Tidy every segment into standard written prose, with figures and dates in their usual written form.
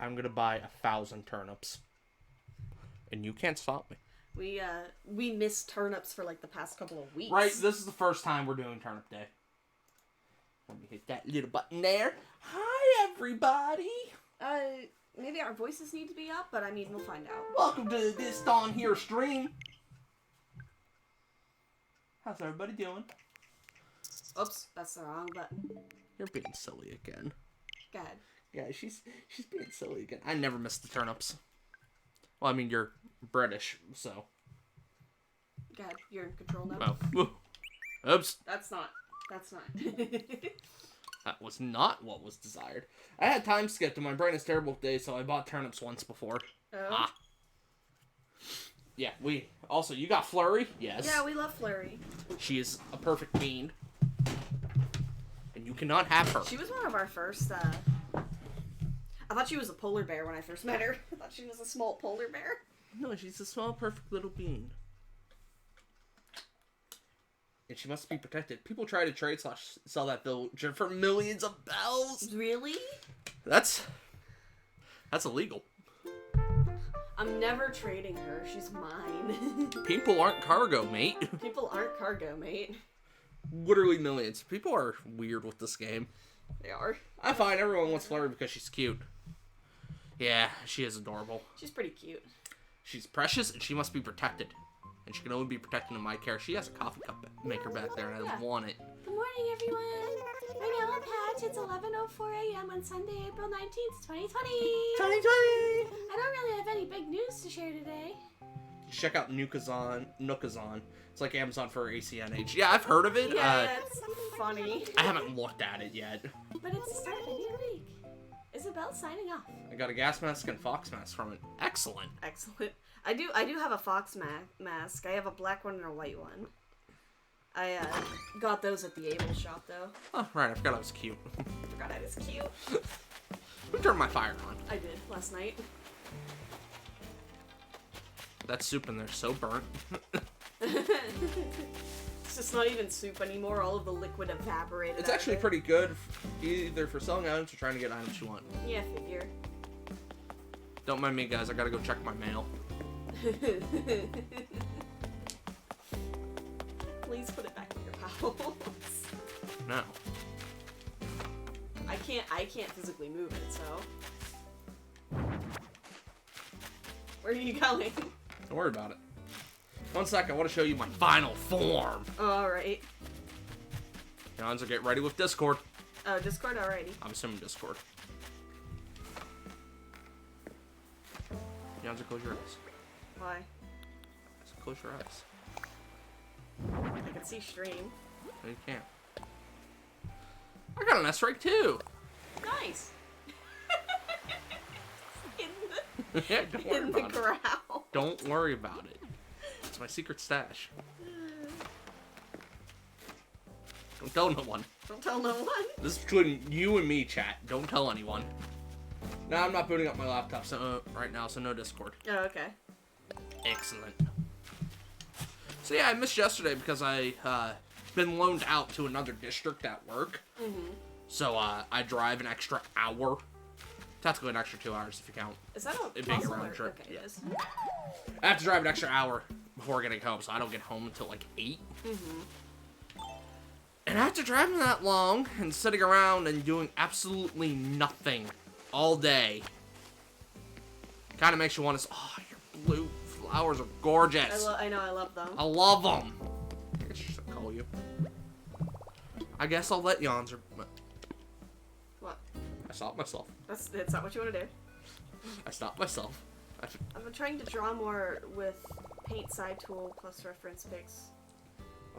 I'm gonna buy 1,000 turnips. And you can't stop me. We missed turnips for like the past couple of weeks. Right, this is the first time we're doing turnip day. Let me hit that little button there. Hi, everybody. Maybe our voices need to be up, but I mean, we'll find out. Welcome to this Dawn Here stream. How's everybody doing? Oops, that's the wrong button. You're being silly again. Go ahead. Yeah, she's being silly again. I never miss the turnips. Well, I mean, you're British, so. Go ahead. You're in control now. Oh. Oops. That's not. That was not what was desired. I had time skipped and my brain is terrible today, so I bought turnips once before. Oh. Yeah, you got Flurry? Yes. Yeah, we love Flurry. She is a perfect bean. And you cannot have her. She was one of our first, I thought she was a polar bear when I first met her. I thought she was a small polar bear. No, she's a small, perfect little bean. And she must be protected. People try to trade/sell that villager for millions of bells. Really? That's illegal. I'm never trading her. She's mine. People aren't cargo, mate. People aren't cargo, mate. Literally millions. People are weird with this game. They are. I find everyone wants Flurry because she's cute. Yeah, she is adorable. She's pretty cute. She's precious and she must be protected. And she can only be protected in my care. She has a coffee cup maker back there and I want it. Good morning, everyone. My name is Pat. It's 11:04 a.m. on Sunday, April 19th, 2020. 2020! I don't really have any big news to share today. Check out Nookazon. It's like Amazon for ACNH. Yeah, I've heard of it. Yeah, it's funny. I haven't looked at it yet. But it's the start of a new week. Isabel signing off. I got a gas mask and fox mask from it. Excellent. Excellent. I do have a fox mask. I have a black one and a white one. I got those at the Able shop though. Oh, right. I forgot I was cute. Forgot I was cute. Who turned my fire on? I did last night. That soup in there's so burnt. It's just not even soup anymore. All of the liquid evaporated. It's actually pretty good, either for selling items or trying to get items you want. Yeah, figure. Don't mind me, guys. I gotta go check my mail. Please put it back in your house. No. I can't physically move it, so. Where are you going? Don't worry about it. One sec, I want to show you my final form. Alright. Yonza, get ready with Discord. Oh, Discord, alrighty. I'm assuming Discord. Yonza, close your eyes. Why? Just close your eyes. I can see stream. No, you can't. I got an S-rank too. Nice. Yeah, don't worry in the about it. ground. Don't worry about it. It's my secret stash. Don't tell no one. Don't tell no one. This is between you and me, chat. Don't tell anyone. No, I'm not booting up my laptop right now, so no Discord. Oh, okay. Excellent. So yeah, I missed yesterday because I been loaned out to another district at work. Mm-hmm. So I drive an extra hour. Technically an extra 2 hours if you count. Is that a being a round trip? Okay, Yes. I have to drive an extra hour before getting home, so I don't get home until like 8. Mm-hmm. And after driving that long and sitting around and doing absolutely nothing all day, kind of makes you want to. Oh, your blue flowers are gorgeous. I know, I love them. I love them. I guess I should call you. I guess I'll let Yonzer. What? I stopped myself. That's not what you want to do. I stopped myself. I'm trying to draw more with paint side tool plus reference pics.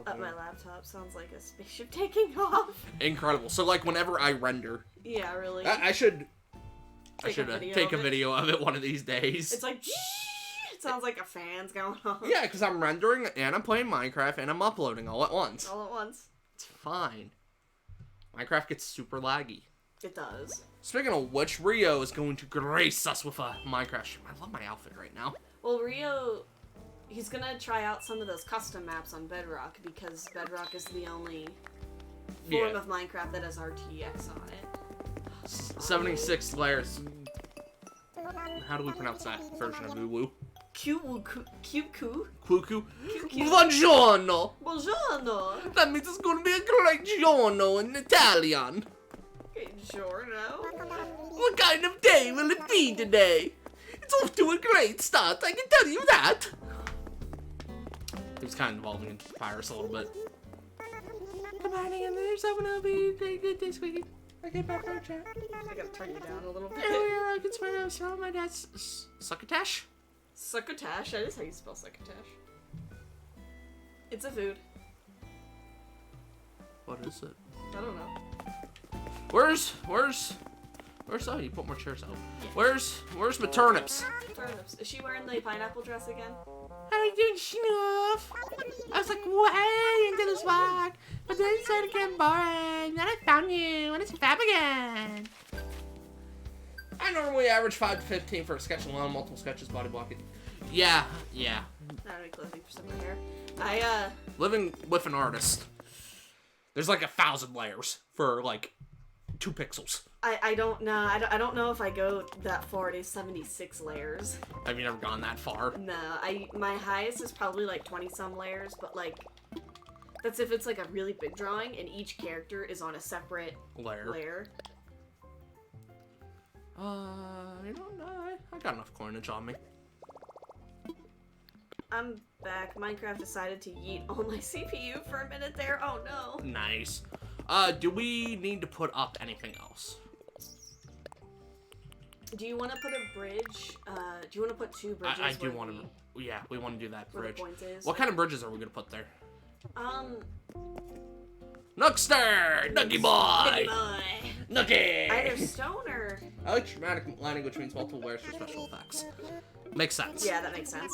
Up my laptop sounds like a spaceship taking off. Incredible. So like whenever I render. Yeah, really. I should take a of video of it one of these days. It's like it sounds like a fan's going on. Yeah, because I'm rendering and I'm playing Minecraft and I'm uploading all at once. All at once. It's fine. Minecraft gets super laggy. It does. Speaking of which, Rio is going to grace us with a Minecraft stream. I love my outfit right now. Well, Rio, he's gonna try out some of those custom maps on Bedrock because Bedrock is the only form of Minecraft that has RTX on it. 76 layers. How do we pronounce that version of woo-woo? Cuckoo. Cuckoo? Buongiorno! Buongiorno. That means it's gonna be a great giorno in Italian. Giorno. What kind of day will it be today? It's off to a great start, I can tell you that. He was kind of evolving into Papyrus a little bit. Good morning, and there's someone who'll be very good this week. I get back from chat. I gotta turn you down a little bit. Earlier, I could swear I was telling my dad's succotash. Succotash? That is how you spell succotash. It's a food. What is it? I don't know. Where's, oh, you put more chairs out. Yeah. Where's my turnips? Turnips. Is she wearing the pineapple dress again? How are you doing, Snuff? I was like, way into this walk, but then it started getting boring. Then I found you, and it's fab again. I normally average 5 to 15 for a sketch alone, multiple sketches, body blocking. Yeah. Not any clothing for some hair. Living with an artist. There's like 1,000 layers for like 2 pixels. I don't know. I don't know if I go that far to 76 layers. Have you never gone that far? No. My highest is probably like 20-some layers, but like that's if it's like a really big drawing and each character is on a separate layer. You don't know. I got enough coinage on me. I'm back. Minecraft decided to yeet all my CPU for a minute there. Oh no. Nice. Do we need to put up anything else? Do you want to put a bridge? Do you want to put 2 bridges? I do want to. Yeah, we want to do that bridge. Where the point is. What kind of bridges are we gonna put there? Nookster! Nookie boy! Nookie! Either stone or... I like dramatic lighting, which means multiple layers for special effects. Makes sense. Yeah, that makes sense.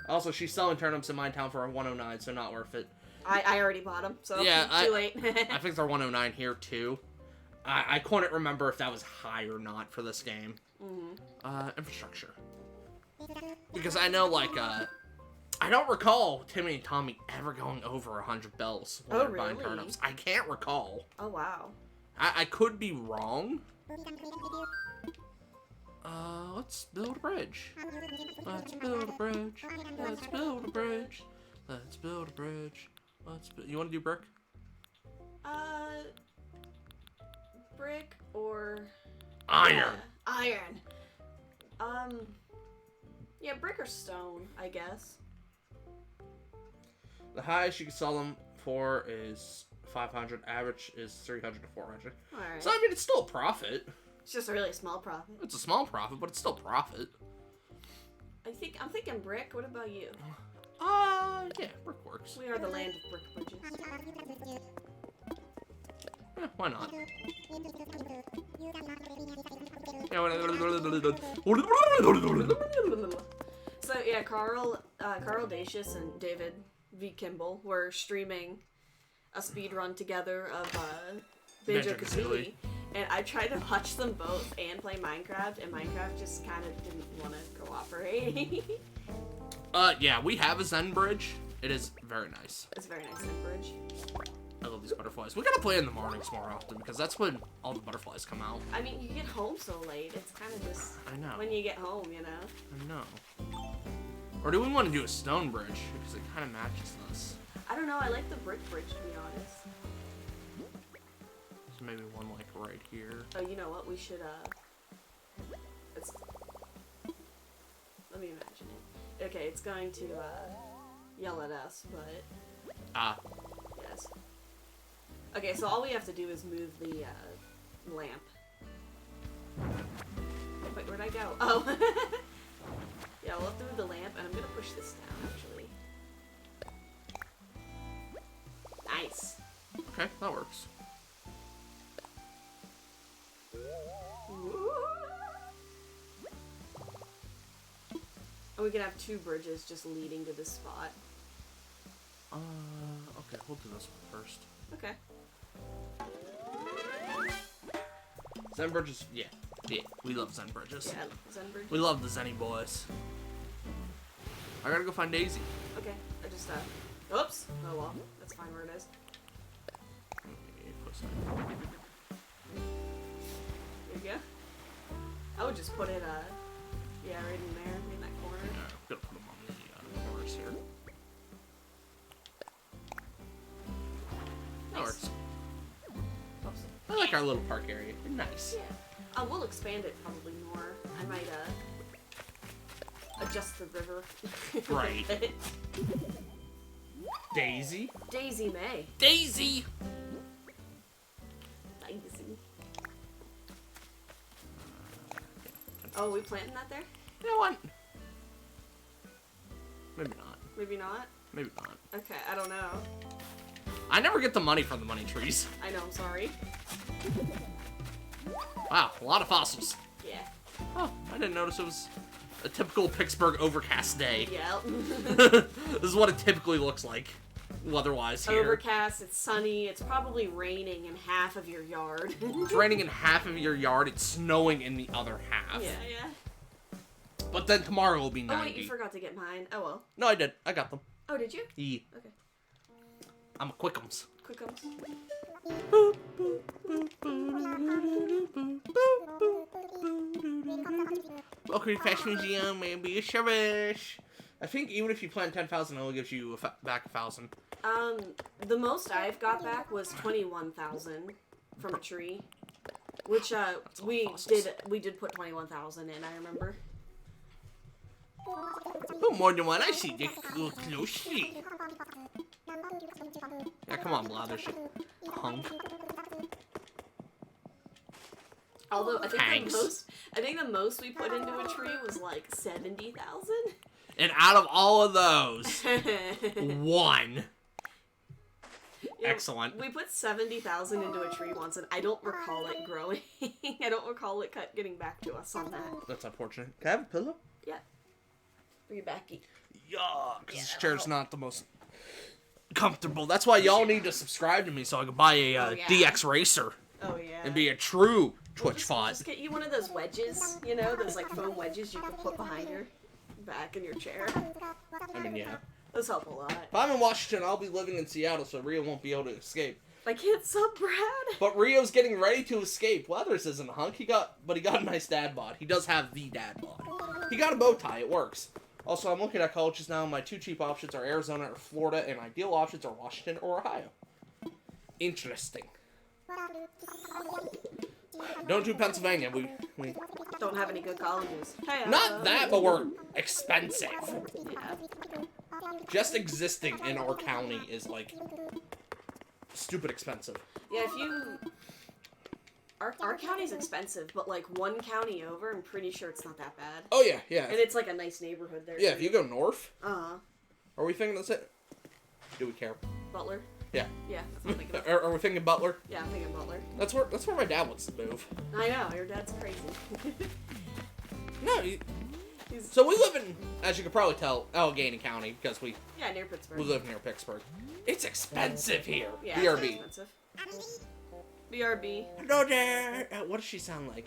Also, she's selling turnips in my town for a 109, so not worth it. I already bought them, so yeah, too late. I think they're 109 here, too. I couldn't remember if that was high or not for this game. Infrastructure. Because I know, like, I don't recall Timmy and Tommy ever going over 100 bells when they're buying turnips. I can't recall. Oh, wow. I could be wrong. Let's build a bridge. Let's build a bridge. Let's build a bridge. Let's build a bridge. You want to do brick? Brick or... Iron. Yeah, iron. Yeah, brick or stone, I guess. The highest you can sell them for is 500. Average is 300 to 400. Alright. So, I mean, it's still a profit. It's just a really small profit. It's a small profit, but it's still profit. I'm thinking brick. What about you? Yeah, brick works. We are the land of brick bridges. Why not? So yeah, Carl Dacius and David V. Kimball were streaming a speed run together of Banjo-Kazooie, and I tried to watch them both and play Minecraft, and Minecraft just kind of didn't want to cooperate. Yeah, we have a Zen bridge. It is very nice. It's a very nice Zen bridge. I love these butterflies. We gotta play in the mornings more often because that's when all the butterflies come out. I mean, you get home so late. It's kind of just... I know. When you get home, you know? I know. Or do we want to do a stone bridge? Because it kind of matches this. I don't know. I like the brick bridge, to be honest. So maybe one, like, right here. Oh, you know what? We should, let me imagine it. Okay, it's going to, yell at us, but... Yes. Okay, so all we have to do is move the, lamp. Wait, where'd I go? Oh! Yeah, we'll have to move the lamp, and I'm gonna push this down, actually. Nice! Okay, that works. And we can have 2 bridges just leading to this spot. Okay, we'll do this one first. Okay. Zen bridges, yeah, we love Zen bridges. Yeah, I love Zen bridges. We love the Zenny boys. I gotta go find Daisy. Okay, I just, oops! Oh well, that's fine where it is. There you go. I would just put it, Yeah, right in there, in that corner. Yeah, I'm gonna put them on the horse here. That works. I like our little park area. Nice. Yeah. We'll expand it probably more. I might adjust the river. Right. Daisy. Daisy May. Daisy. Daisy. Oh, we planting that there? You know what? Maybe not. Maybe not? Maybe not. Okay, I don't know. I never get the money from the money trees. I know, I'm sorry. Wow, a lot of fossils. Yeah. Oh, I didn't notice it was a typical Pittsburgh overcast day. Yeah. This is what it typically looks like, weather-wise here. Overcast, it's sunny, it's probably raining in half of your yard. It's raining in half of your yard, it's snowing in the other half. Yeah. But then tomorrow will be 90. Oh wait, you forgot to get mine. Oh well. No, I did. I got them. Oh, did you? Yeah. Okay. I'm a quickums. Quickums. Welcome to Fashion Museum, maybe a service. I think even if you plant 10,000, it only gives you back 1,000. The most I've got back was 21,000 from a tree, which we did put 21,000 in. I remember. Oh, more than one. I see this closely. Yeah, come on, Blather. Hunk. Although I think the most we put into a tree was like 70,000. And out of all of those, one. Yeah, Excellent. We put 70,000 into a tree once, and I don't recall it growing. I don't recall it getting back to us on that. That's unfortunate. Can I have a pillow? Yeah. Bring it back. Yuck. This chair's not the most comfortable. That's why y'all need to subscribe to me so I can buy a DX Racer. Oh, yeah. And be a true Twitch bot. Just get you one of those wedges, you know, those like foam wedges you can put behind your back in your chair. I mean, yeah. Those help a lot. If I'm in Washington, I'll be living in Seattle, so Rio won't be able to escape. I can't sub Brad. But Rio's getting ready to escape. Weathers isn't a hunk. He got a nice dad bod. He does have the dad bod. He got a bow tie. It works. Also, I'm looking at colleges now. My two cheap options are Arizona or Florida, and ideal options are Washington or Ohio. Interesting. Don't do Pennsylvania. We don't have any good colleges. Hey, not that, but we're expensive. Yeah. Just existing in our county is like stupid expensive. Yeah, if you our county's expensive, but like one county over, I'm pretty sure it's not that bad. Oh yeah, yeah. And it's like a nice neighborhood there. Yeah, if you go north. Uh-huh. Are we thinking that's it? Do we care? Butler. Yeah. Yeah, that's what I'm thinking of. Are we thinking Butler? Yeah, I'm thinking Butler. That's where my dad wants to move. I know, your dad's crazy. No, so we live in, as you can probably tell, Allegheny County because we near Pittsburgh. We live near Pittsburgh. It's expensive here. Yeah, BRB. It's expensive. BRB. Hello there. What does she sound like?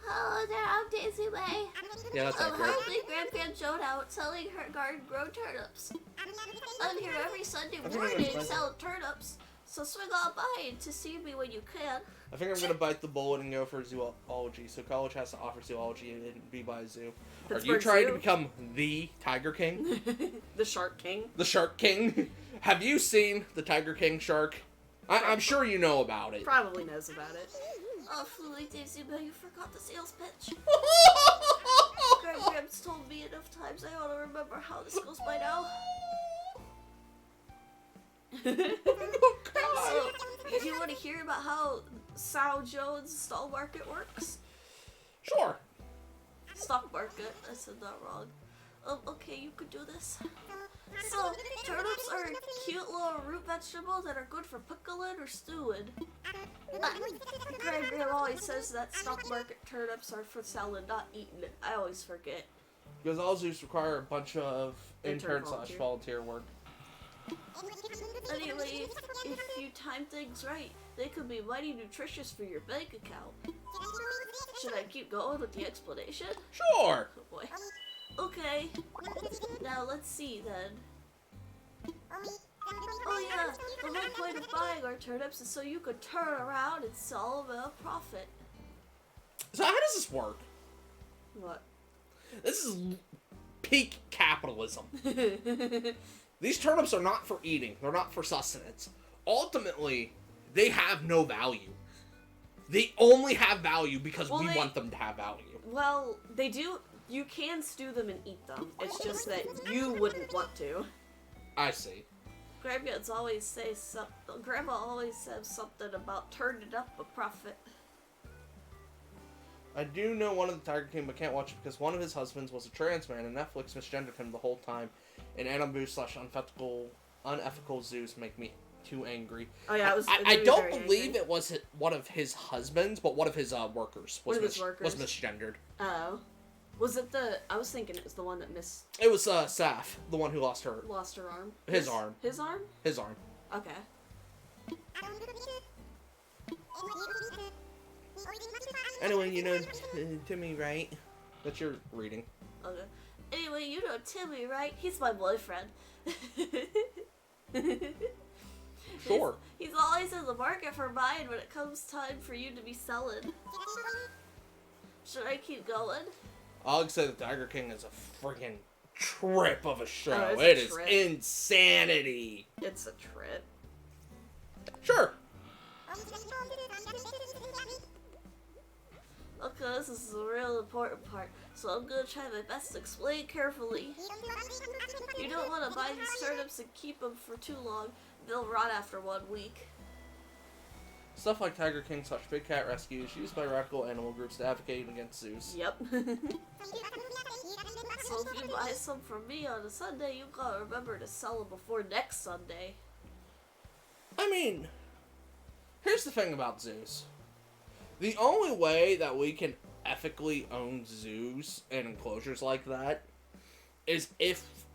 Hello there, I'm Daisy May. Yeah, that's I'm accurate. helping Grandpa Joan out selling her garden grown turnips. I'm here every Sunday morning selling turnips, so swing on by to see me when you can. I think I'm gonna bite the bullet and go for zoology. So college has to offer zoology and be by a zoo. Pittsburgh Are you trying Zoo? to become the Tiger King? The Shark King? The Shark King? Have you seen the Tiger King shark? I'm sure you know about it. Probably knows about it. Oh, Fluey Daisy, but you forgot the sales pitch. Grand's told me enough times I ought to remember how this goes by now. So, if you want to hear about how Sal Jones' stall market works? Sure. Stock market, I said that wrong. Okay, you could do this. So, turnips are cute little root vegetables that are good for pickling or stewing. Grandma always says that stock market turnips are for selling, not eating. I always forget. Because all zoos require a bunch of intern / volunteer work. Anyway, if you time things right, they could be mighty nutritious for your bank account. Should I keep going with the explanation? Sure. Oh boy. Okay. Now let's see then. Oh yeah, the whole point of buying our turnips is so you could turn around and sell them at a profit. So how does this work? What? This is peak capitalism. These turnips are not for eating. They're not for sustenance. Ultimately, they have no value. They only have value because we want them to have value. Well, they do. You can stew them and eat them. It's just that you wouldn't want to. I see. Grandma always says something about turning up a profit. I do know one of the Tiger King, but can't watch it because one of his husbands was a trans man, and Netflix misgendered him the whole time. And animal/unethical zoos make me too angry. Oh yeah, I don't believe it was one of his husbands, but one of his workers was misgendered. Oh. Was it I was thinking it was the one that missed... It was, Saf, the one who lost her... Lost her arm? His arm. His arm? His arm. Okay. Anyway, you know Timmy, right? That's your reading. Okay. Anyway, you know Timmy, right? He's my boyfriend. Sure. He's always in the market for buying when it comes time for you to be selling. Should I keep going? I'll say the Tiger King is a freaking trip of a show. Oh, it is insanity. It's a trip. Sure. Okay, this is the real important part, so I'm gonna try my best to explain carefully. You don't want to buy these turnips and keep them for too long. They'll rot after 1 week. Stuff like Tiger King/Big Cat Rescues used by radical animal groups to advocate against zoos. Yep. So if you buy some from me on a Sunday, you gotta remember to sell them before next Sunday. I mean, here's the thing about zoos. The only way that we can ethically own zoos and enclosures like that is if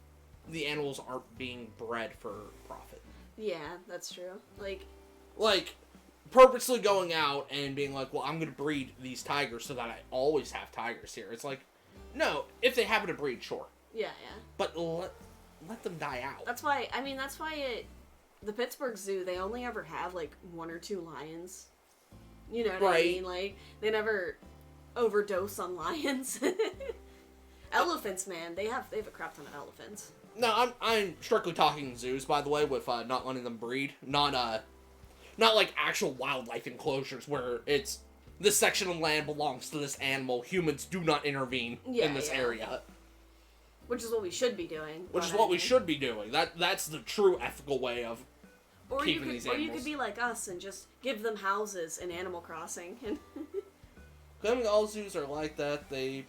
the animals aren't being bred for profit. Yeah, that's true. Like, purposely going out and being like, well, I'm going to breed these tigers so that I always have tigers here. It's like, no, if they happen to breed, sure. yeah. But let them die out. That's why the Pittsburgh Zoo, they only ever have, like, 1 or 2 lions. You know what I mean? Like, they never overdose on lions. Elephants, man, they have a crap ton of elephants. No, I'm strictly talking zoos, by the way, with not letting them breed. Not like actual wildlife enclosures where it's this section of land belongs to this animal. Humans do not intervene in this area. Which is what we should be doing. We should be doing. That's the true ethical way of keeping these animals. Or you could be like us and just give them houses in Animal Crossing. Claiming all zoos are like that, they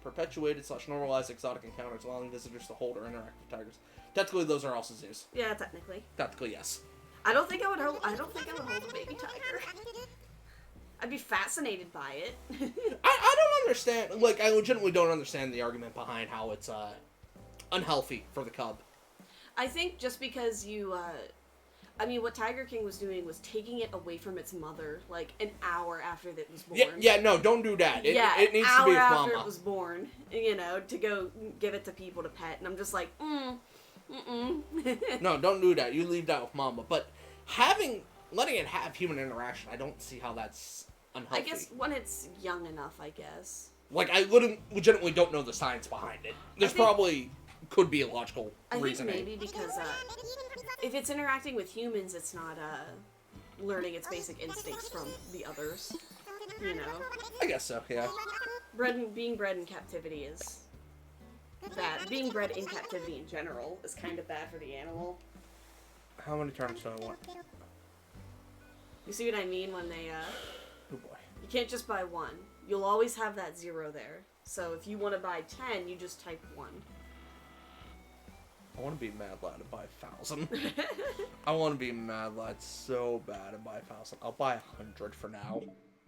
perpetuated/normalized exotic encounters, allowing visitors to hold or interact with tigers. Technically, those are also zoos. Yeah, technically. Technically, yes. I don't think I would hold a baby tiger. I'd be fascinated by it. I don't understand. Like, I legitimately don't understand the argument behind how it's unhealthy for the cub. I think just because what Tiger King was doing was taking it away from its mother, like, an hour after it was born. Yeah, no, don't do that. It needs to be with an hour mama. after it was born, to go give it to people to pet, and I'm just like, No, don't do that. You leave that with mama. But letting it have human interaction, I don't see how that's unhealthy. I guess when it's young enough, I guess. Like, I legitimately don't know the science behind it. There's probably could be a logical reasoning. I think maybe because if it's interacting with humans, it's not learning its basic instincts from the others. I guess so, yeah. Being bred in captivity is bad. Being bred in captivity in general is kind of bad for the animal. How many turnips do I want? You see what I mean when they, Oh boy. You can't just buy 1. You'll always have that 0 there. So if you want to buy 10, you just type 1. I want to be mad lad and buy 1,000. I want to be mad lad so bad and buy 1,000. I'll buy 100 for now.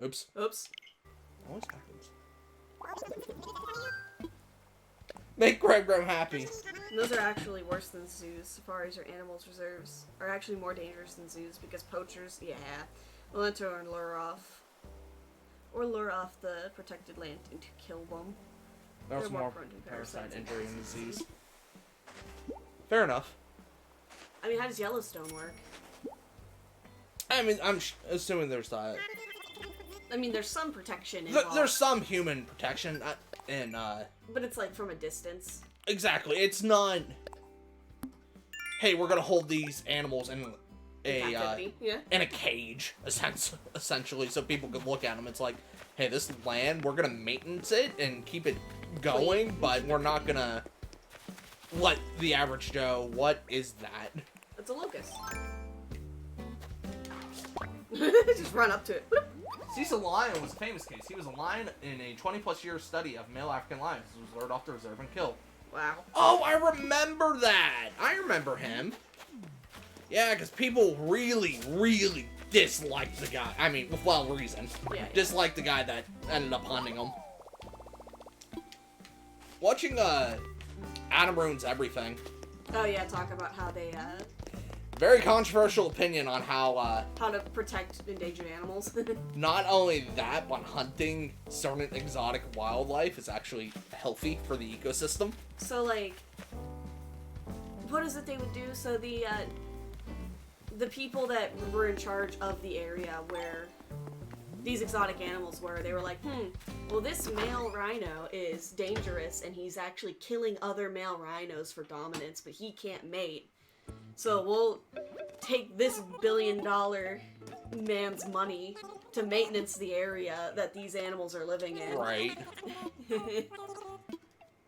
Oops. Always happens. Make Greg happy. Those are actually worse than zoos. Safaris or animals reserves are actually more dangerous than zoos because poachers, will enter and lure off the protected land and to kill them. There's more parasite injury and disease. Fair enough. I mean, how does Yellowstone work? I mean, I'm assuming there's that. I mean, there's some protection involved. There's some human protection. And, But it's like from a distance. exactly. It's not, hey, we're gonna hold these animals in in a cage, essentially, so people can look at them. It's like, hey, this land, we're gonna maintenance it and keep it going, but we're not gonna let the average Joe, what is that? It's a locust. Just run up to it. Cecil Lion was a famous case. He was a lion in a 20-plus year study of male African lions. He was lured off the reserve and killed. Wow. Oh, I remember that! I remember him. Yeah, because people really, really disliked the guy. I mean, with well reason. Yeah. Disliked the guy that ended up hunting him. Watching, Adam Ruins Everything. Oh yeah, talk about how they, Very controversial opinion on how to protect endangered animals. not only that, but hunting certain exotic wildlife is actually healthy for the ecosystem. So, like, what is it they would do? So the people that were in charge of the area where these exotic animals were, they were like, well, this male rhino is dangerous and he's actually killing other male rhinos for dominance, but he can't mate. So we'll take this $1 billion man's money to maintenance the area that these animals are living in. Right.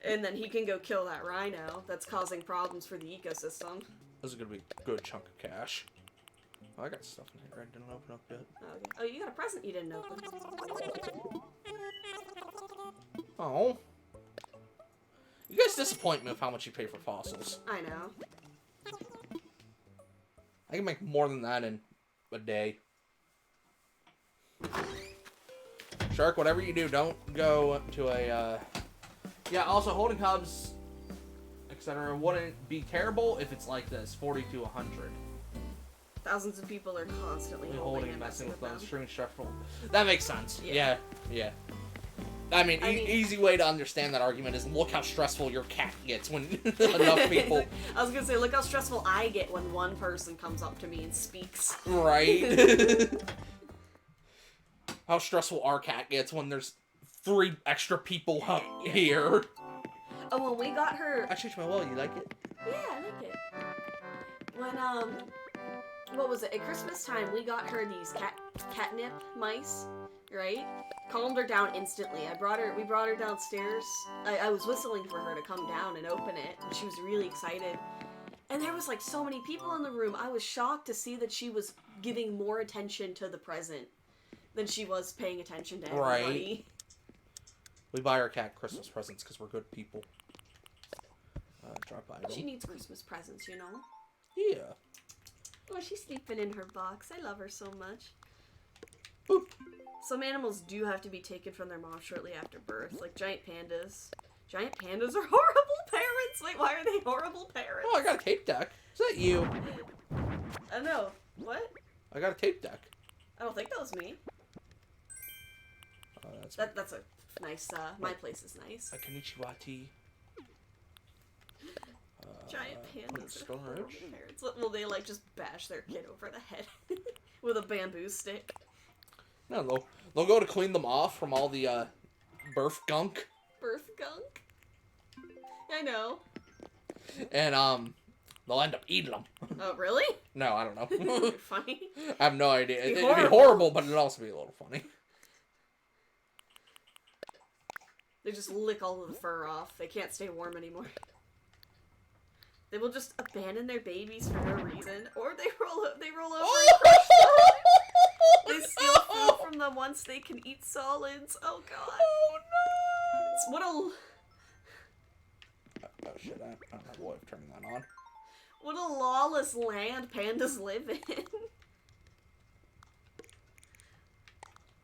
And then he can go kill that rhino that's causing problems for the ecosystem. This is gonna be a good chunk of cash. Oh, I got stuff in here I didn't open up yet. Okay. Oh, you got a present you didn't open. Oh. You guys disappoint me with how much you pay for fossils. I know. I can make more than that in a day. Shark, whatever you do, don't go to a, Yeah, also, holding cubs, etc. wouldn't be terrible if it's like this, 40 to 100. Thousands of people are constantly holding and messing with them. Extremely stressful. That makes sense. Yeah. Yeah. I mean, easy way to understand that argument is look how stressful your cat gets when enough people... I was gonna say, look how stressful I get when one person comes up to me and speaks. Right? How stressful our cat gets when there's 3 extra people here. Oh, when we got her... I changed my wall, you like it? Yeah, I like it. When, what was it? At Christmas time, we got her these catnip mice, right? Calmed her down instantly. We brought her downstairs. I was whistling for her to come down and open it, and she was really excited. And there was like so many people in the room. I was shocked to see that she was giving more attention to the present than she was paying attention to everybody. Right. We buy our cat Christmas presents because we're good people. Drop by them. She needs Christmas presents, you know? Yeah. Oh, she's sleeping in her box. I love her so much. Boop. Some animals do have to be taken from their mom shortly after birth, like giant pandas. Giant pandas are horrible parents! Wait, why are they horrible parents? Oh, I got a tape deck. Is that you? I don't know. What? I got a tape deck. I don't think that was me. That's a nice, my place is nice. A Konnichiwa tea. Giant pandas are Stone horrible Ridge? parents. Will they, like, just bash their kid over the head with a bamboo stick? No, they'll go to clean them off from all the, birth gunk. Birth gunk? I know. And, they'll end up eating them. Oh, really? No, I don't know. Funny. I have no idea. It'd be It'd be horrible, but it'd also be a little funny. They just lick all of the fur off. They can't stay warm anymore. They will just abandon their babies for no reason, or they roll over and crush them. They steal food from them once they can eat solids. Oh god. Oh no! What a Oh shit! I don't have a way of turning that on. what a lawless land pandas live in.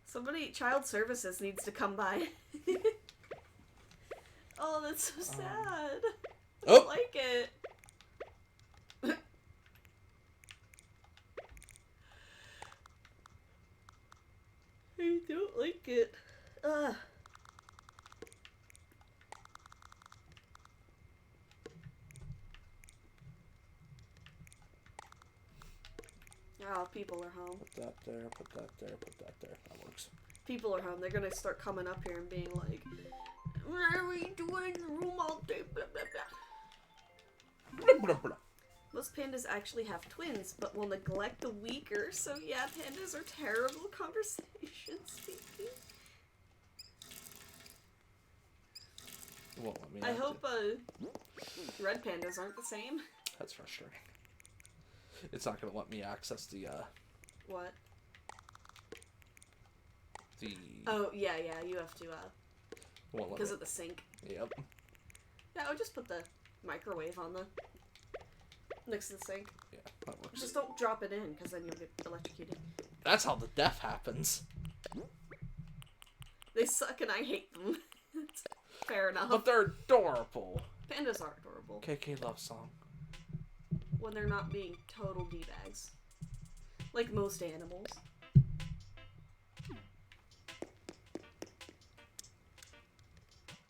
Somebody, child services needs to come by. Oh, that's so sad. I don't like it. I don't like it. Ugh. Oh, people are home. Put that there, put that there, put that there. That works. People are home. They're gonna start coming up here and being like, What are we doing in the room all day? Blah, blah, blah. Blah, blah, blah. Most pandas actually have twins, but will neglect the weaker, so yeah, pandas are terrible conversation speaking. Won't let me I out hope red pandas aren't the same. That's frustrating. It's not gonna let me access the What? the. Oh, yeah, you have to, Won't let because me. of the sink. Yep. Yeah, I would just put the microwave on the next to the sink. Yeah, that works. Just don't drop it in, because then you'll get electrocuted. That's how the death happens. They suck and I hate them. Fair enough. But they're adorable. Pandas are adorable. KK love song. When they're not being total D-bags. Like most animals.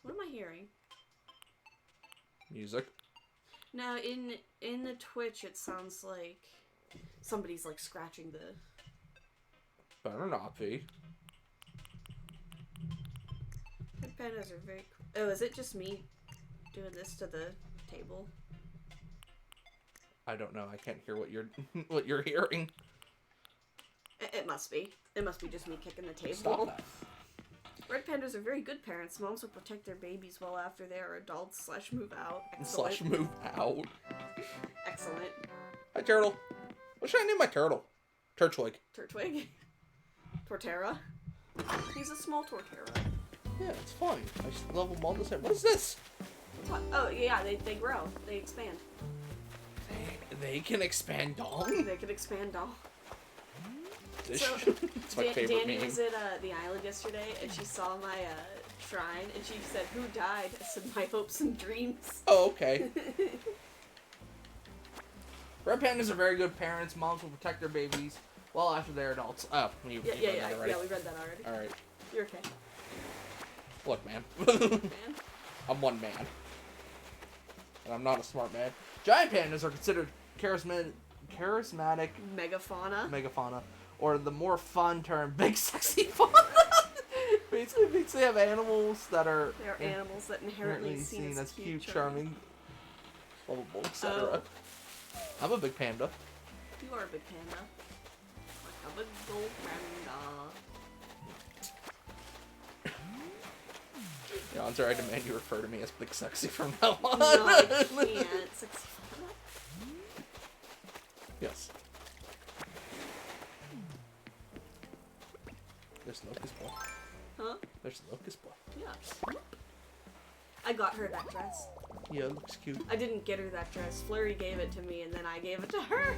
What am I hearing? Music. Now, in the Twitch, it sounds like somebody's, like, scratching the... Better not be. The pandas are very... Oh, is it just me doing this to the table? I don't know. I can't hear what you're what you're hearing. It must be. It must be just me kicking the table. Stop that. Red pandas are very good parents. Moms will protect their babies well after they are adults / move out. Excellent. / move out. Excellent. Hi, turtle. What should I name my turtle? Turtwig. Turtwig. Torterra. He's a small Torterra. Yeah, it's fun. I just level them all the same. What is this? What? Oh, yeah, they grow. They expand. They can expand dong? They can expand doll. This So, it's my favorite Danny meme. was at the island yesterday, and she saw my shrine, and she said, "Who died?" I said, "My hopes and dreams." Oh, okay. Red pandas are very good parents. Moms will protect their babies well after they're adults. Oh, you Yeah, read yeah, that yeah. already. Yeah, we read that already. All right. You're okay, Look, man. man. I'm one man. And I'm not a smart man. Giant pandas are considered charismatic Megafauna. or the more fun term, big sexy fauna. Basically means they have animals that are They are animals that inherently seen as cute, charming, lovable, etc. Oh. I'm a big panda. You are a big panda. Like a big old panda. Yeah, I'm sorry, I demand you refer to me as big sexy from now on. No, I can't. Sexy fauna. Yes. There's Locust Boy. Huh? There's Locust Boy. Yeah. I got her that dress. Yeah, it looks cute. I didn't get her that dress. Flurry gave it to me, and then I gave it to her.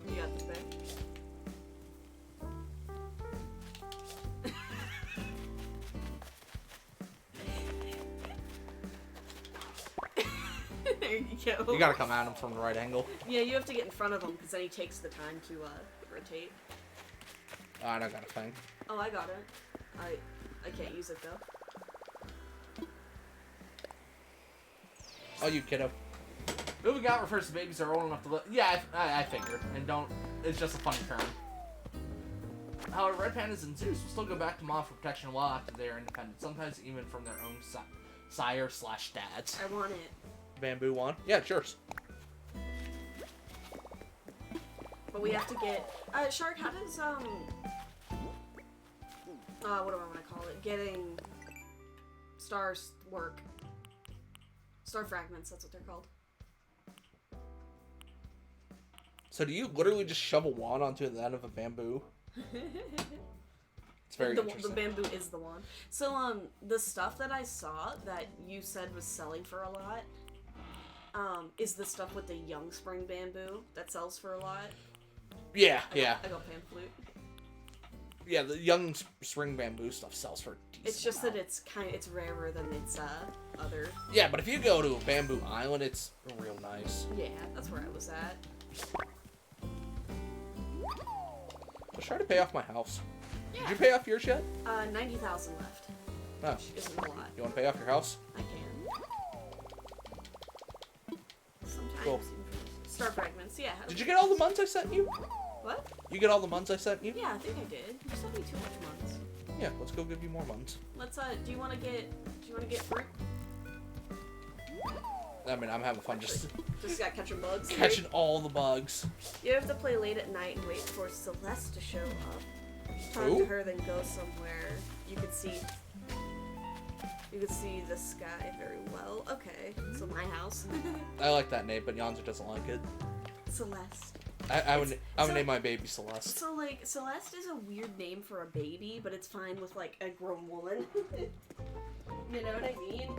You got this back. There you go. You gotta come at him from the right angle. Yeah, you have to get in front of him, because then he takes the time to rotate. Oh, I don't got a thing. Oh, I got it. I can't use it though. Oh, you kiddo. Moving out refers to babies that are old enough to live. Yeah, I figured. And don't. It's just a funny term. However, red pandas and zoos will still go back to mom for protection well after they are independent, sometimes even from their own sire / dads. I want it. Bamboo one? Yeah, it's yours. But we have to get... Shark, how does, what do I want to call it? Getting stars work. Star fragments, that's what they're called. So do you literally just shove a wand onto the end of a bamboo? It's very The interesting. bamboo is the one. So, the stuff that I saw that you said was selling for a lot, is the stuff with the young spring bamboo that sells for a lot. Yeah. I got pan flute. Yeah, the young spring bamboo stuff sells for a decent It's just amount. that it's rarer than its, other... Yeah, but if you go to a bamboo island, it's real nice. Yeah, that's where I was at. Let's try to pay off my house. Yeah. Did you pay off yours yet? 90,000 left. No. Which isn't a lot. You want to pay off your house? I can. Sometimes. Cool. Star fragments, yeah. Did you get all the months I sent you? What? You get all the muns I sent you? Yeah, I think I did. You sent me too much muns. Yeah, let's go give you more muns. Let's do you wanna get fruit? I mean, I'm having fun just got catching bugs. catching all the bugs. You have to play late at night and wait for Celeste to show up. Talk Who? to her, then go somewhere. You could see the sky very well. Okay, so my house. I like that name, but Yonzer doesn't like it. Celeste. I would name my baby Celeste. So like Celeste is a weird name for a baby, but it's fine with like a grown woman. You know what I mean?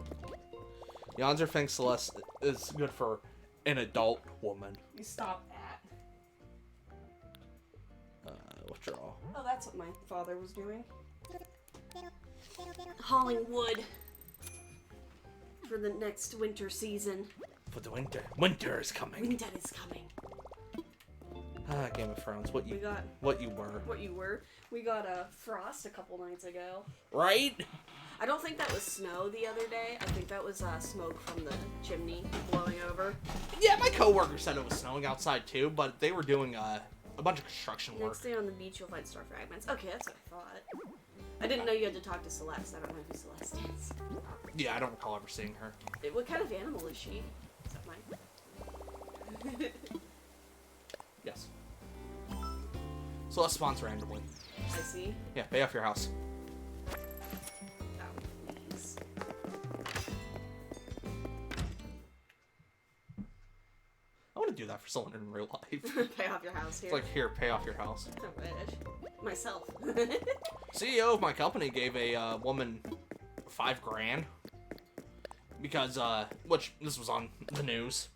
Yonzer thinks Celeste is good for an adult woman. You stop that. Withdraw. Oh, that's what my father was doing. Hauling wood for the next winter season. For the winter. Winter is coming. Winter is coming. Ah, Game of Thrones. What you were. What you were. We got a frost a couple nights ago. Right? I don't think that was snow the other day. I think that was smoke from the chimney blowing over. Yeah, my coworker said it was snowing outside too, but they were doing a bunch of construction work. Next day on the beach, you'll find star fragments. Okay, that's what I thought. I didn't know you had to talk to Celeste. I don't know who Celeste is. Yeah, I don't recall ever seeing her. What kind of animal is she? Is that mine? Yes. Celeste spawns randomly. I see. Yeah, pay off your house. Oh, please. I want to do that for someone in real life. Pay off your house here. It's like, here, pay off your house. I wish. Myself. CEO of my company gave a woman $5,000 because, which this was on the news.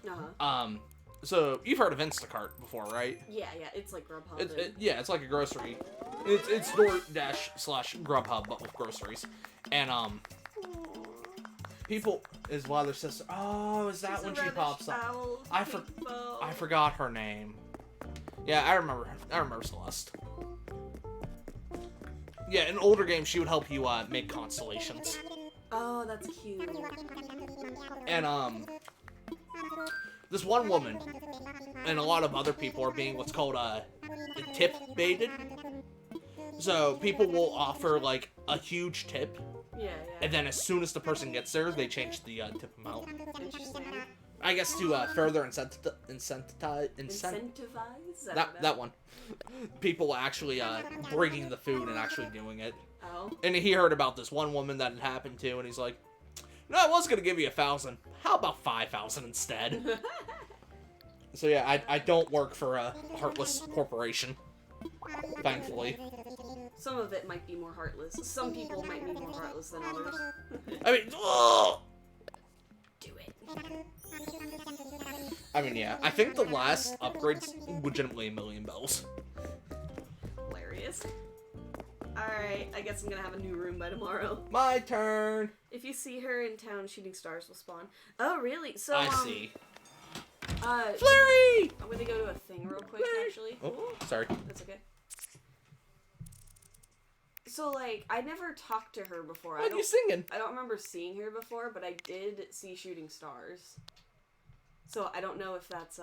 Uh-huh. So you've heard of Instacart before, right? Yeah, it's like Grubhub. Yeah, it's like a grocery. It's DoorDash/Grubhub, but with groceries. And people is why their sister. Oh, is that when she pops up? I forgot her name. Yeah, I remember Celeste. Yeah, in older games, she would help you make constellations. Oh, that's cute. And this one woman and a lot of other people are being what's called tip baited. So people will offer like a huge tip. Yeah. And then as soon as the person gets there, they change the tip amount. Interesting. I guess to further incentivize that one. People actually bringing the food and actually doing it. Oh. And he heard about this one woman that it happened to, and he's like, "No, I was gonna give you 1,000. How about 5,000 instead?" So yeah, I don't work for a heartless corporation, thankfully. Some of it might be more heartless. Some people might be more heartless than others. I mean, ugh! Do it. I mean, yeah. I think the last upgrade's legitimately 1,000,000 bells. Hilarious. Alright, I guess I'm gonna have a new room by tomorrow. My turn. If you see her in town, shooting stars will spawn. Oh, really? So, I see. Flurry! I'm gonna go to a thing real quick, actually. Oh, sorry. That's okay. So, like, I never talked to her before. What are you singing? I don't remember seeing her before, but I did see shooting stars. So, I don't know if that's,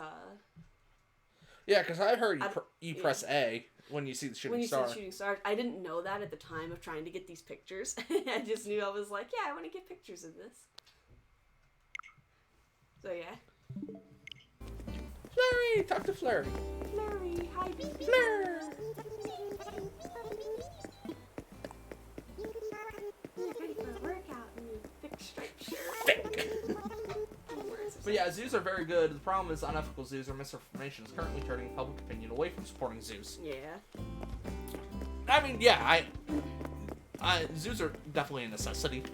Yeah, because I heard you press A when you see the shooting star. When you see shooting stars. I didn't know that at the time of trying to get these pictures. I just knew I was like, yeah, I want to get pictures of this. So, yeah. Flurry! Talk to Flurry. Flurry! Hi, baby. Flurry! Ready for a workout in your thick striped shirt. Thick! But yeah, zoos are very good. The problem is unethical zoos or misinformation is currently turning public opinion away from supporting zoos. Yeah. I mean, yeah, zoos are definitely a necessity.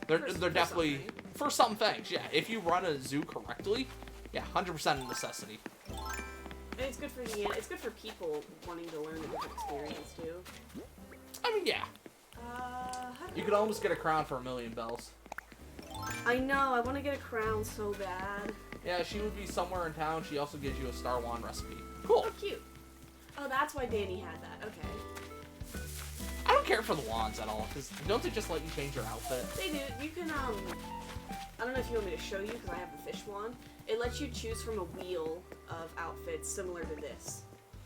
They're definitely for some things. Yeah, if you run a zoo correctly, yeah, 100% a necessity. And it's good for it's good for people wanting to learn a different experience too. I mean, yeah. You could almost get a crown for 1,000,000 bells. I know. I want to get a crown so bad. Yeah, she would be somewhere in town. She also gives you a Star Wand recipe. Cool. Oh, cute. Oh, that's why Danny had that. Okay. I don't care for the wands at all, because don't they just let you change your outfit? They do. You can, I don't know if you want me to show you, because I have the fish wand. It lets you choose from a wheel of outfits similar to this.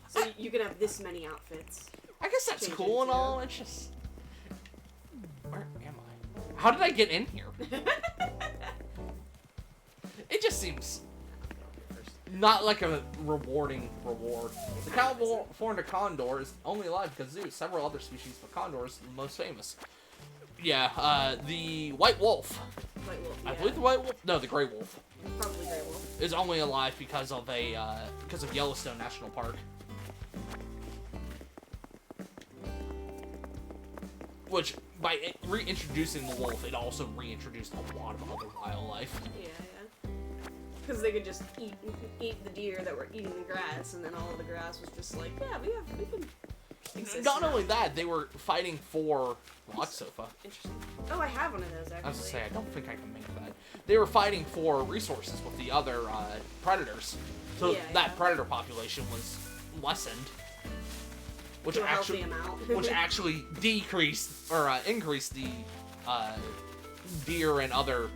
So you can have this many outfits. I guess that's Change cool and into. all. It's just, where am I? How did I get in here? It just seems not like a rewarding reward. The California condor is only alive because Zeus. Several other species, but condor is the most famous. Yeah, the white wolf. White wolf. I Yeah. believe the white wolf. No, the gray wolf Probably gray wolf. is only alive because of Yellowstone National Park. Which, by reintroducing the wolf, it also reintroduced a lot of other wildlife. Yeah. Because they could just eat the deer that were eating the grass, and then all of the grass was just like, yeah, we can exist. Not now. only that, they were fighting for watch sofa. Interesting. Oh, I have one of those actually. I was gonna say, I don't think I can make that. They were fighting for resources with the other predators, so Yeah, that yeah. predator population was lessened, which To a healthy actually, amount. which actually decreased or increased the deer and other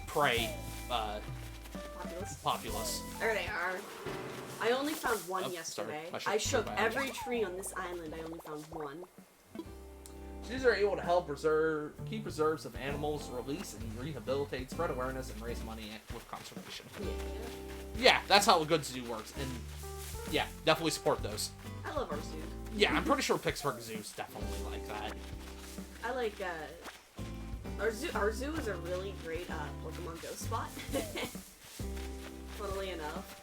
prey populace. There they are. I only found one Oh, yesterday. sorry. I shook my bad. every tree on this island. I only found one. These are able to help keep reserves of animals, release and rehabilitate, spread awareness, and raise money with conservation. Yeah. Yeah, that's how a good zoo works, and yeah, definitely support those. I love our zoo. Yeah, I'm pretty sure Pittsburgh Zoo's definitely like that. I like our zoo. Our zoo is a really great Pokemon Go spot. Funnily enough,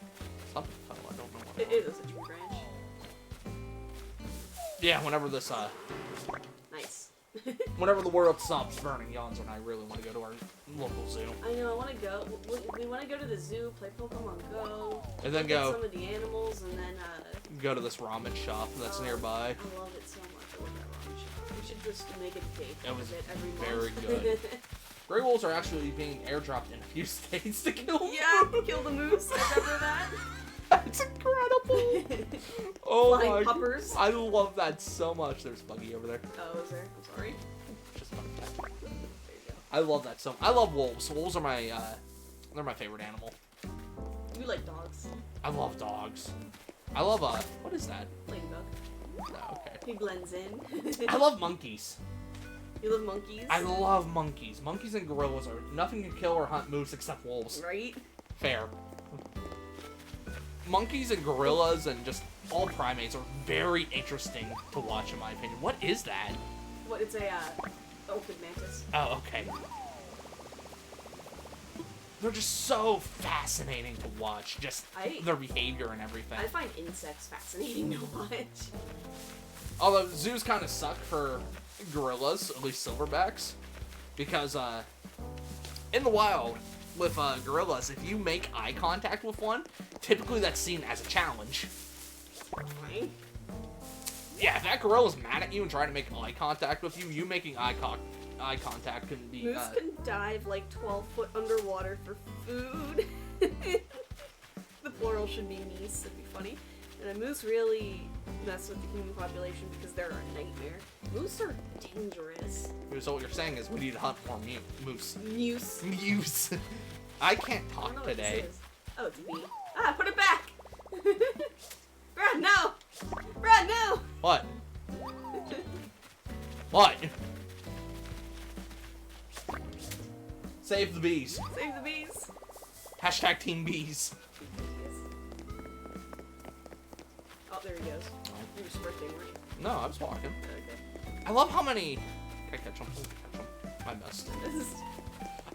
Something fun, I don't know what. it is a tree branch. Yeah, whenever this Nice. whenever the world stops burning yawns when I really want to go to our local zoo. I know. I want to go. We want to go to the zoo, play Pokemon Go, And then look at go some of the animals, and then go to this ramen shop that's oh, nearby. I love it so much. I love that ramen shop. We should just make a date It out was of it every very month. good. Gray wolves are actually being airdropped in a few states to kill them. Yeah, kill the moose. I remember that. That's incredible. Oh Flying my puppers. I love that so much. There's Buggy over there. Oh, is there? I'm sorry. Just fun fact. There you go. I love that so. I love wolves. Wolves are my they're my favorite animal. You like dogs. I love dogs. I love what is that? Ladybug. Oh, okay. He blends in. I love monkeys. You love monkeys? I love monkeys. Monkeys and gorillas are nothing can kill or hunt moose except wolves. Right? Fair. Monkeys and gorillas and just all primates are very interesting to watch in my opinion. What is that? What, it's a, open mantis. Oh, okay. They're just so fascinating to watch. Just their behavior and everything. I find insects fascinating to watch. Although zoos kind of suck for gorillas, at least silverbacks, because in the wild with gorillas, if you make eye contact with one, typically that's seen as a challenge. Right? Yeah, if that gorilla's mad at you and trying to make eye contact with you, you making eye contact can be. Moose can dive like 12 foot underwater for food. The plural should be meese, it'd be funny. And a moose really mess with the human population because they're a nightmare. Moose are dangerous. So what you're saying is we need to hunt more moose. Moose. Moose. I can't I don't know talk what today. this is. Oh, it's a bee. Ah, put it back! Brad, no! Brad, no! What? What? Save the bees. Save the bees. Hashtag Team Bees. Oh, there he goes. You were sprinting, weren't you? No, I was walking. Okay. I love how many. Can I catch them? Catch them. My best. This is...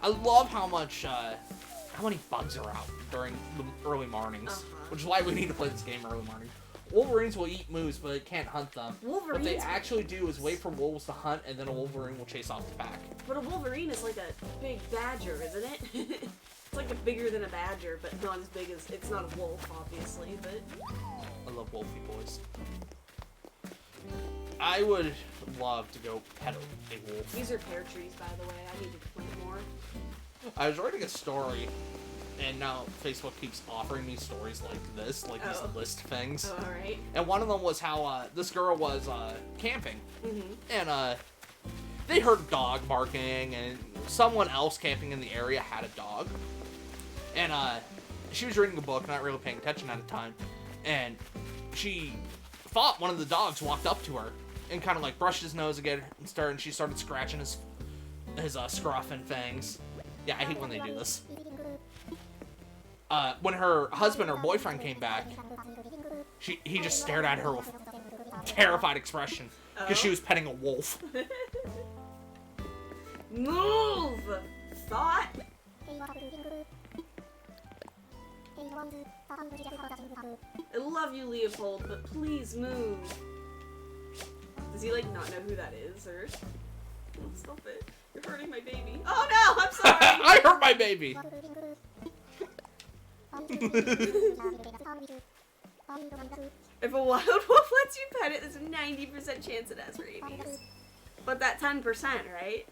I love how much. How many bugs are out during the early mornings, which is why we need to play this game early morning. Wolverines will eat moose, but it can't hunt them. What they actually do is wait for wolves to hunt, and then a wolverine will chase off the pack. But a wolverine is like a big badger, isn't it? It's like a bigger than a badger, but not as big as... It's not a wolf, obviously, but... I love wolfy boys. I would love to go pet a wolf. These are pear trees, by the way. I need to plant more. I was writing a story, and now Facebook keeps offering me stories like this, like these list things. Oh, alright. And one of them was how this girl was camping, and they heard a dog barking, and someone else camping in the area had a dog. And she was reading a book, not really paying attention at the time, and she thought one of the dogs walked up to her and kind of like brushed his nose again and she started scratching his scruff and fangs. Yeah, I hate when they do this. When her husband or boyfriend came back, he just stared at her with a terrified expression because she was petting a wolf. Move! Thought? I love you, Leopold, but please move. Does he, like, not know who that is, or... Oh, stop it. You're hurting my baby. Oh, no! I'm sorry! I hurt my baby! If a wild wolf lets you pet it, there's a 90% chance it has rabies. But that 10%, right?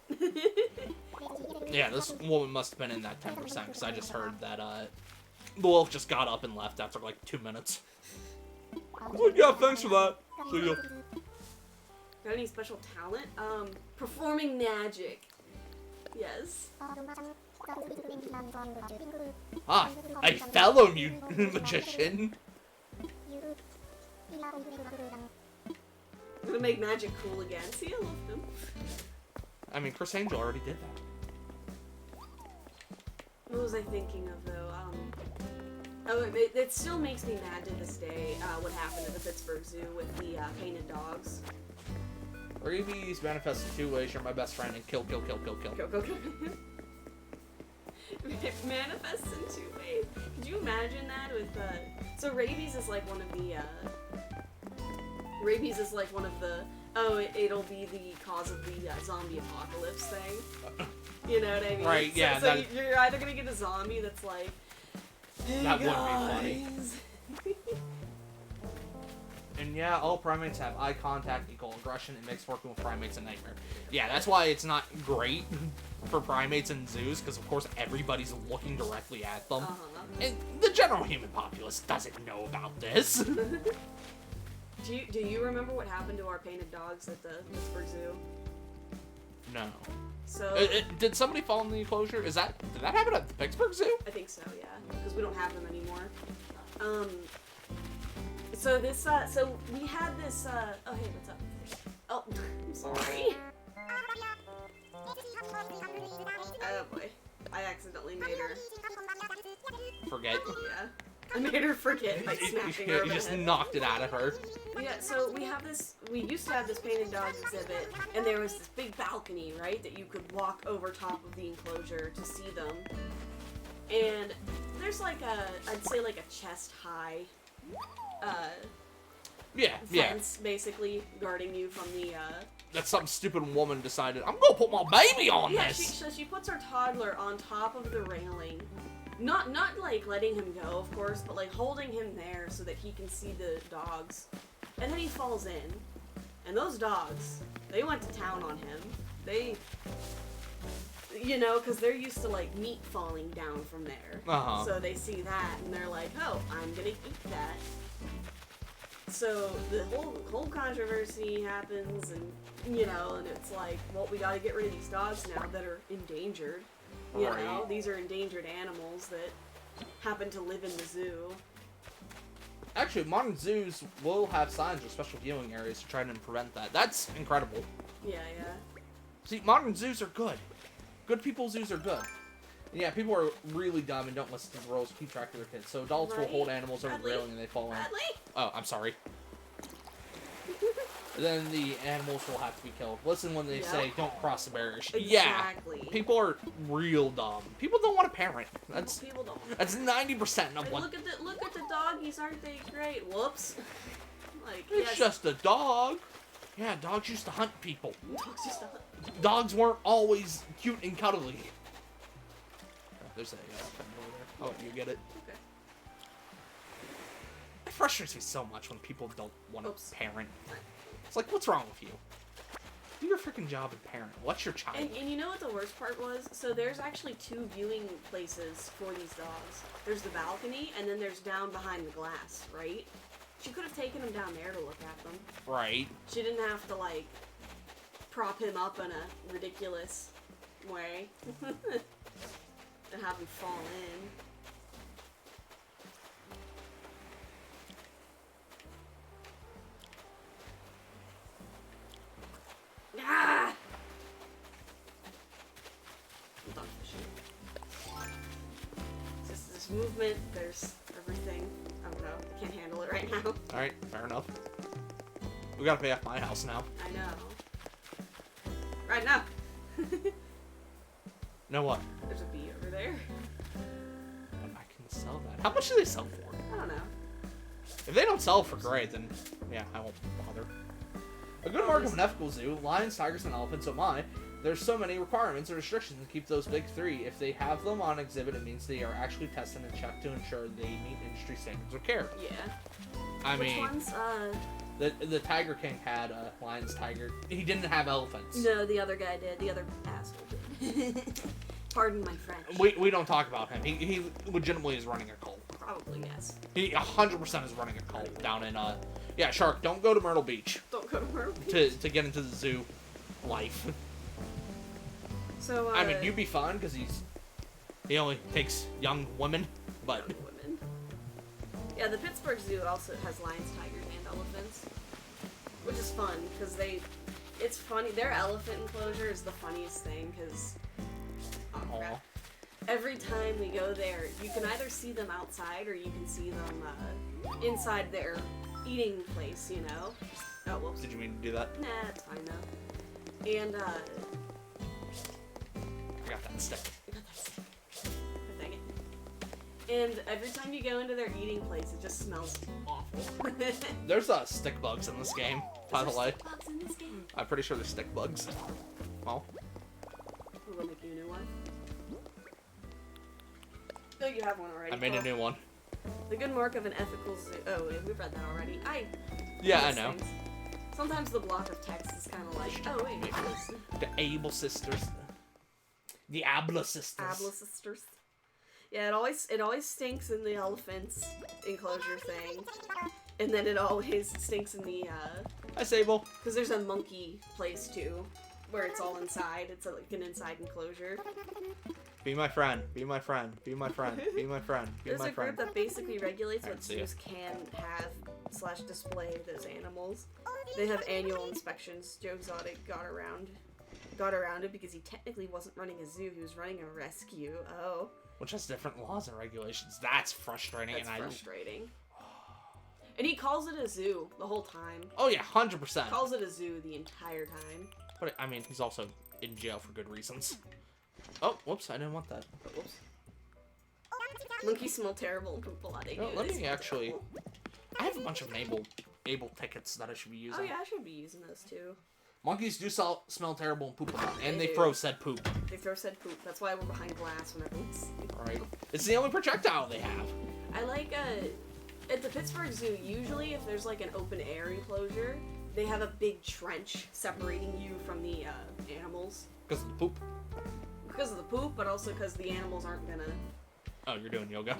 Yeah, this woman must have been in that 10% because I just heard that the wolf just got up and left after like 2 minutes. Oh, yeah, thanks for that. See ya. Got any special talent? Performing magic. Yes. Ah, a fellow magician. I'm gonna make magic cool again. See, I love him. I mean, Chris Angel already did that. What was I thinking of, though? It still makes me mad to this day, what happened at the Pittsburgh Zoo with the painted dogs. Rabies manifests in 2 ways. You're my best friend and kill. Go. It manifests in 2 ways. Could you imagine that with, so rabies is like one of the, it'll be the cause of the zombie apocalypse thing. You know what I mean? Right, yeah. So you're either gonna get a zombie that's like, hey that guys. wouldn't be funny. And yeah, all primates have eye contact equal aggression. It makes working with primates a nightmare. Yeah, that's why it's not great for primates in zoos, because of course everybody's looking directly at them. And the general human populace doesn't know about this. Do you remember what happened to our painted dogs at the Pittsburgh Zoo? No. So did somebody fall in the enclosure? Did that happen at the Pittsburgh Zoo? I think so, yeah, because we don't have them anymore. So this, so we had this, oh hey, what's up? Oh, I'm sorry. Oh boy, I accidentally made her Forget. Yeah, I made her forget by snapping her. You just knocked it out of her. Yeah, so we used to have this painted dogs exhibit, and there was this big balcony, right, that you could walk over top of the enclosure to see them. And there's like I'd say like a chest high, fence, basically, guarding you from the, That some stupid woman decided, I'm gonna put my baby on this! So she puts her toddler on top of the railing. Not like letting him go, of course, but like holding him there so that he can see the dogs. And then he falls in. And those dogs, they went to town on him. They, you know, because they're used to like meat falling down from there. So they see that and they're like, oh, I'm gonna eat that. So the whole controversy happens, and you know, and it's like, well, we gotta get rid of these dogs now that are endangered. You know, these are endangered animals that happen to live in the zoo. Actually, modern zoos will have signs or special viewing areas to try and prevent that. That's incredible. Yeah. See, modern zoos are good. Good people's zoos are good. And yeah, people are really dumb and don't listen to the rules, keep track of their kids. So adults will hold animals over the railing and they fall in. Oh, I'm sorry. Then the animals will have to be killed. Listen when they say, don't cross the barriers. Exactly. Yeah, people are real dumb. People don't want a parent. People don't. That's 90% of what... Look at the doggies, aren't they great? Whoops. Like, it's just a dog. Yeah, dogs used to hunt people. Dogs used to hunt. Dogs weren't always cute and cuddly. Oh, there's a friend over there. Oh, you get it? Okay. It frustrates me so much when people don't want a parent. It's like, what's wrong with you? Do your freaking job and parent. What's your child? And you know what the worst part was? So there's actually 2 viewing places for these dogs. There's the balcony, and then there's down behind the glass, right? She could have taken him down there to look at them. Right. She didn't have to, like, prop him up in a ridiculous way. And have him fall in. movement, there's everything. I don't know. I can't handle it right now. Alright, fair enough. We gotta pay off my house now. I know. Right now. Know what? There's a bee over there. I can sell that. How much do they sell for? I don't know. If they don't sell for great, then yeah, I won't bother. A good mark of an ethical zoo, lions, tigers, and elephants, oh my. There's so many requirements and restrictions to keep those big three. If they have them on exhibit, it means they are actually tested and checked to ensure they meet industry standards of care. Yeah. I Which mean, ones? the Tiger King had lions, tiger. He didn't have elephants. No, the other guy did. The other asshole did. Pardon my French. We don't talk about him. He legitimately is running a cult. Probably, yes. He 100% is running a cult down in yeah, Shark. Don't go to Myrtle Beach Don't go to Myrtle Beach. to get into the zoo life. So, I mean, you'd be fine because he only takes young women, but young women. Yeah, the Pittsburgh Zoo also has lions, tigers, and elephants, which is fun because it's funny. Their elephant enclosure is the funniest thing because every time we go there, you can either see them outside or you can see them inside their eating place. You know. Oh, whoops. Did you mean to do that? Nah, it's fine though. And I got that stick. Dang it. And every time you go into their eating place, it just smells awful. There's stick bugs in this game, by the way. Bugs in this game. I'm pretty sure there's stick bugs. Well, We'll make you a new one. Oh, you have one already. I made a new one. The good mark of an ethical zoo. Oh, yeah, we've read that already. Yeah, I know. Things. Sometimes the block of text is kind of like, oh wait, this. The Able sisters. The Abla sisters. Abla sisters. Yeah, it always stinks in the elephant's enclosure thing, and then it always stinks in the Hi, Sable. because there's a monkey place too, where it's all inside. It's like an inside enclosure. Be my friend. Be my friend. Be my friend. Be my friend. Be There's my a friend. group that basically regulates I what see it. zoos can have / display those animals. They have annual inspections. Joe Exotic got around it because he technically wasn't running a zoo. He was running a rescue. Oh. Which has different laws and regulations. That's frustrating. That's and frustrating. And he calls it a zoo the whole time. Oh yeah, 100%. Calls it a zoo the entire time. But I mean, he's also in jail for good reasons. Oh, whoops! I didn't want that. Whoops. Monkeys smell terrible and poop a lot. They do. Let They me smell actually. terrible. I have a bunch of able tickets that I should be using. Oh yeah, I should be using those too. Monkeys do smell terrible and poop a lot, and They they do. throw said poop. They throw said poop. That's why we're behind glass when everyone's sleeping. Right? It's the only projectile they have. I like at the Pittsburgh Zoo, usually if there's like an open air enclosure, they have a big trench separating you from the animals. Because of the poop. Because of the poop, but also because the animals aren't gonna... Oh, you're doing yoga.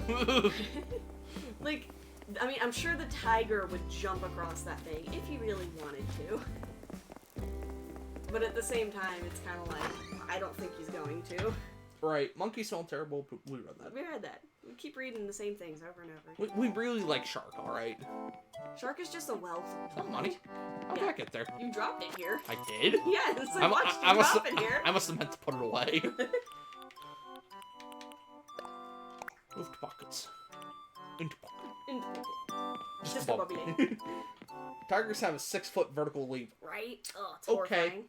Like, I mean, I'm sure the tiger would jump across that thing if he really wanted to. But at the same time, it's kind of like, I don't think he's going to. Right. Monkeys smell terrible. Poop. We read that. We read that. We keep reading the same things over and over. We really like Shark, alright? Shark is just a wealth of Money? How did Yeah. I get there? You dropped it here. I did? Yes, I watched you drop it here. I must have meant to put it away. Move to pockets. Into pocket. Just Just above. above me. Tigers have a 6-foot vertical leap. Right? Oh, it's Okay. horrifying.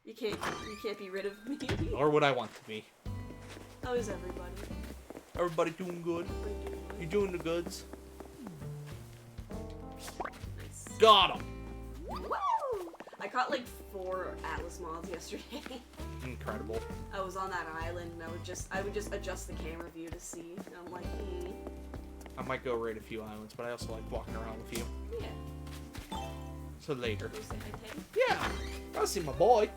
You can't be rid of me. Or would I want to be? How is everybody? Everybody doing good? You doing the goods? Nice. Got 'em! Woo! I caught like 4 atlas moths yesterday. Incredible. I was on that island and I would just adjust the camera view to see. And I'm like, I might go raid a few islands, but I also like walking around with you. yeah. So later. Go say hi, Tay. Yeah! Gotta see my boy.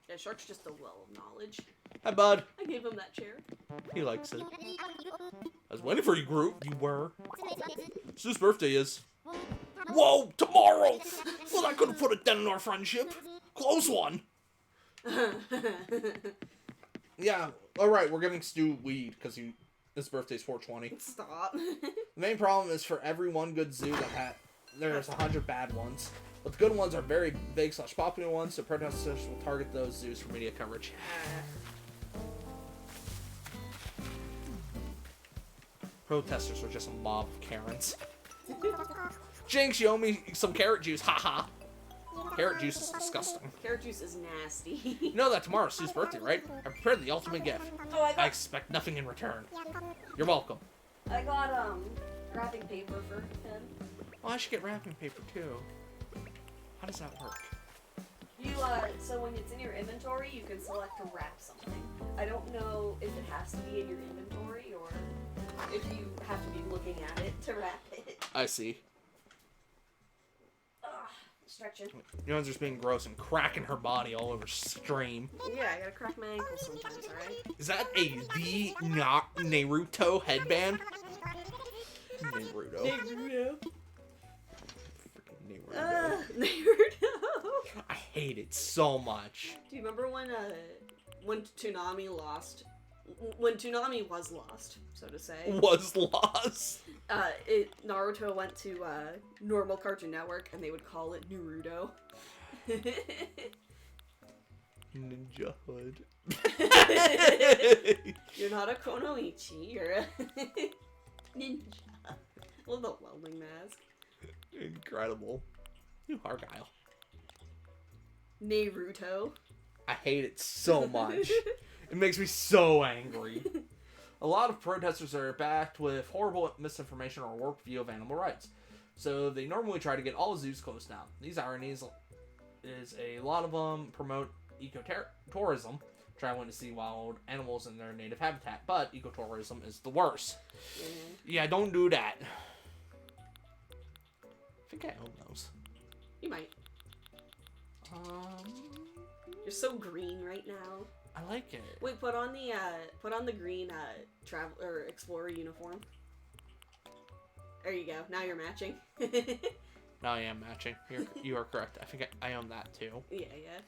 Yeah, Shark's just a well of knowledge. Hi, bud. I gave him that chair. He likes it. I was waiting for you, Groot. You were. It's whose birthday is. Whoa, tomorrow! Well, I could have put a dent in our friendship. Close one. Yeah, alright, we're giving Stu weed, because his birthday's 420. Stop. The main problem is for every one good zoo that there's 100 bad ones. But the good ones are very big / popular ones, so protesters will target those zoos for media coverage. Protesters are just a mob of Karens. Jinx, you owe me some carrot juice, haha. Carrot juice is disgusting. Carrot juice is nasty. You know that tomorrow's Sue's birthday, right? I prepared the ultimate gift. Oh, I expect nothing in return. You're welcome. I got wrapping paper for him. Oh, I should get wrapping paper too. How does that work? You so when it's in your inventory, you can select to wrap something. I don't know if it has to be in your inventory or if you have to be looking at it to wrap it. I see. Stretching. You know, just being gross and cracking her body all over stream. Yeah, I gotta crack my ankles sometimes, alright? Is that the not Naruto headband? Naruto. Naruto. Freaking Naruto. Naruto. I hate it so much. Do you remember when Toonami lost? When Toonami was lost, so to say. Was lost. Naruto went to normal Cartoon Network, and they would call it Naruto. Ninja Hood. You're not a Konoichi, you're a ninja. Love the welding mask. Incredible. New Argyle. Naruto. I hate it so much. It makes me so angry. A lot of protesters are backed with horrible misinformation or warped view of animal rights. So they normally try to get all zoos closed down. These ironies is a lot of them promote ecotourism, traveling to see wild animals in their native habitat. But ecotourism is the worst. Mm-hmm. Yeah, don't do that. I think I own those. You might. You're so green right now. I like it. Wait, put on the green travel or explorer uniform. There you go. Now you're matching. No, I am matching. You are correct. I think I own that too. Yeah.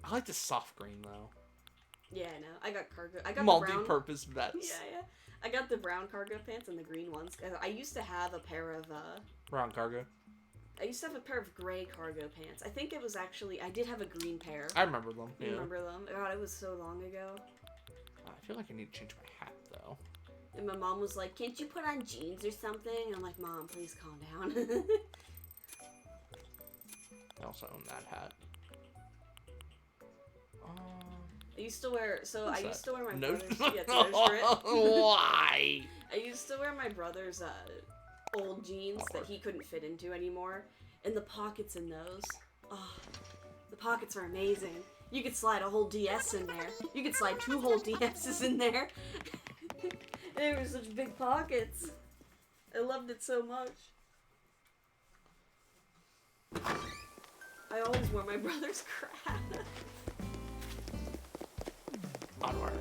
I like the soft green though. Yeah, I know. I got cargo. I got multi-purpose vest. Yeah. I got the brown cargo pants and the green ones. I used to have a pair of brown cargo. I used to have a pair of gray cargo pants. I think it was actually I did have a green pair. I remember them. You remember them? God, it was so long ago. I feel like I need to change my hat though. And my mom was like, "Can't you put on jeans or something?" And I'm like, "Mom, please calm down." I also own that hat. I used to wear my No. brother's deodorant. Why? I used to wear my brother's old jeans that he couldn't fit into anymore, and the pockets in those. Oh, the pockets are amazing. You could slide a whole DS in there. You could slide 2 whole DSs in there. They were such big pockets. I loved it so much. I always wore my brother's crap. Onward.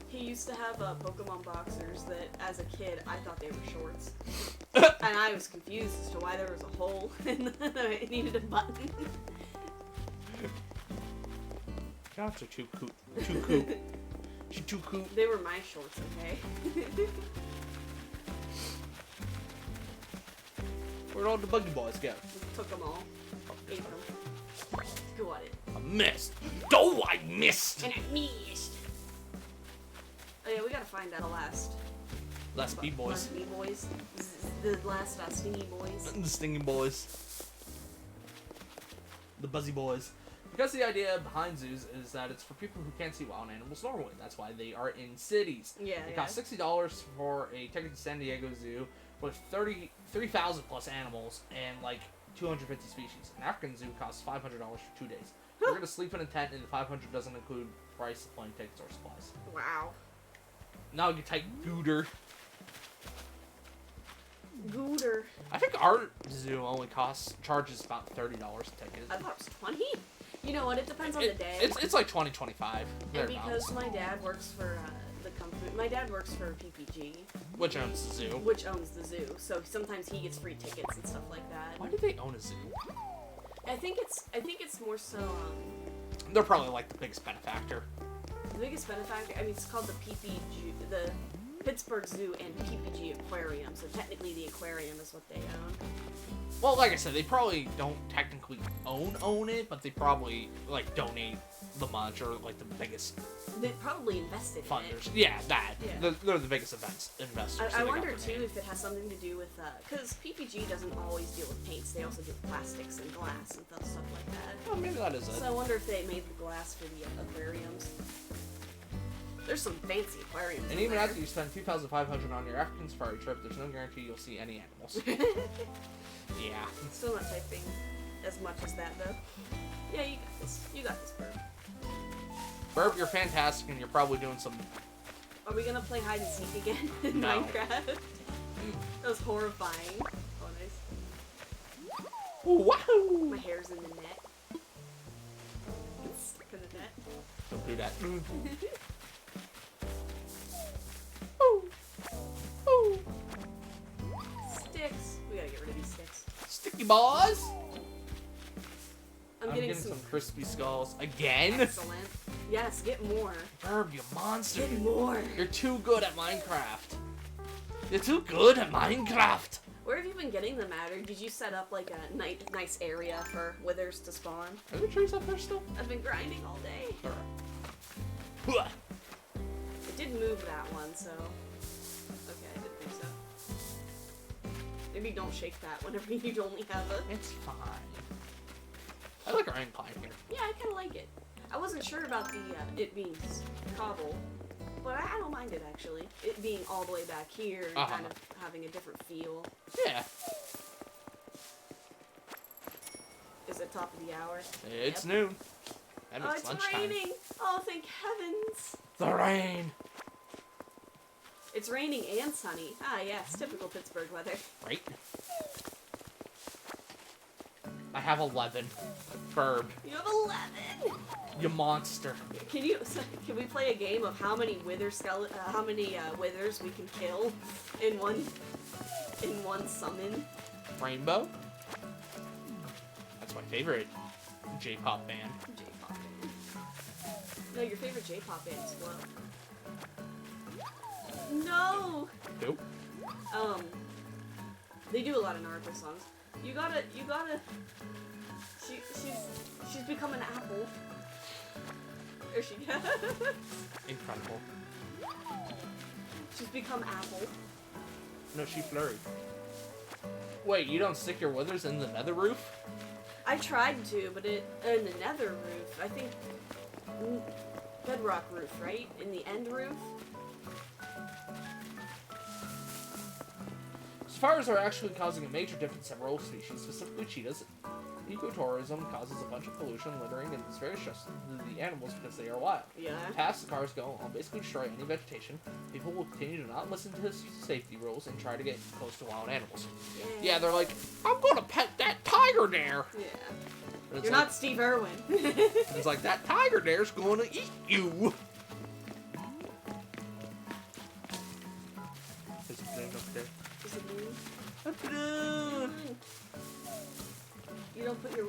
He used to have Pokemon boxers that, as a kid, I thought they were shorts. And I was confused as to why there was a hole and it needed a button. Shots are too cool. Too cool. She's too cool. They were my shorts, okay? Where'd all the buggy boys go? Took them all. Ate them. Got it. I missed. Oh, I missed! And I missed. Oh yeah, we gotta find that last B-boys. Last B-boys. The last stingy boys. The stinging boys. The buzzy boys. Because the idea behind zoos is that it's for people who can't see wild animals normally. That's why they are in cities. Yeah, It costs $60 for a ticket to San Diego Zoo with 3,000 plus animals and like 250 species. An African zoo costs $500 for 2 days. We're gonna sleep in a tent, and the $500 doesn't include price of plane tickets or supplies. Wow. Now you type Gooter. Gooter. I think our zoo only charges about $30 a ticket. I thought it was 20. You know what? It depends on the day. It's like 20, 25. And because my dad works for the company, my dad works for PPG, Which owns the zoo. which owns the zoo. So sometimes he gets free tickets and stuff like that. Why do they own a zoo? I think it's more so They're probably like the biggest benefactor. the biggest benefactor. I mean, it's called the PPG. Pittsburgh Zoo and PPG Aquarium, so technically the aquarium is what they own. Well, like I said, they probably don't technically own it, but they probably, like, donate the much or, like, the biggest They probably invested funders. in it. Yeah, that. Yeah. They're the biggest investors. I so they wonder, got the too, name. if it has something to do with, because PPG doesn't always deal with paints, they also do plastics and glass and stuff like that. Well, maybe that is it. So I wonder if they made the glass for the aquariums. There's some fancy aquariums. And in even there. after you spend $2,500 on your African safari trip, there's no guarantee you'll see any animals. Yeah. Still not typing as much as that, though. Yeah, you got this. You got this, Burp. Burp, you're fantastic, and you're probably doing some... Are we gonna play hide and seek again in No. Minecraft? That was horrifying. Oh, nice. Wow! My hair's in the net. It's stuck in the net. Don't do that. Sticks. We gotta get rid of these sticks. Sticky balls! I'm I'm getting getting some crispy skulls. Again? excellent. Yes, get more. Burp, you monster. Get more. You're too good at Minecraft. You're too good at Minecraft. Where have you been getting them at, or did you set up like a nice area for withers to spawn? Are there trees up there still? I've been grinding all day. Alright. It did move that one, so... Okay, I didn't think so. Maybe don't shake that whenever you only have a... It's fine. I like our incline here. Yeah, I kind of like it. I wasn't sure about the it being cobble, but I don't mind it actually. It being all the way back here and kind of having a different feel. Yeah. Is it top of the hour? It's Yep. noon. That Oh, means it's lunchtime. raining! Oh, thank heavens! The rain. It's raining and sunny. Ah, yes, typical Pittsburgh weather. Right? I have 11. Burb. You have 11. You monster. Can we play a game of how many withers we can kill in one summon? Rainbow? That's my favorite J-pop band. J-pop band. No, your favorite J-pop band is what? No. Who? They do a lot of Naruto songs. You gotta. She's become an apple. There she goes. Incredible. She's become apple. No, she flurried. Wait, you don't stick your withers in the nether roof? I tried to, but in the nether roof, I think bedrock roof, right? In the end roof. Spiders are actually causing a major difference in several species, specifically cheetahs. Ecotourism causes a bunch of pollution, littering, and it's very stressful to the animals because they are wild. Yeah. Past the cars go, I'll basically destroy any vegetation. People will continue to not listen to his safety rules and try to get close to wild animals. Yeah, they're like, I'm gonna pet that tiger there. Yeah. And it's You're like, not Steve Irwin. It's like, that tiger there's gonna eat you. There's a balloon up there. Is it blue? A balloon. You don't put your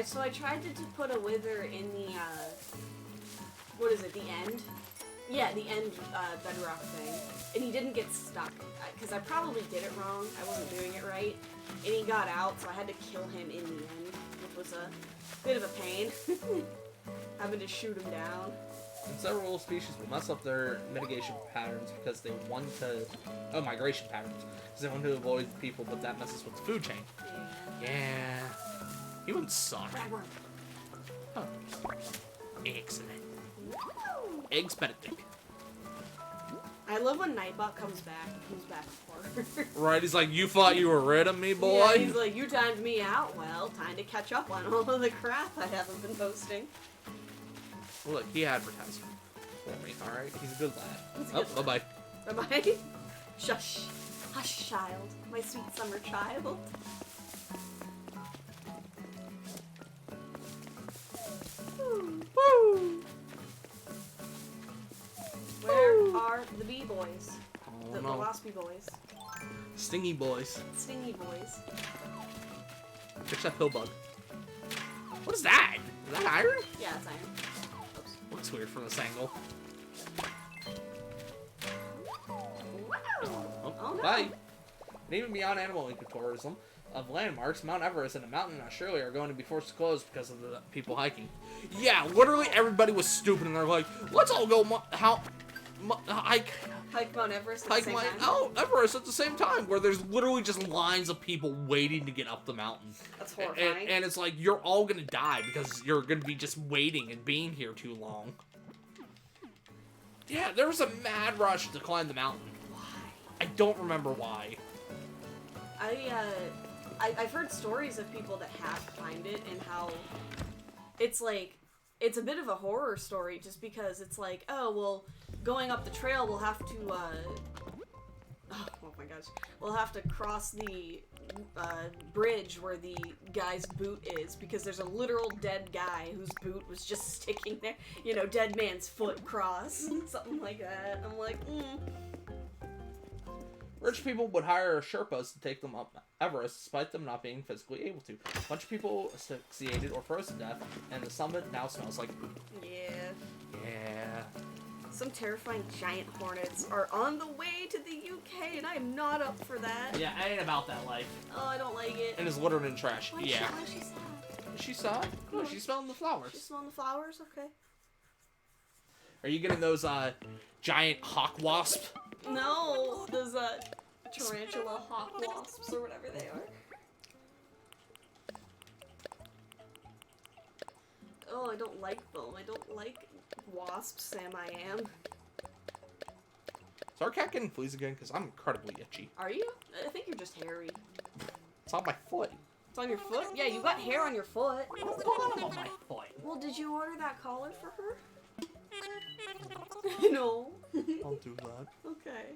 so I tried to put a wither in the what is it, the end? Yeah, the end bedrock thing, and he didn't get stuck because I probably did it wrong. I wasn't doing it right, and he got out, so I had to kill him in the end, which was a bit of a pain. Having to shoot him down. And several species will mess up their mitigation patterns because they want to... Oh, migration patterns. Because they want to avoid people, but that messes with the food chain. Yeah. Yeah. Humans suck. Ragworm. Oh. Excellent. Eggs Benedict. I love when Nightbot comes back. He comes back for. Right, he's like, you thought you were rid of me, boy? Yeah, he's like, you timed me out. Well, time to catch up on all of the crap I haven't been posting. Well, look, he advertised for me, alright? He's a good lad. He's a Oh, good bye-bye. Bye-bye. Shush. Hush, child. My sweet summer child. Woo! Where are the bee boys? Oh, The no. waspy boys. Stingy boys. Stingy boys. Fix that pill bug. What is that? Is that iron? Yeah, it's iron. Oops. Looks weird from this angle. Oh, no. Bye. And even beyond animal ecotourism of landmarks, Mount Everest and a mountain in Australia are going to be forced to close because of the people hiking. Yeah, literally everybody was stupid and they're like, let's all go hike Mount Everest at the same time? Mount Everest at the same time, where there's literally just lines of people waiting to get up the mountain. That's horrifying. And it's like, you're all gonna die because you're gonna be just waiting and being here too long. Yeah, there was a mad rush to climb the mountain. Why? I don't remember why. I've heard stories of people that have climbed it and how it's like, it's a bit of a horror story just because it's like, oh, well, going up the trail we'll have to, oh my gosh, we'll have to cross the bridge where the guy's boot is because there's a literal dead guy whose boot was just sticking there. You know, dead man's foot cross. Something like that. I'm like, Rich people would hire Sherpas to take them up Everest despite them not being physically able to. A bunch of people asphyxiated or froze to death, and the summit now smells like poop. Yeah. Yeah. Some terrifying giant hornets are on the way to the UK, and I am not up for that. Yeah, I ain't about that life. Oh, I don't like it. And is littered in trash. Why Yeah. Why is she sad? She saw? Oh, she's smelling the flowers. She's smelling the flowers? Okay. Are you getting those giant hawk wasps? No, those tarantula hawk wasps or whatever they are. Oh, I don't like them. I don't like wasps, Sam I am. Is our cat getting fleas again? Because I'm incredibly itchy. Are you? I think you're just hairy. It's on my foot. It's on your foot? Yeah, you got hair on your foot. What's going on my foot? Well, did you order that collar for her? No. I'll do that. Okay.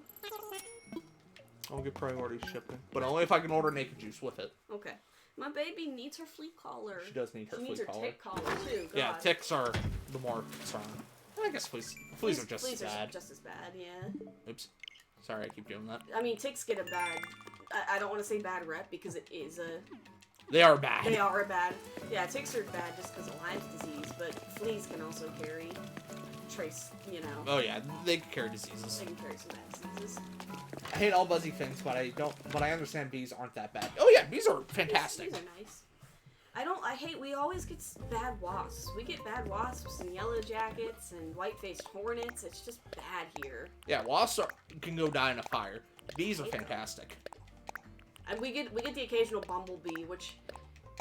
I'll get priority shipping. But only if I can order naked juice with it. Okay. My baby needs her flea collar. She does need her She needs flea her collar. tick collar too. God. Yeah, ticks are the more concern. I guess fleas are just as bad. Just as bad, yeah. Oops. Sorry, I keep doing that. I mean, ticks get a bad. I don't want to say bad rep because it is a. They are bad. They are bad. Yeah, ticks are bad just because of Lyme's disease, but fleas can also carry trace. You know. Oh yeah, they can carry diseases. They can carry some bad diseases. I hate all buzzy things, but I understand bees aren't that bad. Oh yeah, bees are fantastic. Bees are nice. We always get bad wasps. We get bad wasps and yellow jackets and white-faced hornets. It's just bad here. Yeah, wasps can go die in a fire. Bees are fantastic. And we get the occasional bumblebee, which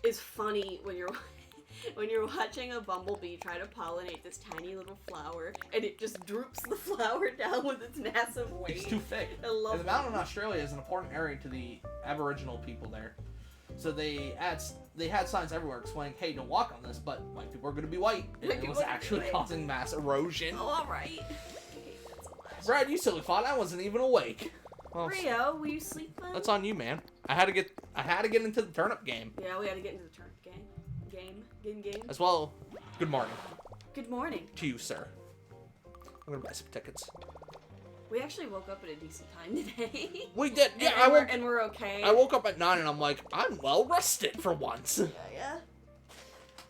is funny when you're watching a bumblebee try to pollinate this tiny little flower, and it just droops the flower down with its massive weight. It's too thick. I love and the mountain in Australia is an important area to the Aboriginal people there. So they had signs everywhere explaining, hey, don't walk on this, but white people are going to be white. And it was actually causing mass erosion. Oh, alright. Brad, you silly thought I wasn't even awake. Well, Rio, were you sleeping? that's on you, man. I had to get into the turnip game. Yeah, we had to get into the turnip game. Game. As well, good morning Good morning. to you, sir. I'm going to buy some tickets. We actually woke up at a decent time today. We did. Yeah, and we're okay. I woke up at 9 and I'm like, I'm well rested for once. Yeah.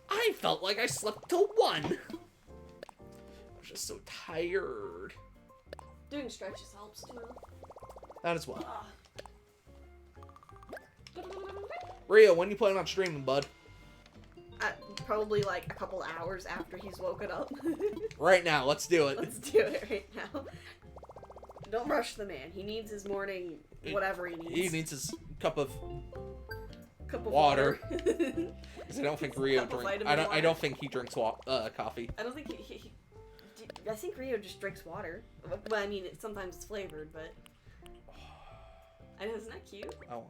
I felt like I slept till 1. I was just so tired. Doing stretches helps too. That as well. Ah. Rio, when you planning on streaming, bud? Probably like a couple hours after he's woken up. Right now, let's do it. Let's do it right now. Don't rush the man. He needs his morning, whatever he needs. He needs his cup of water. 'Cause I don't think Rio drinks. I don't think he drinks coffee. I don't think I think Rio just drinks water. Well, I mean, sometimes it's flavored, but. I know, isn't that cute? I want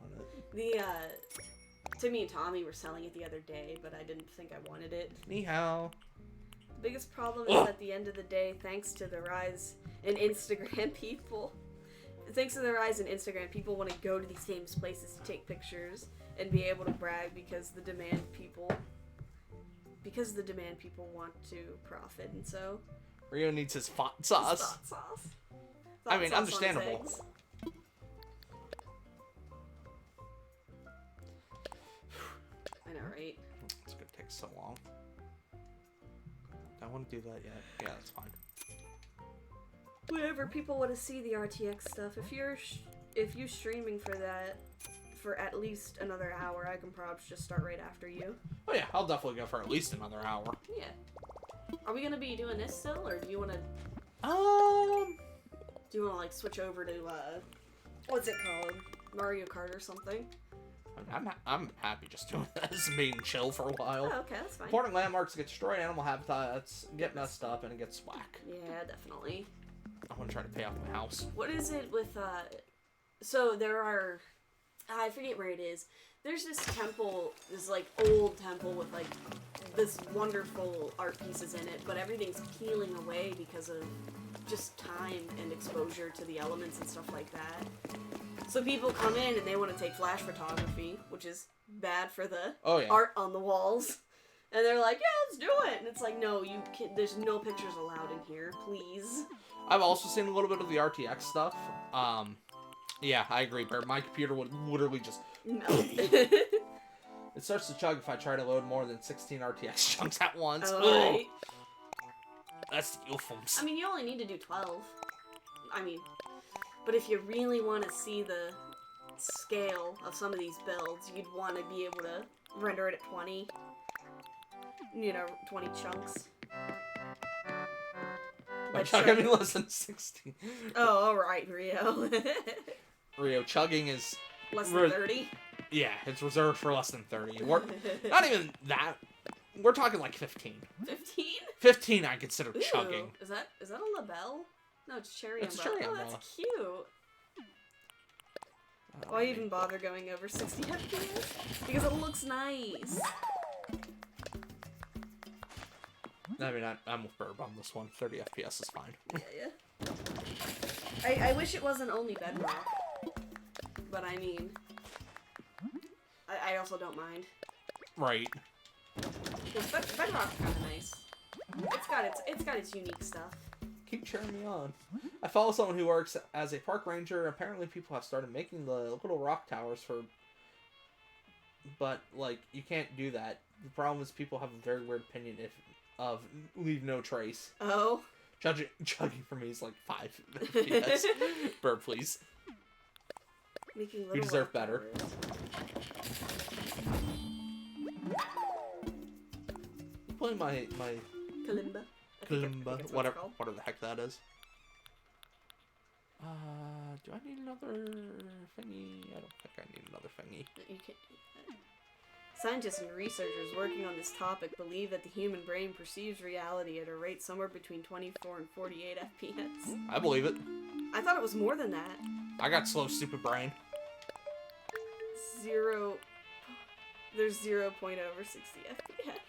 it. Timmy and Tommy were selling it the other day, but I didn't think I wanted it. Ni hao. The biggest problem is at the end of the day, thanks to the rise in Instagram people, want to go to these famous places to take pictures and be able to brag because the demand people want to profit, and so Rio needs his thought sauce. Thought sauce. I mean, Thought sauce on his understandable. eggs. I know, right? It's gonna take so long. I want to do that yet. Yeah, that's fine. Whenever people want to see the RTX stuff, if you're if you streaming for that for at least another hour, I can probably just start right after you. Oh yeah, I'll definitely go for at least another hour. Yeah. Are we gonna be doing this still, or do you wanna? Do you wanna like switch over to what's it called? Mario Kart or something? I'm happy just doing this and being chill for a while. Oh, okay, that's fine. Important landmarks get destroyed, animal habitats get messed up, and it gets whack. Yeah, definitely. I want to try to pay off my house. What is it with so there are I forget where it is. There's this temple, this like old temple with like this wonderful art pieces in it, but everything's peeling away because of just time and exposure to the elements and stuff like that. So people come in and they want to take flash photography, which is bad for the art on the walls. And they're like, yeah, let's do it. And it's like, no, you can't, there's no pictures allowed in here, please. I've also seen a little bit of the RTX stuff. Yeah, I agree, Bear. My computer would literally just melt. It starts to chug if I try to load more than 16 RTX chunks at once. Oh, right. That's the euphems. I mean, you only need to do 12. I mean, but if you really want to see the scale of some of these builds, you'd want to be able to render it at 20. You know, 20 chunks. By chug, I mean less than 16. Oh, alright, Rio. Rio, chugging is... Less than 30? Yeah, it's reserved for less than 30. We're not even that. We're talking like 15. 15? 15 I consider Ooh, chugging. Is that a labelle? No, it's cherry It's umbrella. cherry Oh, umbrella. that's cute. Why even bother going over 60 FPS? Because it looks nice. I mean, I'm with Burb on this one. 30 FPS is fine. Yeah. I wish it wasn't only Bedrock. But I mean... I also don't mind. Right. Because Bedrock's kind of nice. It's got its unique stuff. Keep cheering me on. I follow someone who works as a park ranger. Apparently people have started making the little rock towers for... But, like, you can't do that. The problem is people have a very weird opinion of leave no trace. Oh. Chugging for me is like 5 FPS. Burb, please. Making You deserve better. Playing my Kalimba. Kalimba, whatever the heck that is. Do I need another thingy? I don't think I need another thingy. You can't do that. Scientists and researchers working on this topic believe that the human brain perceives reality at a rate somewhere between 24 and 48 FPS. I believe it. I thought it was more than that. I got slow, stupid brain. There's 0 point over 60 FPS.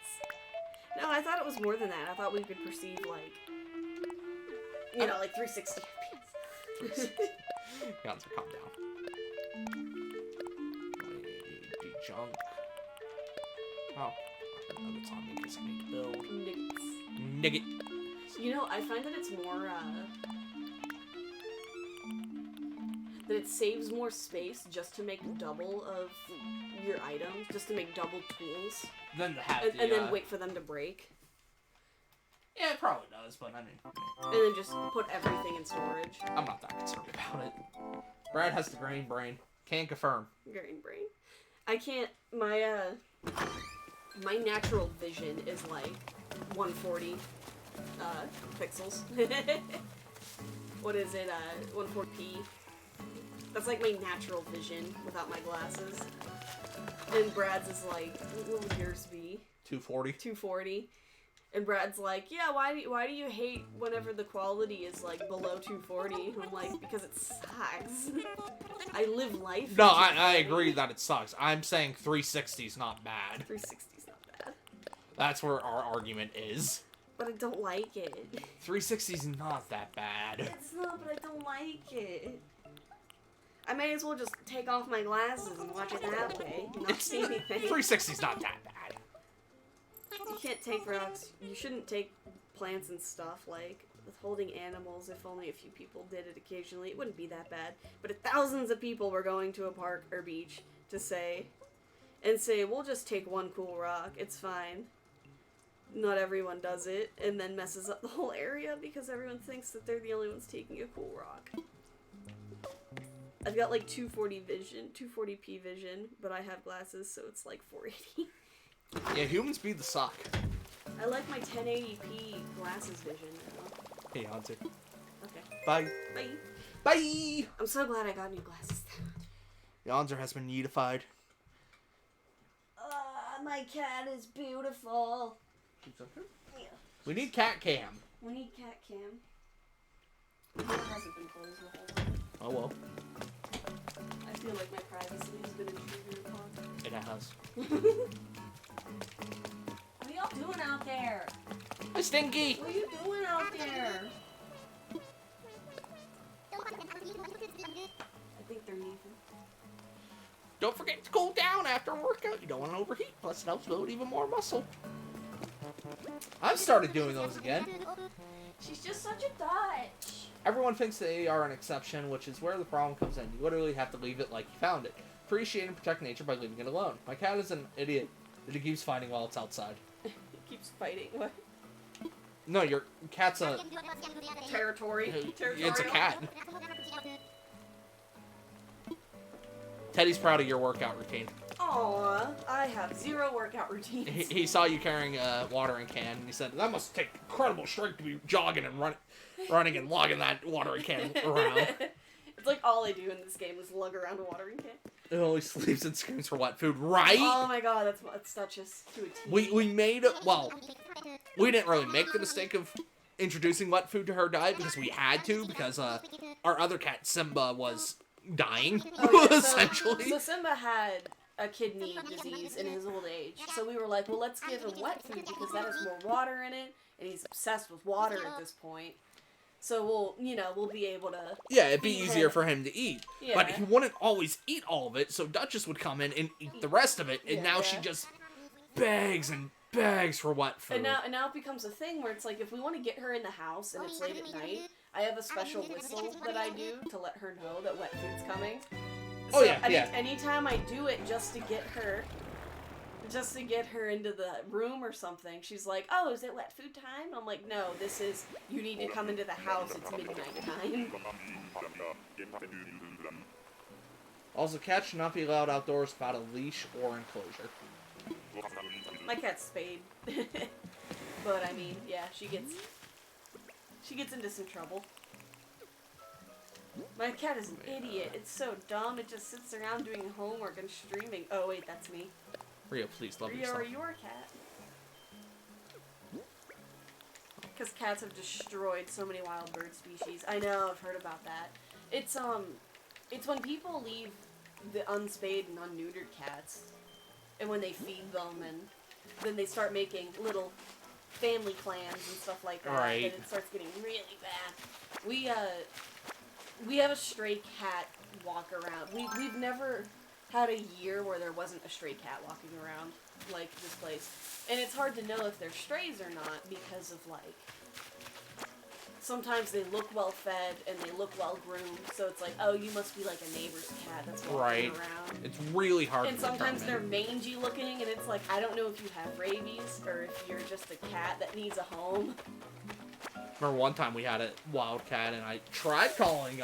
No, I thought it was more than that. I thought we could perceive, like, like 360 FPS. Gonzo, calm down. Junk. Oh, nuggets on me because I need to build. Nuggets. Nugget. You know, I find that it's more, that it saves more space just to make double of your items, just to make double tools. Then to have and then wait for them to break. Yeah, it probably does, but I mean... And then just put everything in storage. I'm not that concerned about it. Brad has the green brain. Can confirm. Green brain. I can't... My natural vision is like 140 pixels. What is it? 140p. That's like my natural vision without my glasses. And Brad's is like, what would yours be? 240. 240. And Brad's like, yeah, why do you hate whenever the quality is like below 240? I'm like, because it sucks. I live life. No, I agree that it sucks. I'm saying 360 is not bad. 360 is not bad. That's where our argument is. But I don't like it. 360 is not that bad. It's not, but I don't like it. I may as well just take off my glasses and watch it that way and not see anything. 360 is not that bad. You can't take rocks. You shouldn't take plants and stuff, like withholding animals. If only a few people did it occasionally, it wouldn't be that bad. But if thousands of people were going to a park or beach to say, we'll just take one cool rock, it's fine. Not everyone does it, and then messes up the whole area because everyone thinks that they're the only ones taking a cool rock. I've got like 240p vision, but I have glasses, so it's like 480. Yeah, humans be the suck. I like my 1080p glasses vision now. Hey, Hunter. Okay. Bye. Bye. Bye! I'm so glad I got new glasses. Yonzer has been yeetified. My cat is beautiful. Yeah. We need cat cam. We need cat cam. It hasn't been closed the whole time. Oh well. I feel like my privacy has been intruded upon. It has. What are y'all doing out there? Hi, Stinky! What are you doing out there? I think they're leaving. Don't forget to cool down after a workout. You don't want to overheat. Plus, it helps build even more muscle. I've started doing those again. She's just such a Dutch. Everyone thinks they are an exception, which is where the problem comes in. You literally have to leave it like you found it. Appreciate and protect nature by leaving it alone. My cat is an idiot that he keeps fighting while it's outside. He keeps fighting. What? No, your cat's a... Territory. It's a cat. Teddy's proud of your workout routine. Aw, I have zero workout routines. He saw you carrying a watering can, and he said, that must take incredible strength to be jogging and running and lugging that watering can around. It's like all I do in this game is lug around a watering can. It always sleeps and screams for wet food, right? Oh my god, that's Duchess to a T. We made, well, we didn't really make the mistake of introducing wet food to her diet because we had to, because our other cat, Simba, was dying, essentially. So Simba had a kidney disease in his old age. So we were like, well, let's give him wet food because that has more water in it, and he's obsessed with water at this point. So we'll be able to... Yeah, it'd be easier for him to eat. Yeah. But he wouldn't always eat all of it, so Duchess would come in and eat the rest of it, and now she just begs and begs for wet food. And now it becomes a thing where it's like, if we want to get her in the house and it's late at night, I have a special whistle that I do to let her know that wet food's coming. Oh, so yeah. Anytime I do it just to get her into the room or something, she's like, oh, is it wet food time? I'm like, no, this is, you need to come into the house, it's midnight time. Also, cats should not be allowed outdoors without a leash or enclosure. My cat's spayed. But I mean, yeah, she gets into some trouble. My cat is an idiot. It's so dumb. It just sits around doing homework and streaming. Oh wait, that's me. Rio, please love Rio, yourself. are you our cat? Because cats have destroyed so many wild bird species. I know, I've heard about that. It's when people leave the unspayed and unneutered cats, and when they feed them, and then they start making little family clans and stuff like that, right. and it starts getting really bad. We have a stray cat walk around. We've never had a year where there wasn't a stray cat walking around, like, this place. And it's hard to know if they're strays or not because of, like, sometimes they look well fed and they look well groomed, so it's like, oh, you must be like a neighbor's cat that's walking around. It's really hard and to sometimes determine. they're mangy looking, and it's like, I don't know if you have rabies or if you're just a cat that needs a home. Remember one time we had a wild cat, and I tried calling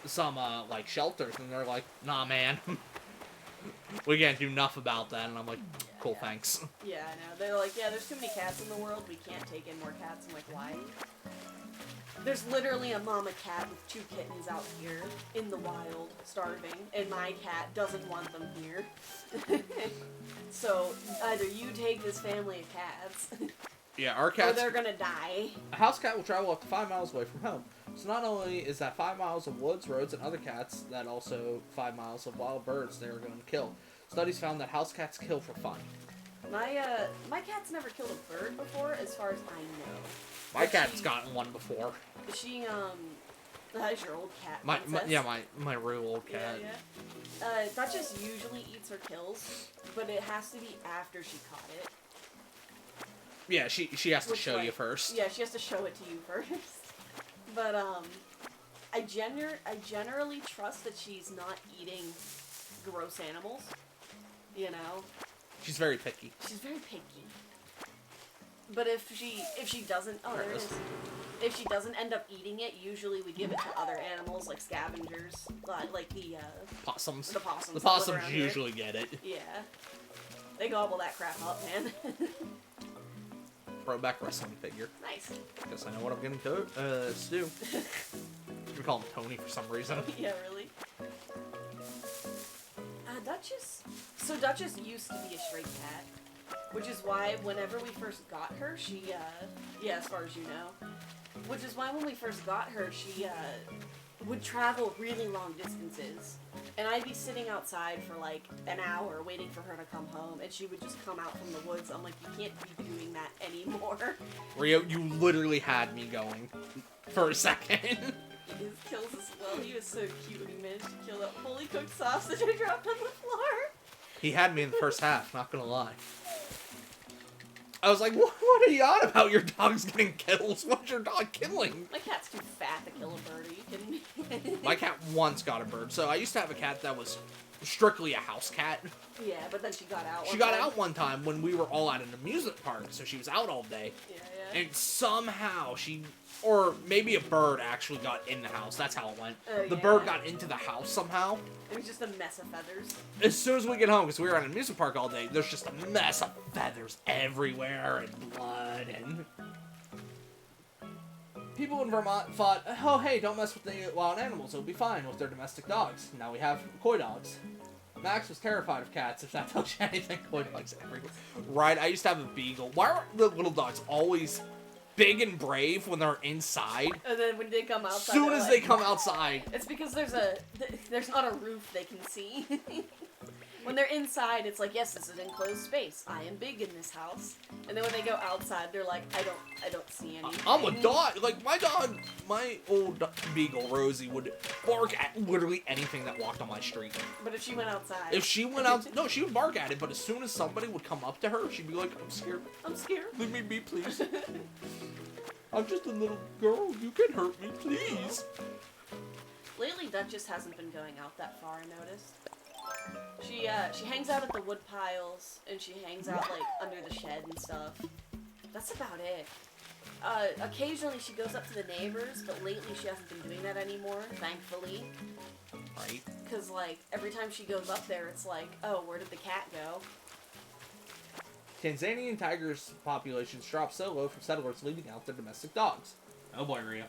some like shelters, and they're like, nah, man. We can't do enough about that, and I'm like, cool, thanks. Yeah, I know. They're like, yeah, there's too many cats in the world, we can't take in more cats. I'm like, why? There's literally a mama cat with 2 kittens out here in the wild, starving, and my cat doesn't want them here. So, either you take this family of cats, Yeah, our or cats... they're gonna die. A house cat will travel up to 5 miles away from home. So not only is that 5 miles of woods, roads, and other cats, that also 5 miles of wild birds they are going to kill. Studies found that house cats kill for fun. My cat's never killed a bird before, as far as I know. My cat's gotten one before. She, how's your old cat? Princess? My real old cat. Yeah. Duchess usually eats her kills, but it has to be after she caught it. Yeah, she has to show you first. Yeah, she has to show it to you first. But, I generally trust that she's not eating gross animals. You know? She's very picky. She's very picky. But if she doesn't... Oh, there it is. if she doesn't end up eating it, usually we give it to other animals, like scavengers, like the Possums. the possums. The that live possums around here. usually get it. Yeah. They gobble that crap up, man. Throwback wrestling figure. Nice. Guess I know what I'm getting to, Stu. We call him Tony for some reason. Yeah, really. Duchess. So Duchess used to be a stray cat, which is why whenever we first got her, she, yeah, as far as you know, which is why when we first got her, she, would travel really long distances. And I'd be sitting outside for like an hour waiting for her to come home, and she would just come out from the woods. I'm like, you can't be doing that anymore. Rio, you literally had me going for a second. He just kills us well. He was so cute when he managed to kill that fully cooked sausage I dropped on the floor. He had me in the first half, not gonna lie. I was like, what are you on about? Your dog's getting kills. What's your dog killing? My cat's too fat to kill a bird. Are you kidding me? My cat once got a bird. So I used to have a cat that was strictly a house cat. Yeah, but then she got out. She got out one time when we were all at an amusement park, so she was out all day. Yeah, yeah. And somehow or maybe a bird actually got in the house. That's how it went. Oh, The yeah. bird got into the house somehow. It was just a mess of feathers. As soon as we get home, because we were at an amusement park all day, there's just a mess of feathers everywhere and blood and... People in Vermont thought, oh hey, don't mess with the wild animals, it'll be fine with their domestic dogs. Now we have koi dogs. Max was terrified of cats, if that tells you anything. Koi dogs everywhere. Right, I used to have a beagle. Why are the little dogs always big and brave when they're inside? And then when they come outside, As soon they're as like- they come outside. It's because there's not a roof they can see. When they're inside, it's like, yes, this is an enclosed space. I am big in this house. And then when they go outside, they're like, I don't see anything. I'm a dog. Like, my old beagle, Rosie, would bark at literally anything that walked on my street. But if she went outside, If she went out, no, she would bark at it, but as soon as somebody would come up to her, she'd be like, I'm scared. I'm scared. Leave me be, please. I'm just a little girl. You can hurt me, please. Lately, Duchess hasn't been going out that far, I noticed. She hangs out at the wood piles, and she hangs out, like, under the shed and stuff. That's about it. Occasionally she goes up to the neighbors, but lately she hasn't been doing that anymore, thankfully. Right. Because, like, every time she goes up there, it's like, oh, where did the cat go? Tanzanian tigers' populations drop so low from settlers leaving out their domestic dogs. Oh boy, Ria.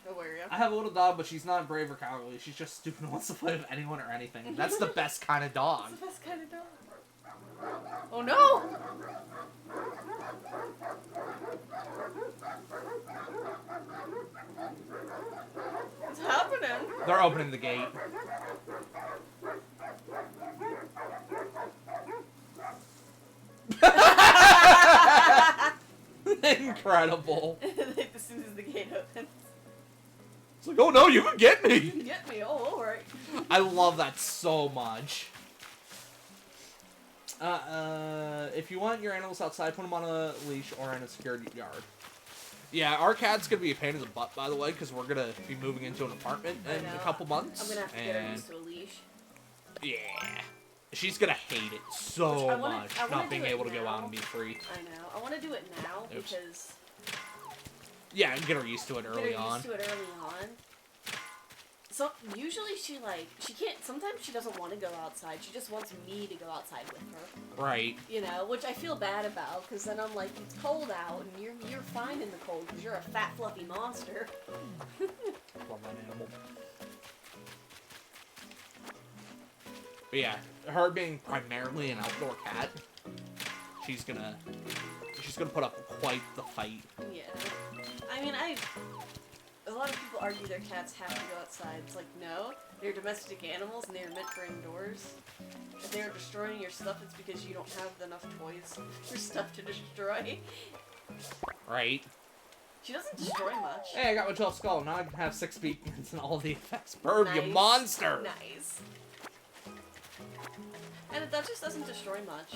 Oh, where are you? I have a little dog, but she's not brave or cowardly. She's just stupid and wants to play with anyone or anything. That's the best kind of dog. That's the best kind of dog. Oh no! What's happening? They're opening the gate. Incredible. As soon as the gate opens. It's like, oh no, you can get You me. can get me, oh, alright. I love that so much. If you want your animals outside, put them on a leash or in a secured yard. Yeah, our cat's gonna be a pain in the butt, by the way, because we're gonna be moving into an apartment in a couple months. I'm gonna have to get her used to a leash. Yeah. She's gonna hate it so I wanna not being do it able to go now. out and be free. I know. I want to do it now Oops. because Yeah, and get her used to it early get her on. used to it early on. So usually she can't. Sometimes she doesn't want to go outside. She just wants me to go outside with her. Right. You know, which I feel bad about because then I'm like, it's cold out and you're fine in the cold because you're a fat fluffy monster. Love that animal. But yeah, her being primarily an outdoor cat, she's gonna put up quite the fight. Yeah. I mean, a lot of people argue their cats have to go outside. It's like, no, they're domestic animals and they're meant for indoors. If they're destroying your stuff, it's because you don't have enough toys for stuff to destroy. Right. She doesn't destroy much. Hey, I got my 12 skull. Now I can have 6 beacons and all the effects. Bird, you Nice. monster! Nice. And that just doesn't destroy much.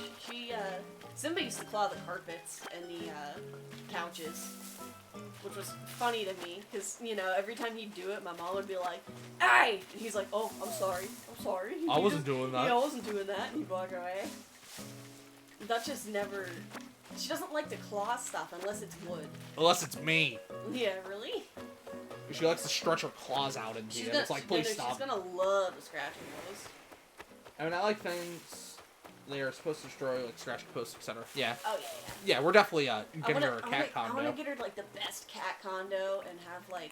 Simba used to claw the carpets and the couches, which was funny to me, because, you know, every time he'd do it, my mom would be like, "Hey!" And he's like, "Oh, I'm sorry. I'm sorry." I wasn't doing that. Yeah, I wasn't doing that. And he'd walk away. Duchess never... She doesn't like to claw stuff unless it's wood. Unless it's me. Yeah, really? She likes to stretch her claws out into it. It's like, please stop. She's gonna love scratching those. I mean, I like things they are supposed to destroy, like scratching posts, etc. Yeah. Oh, yeah. Yeah, we're definitely getting her a cat condo. I want to get her, like, the best cat condo and have, like,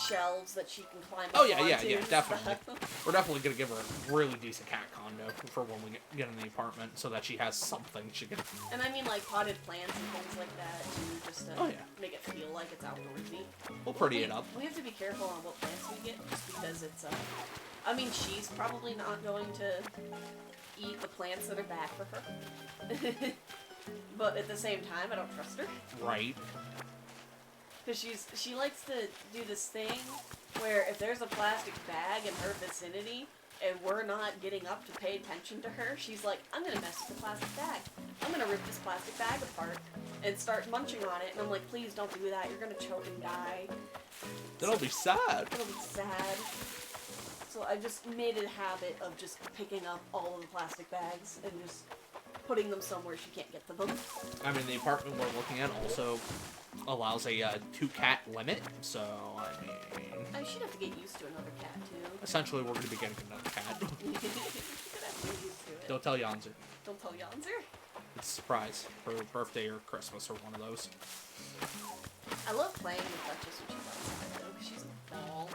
shelves that she can climb up Oh, yeah, onto yeah, and definitely. stuff. We're definitely going to give her a really decent cat condo for when we get in the apartment so that she has something she can... And I mean, like, potted plants and things like that, too, just to make it feel like it's outdoorsy. We'll pretty it up. We have to be careful on what plants we get, just because it's, I mean, she's probably not going to eat the plants that are bad for her. But at the same time, I don't trust her. Right. Because she likes to do this thing where if there's a plastic bag in her vicinity and we're not getting up to pay attention to her, she's like, I'm going to mess with the plastic bag. I'm going to rip this plastic bag apart and start munching on it. And I'm like, please don't do that. You're going to choke and die. That'll be sad. It'll be sad. So I just made it a habit of just picking up all of the plastic bags and just putting them somewhere she can't get to them. I mean, the apartment we're looking at also allows a 2-cat limit, so, I mean... I should have to get used to another cat, too. Essentially, we're going to be getting another cat. You're gonna have to get used to it. Don't tell Yanzer. Don't tell Yanzer. It's a surprise for her birthday or Christmas or one of those. I love playing with Duchess when she's outside, though, because she's a ball.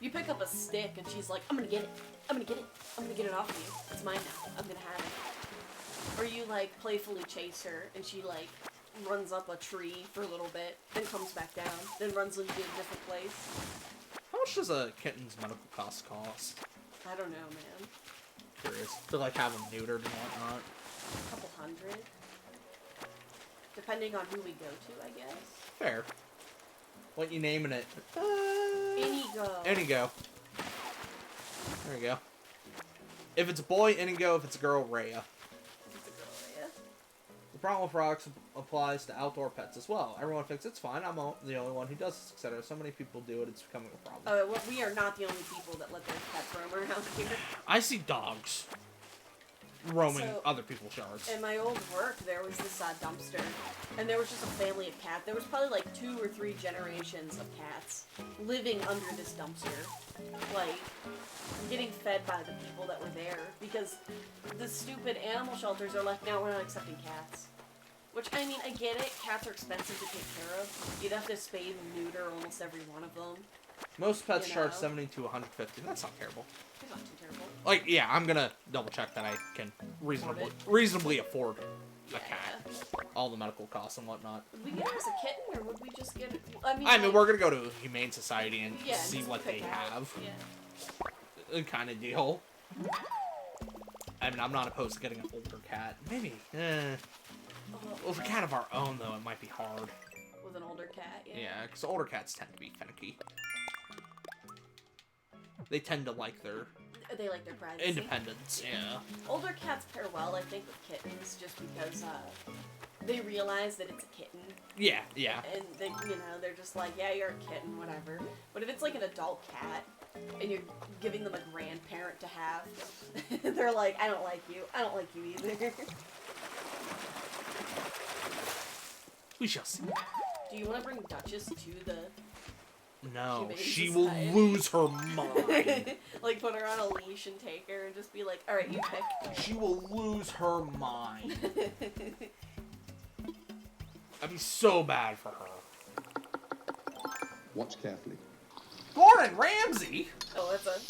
You pick up a stick, and she's like, I'm gonna get it. I'm gonna get it. I'm gonna get it off of you. It's mine now. I'm gonna have it. Or you, like, playfully chase her, and she, like, runs up a tree for a little bit, then comes back down, then runs into a different place. How much does a kitten's medical cost? I don't know, man. Curious. To, like, have them neutered and whatnot. A couple hundred. Depending on who we go to, I guess. Fair. What you naming it? Inigo. Inigo. There you go. If it's a boy, Inigo. If it's a girl, Rhea. The problem with rocks applies to outdoor pets as well. Everyone thinks it's fine. I'm the only one who does this, etc. So many people do it, it's becoming a problem. Oh, well, we are not the only people that let their pets roam around here. I see dogs roaming other people's yards. In my old work, there was this dumpster, and there was just a family of cats. There was probably like 2 or 3 generations of cats living under this dumpster, like, getting fed by the people that were there, because the stupid animal shelters are like, no, we're not accepting cats. Which, I mean, I get it, cats are expensive to take care of. You'd have to spay and neuter almost every one of them. Most pets charge $70 to $150. That's not terrible. It's not too terrible. Like, yeah, I'm gonna double check that I can reasonably afford a cat. All the medical costs and whatnot. Would we get it as a kitten, or would we just get it? I mean, we're gonna go to a Humane Society and yeah, see and what they have. Yeah. Kind of deal. I mean, I'm not opposed to getting an older cat. Maybe. Well, if a cat of our own, though, it might be hard. With an older cat, yeah. Yeah, because older cats tend to be finicky. They tend to like their... They like their privacy. Independence, yeah. Older cats pair well, I think, with kittens, just because they realize that it's a kitten. Yeah, yeah. And they, you know, they're just like, yeah, you're a kitten, whatever. But if it's like an adult cat, and you're giving them a grandparent to have, they're like, I don't like you. I don't like you either. We shall see. Do you want to bring Duchess to the... No, Humane she Society? will lose her mind. Like, put her on a leash and take her and just be like, alright, you pick. She will lose her mind. That'd be so bad for her. Watch carefully. Gordon Ramsay? Oh, that's a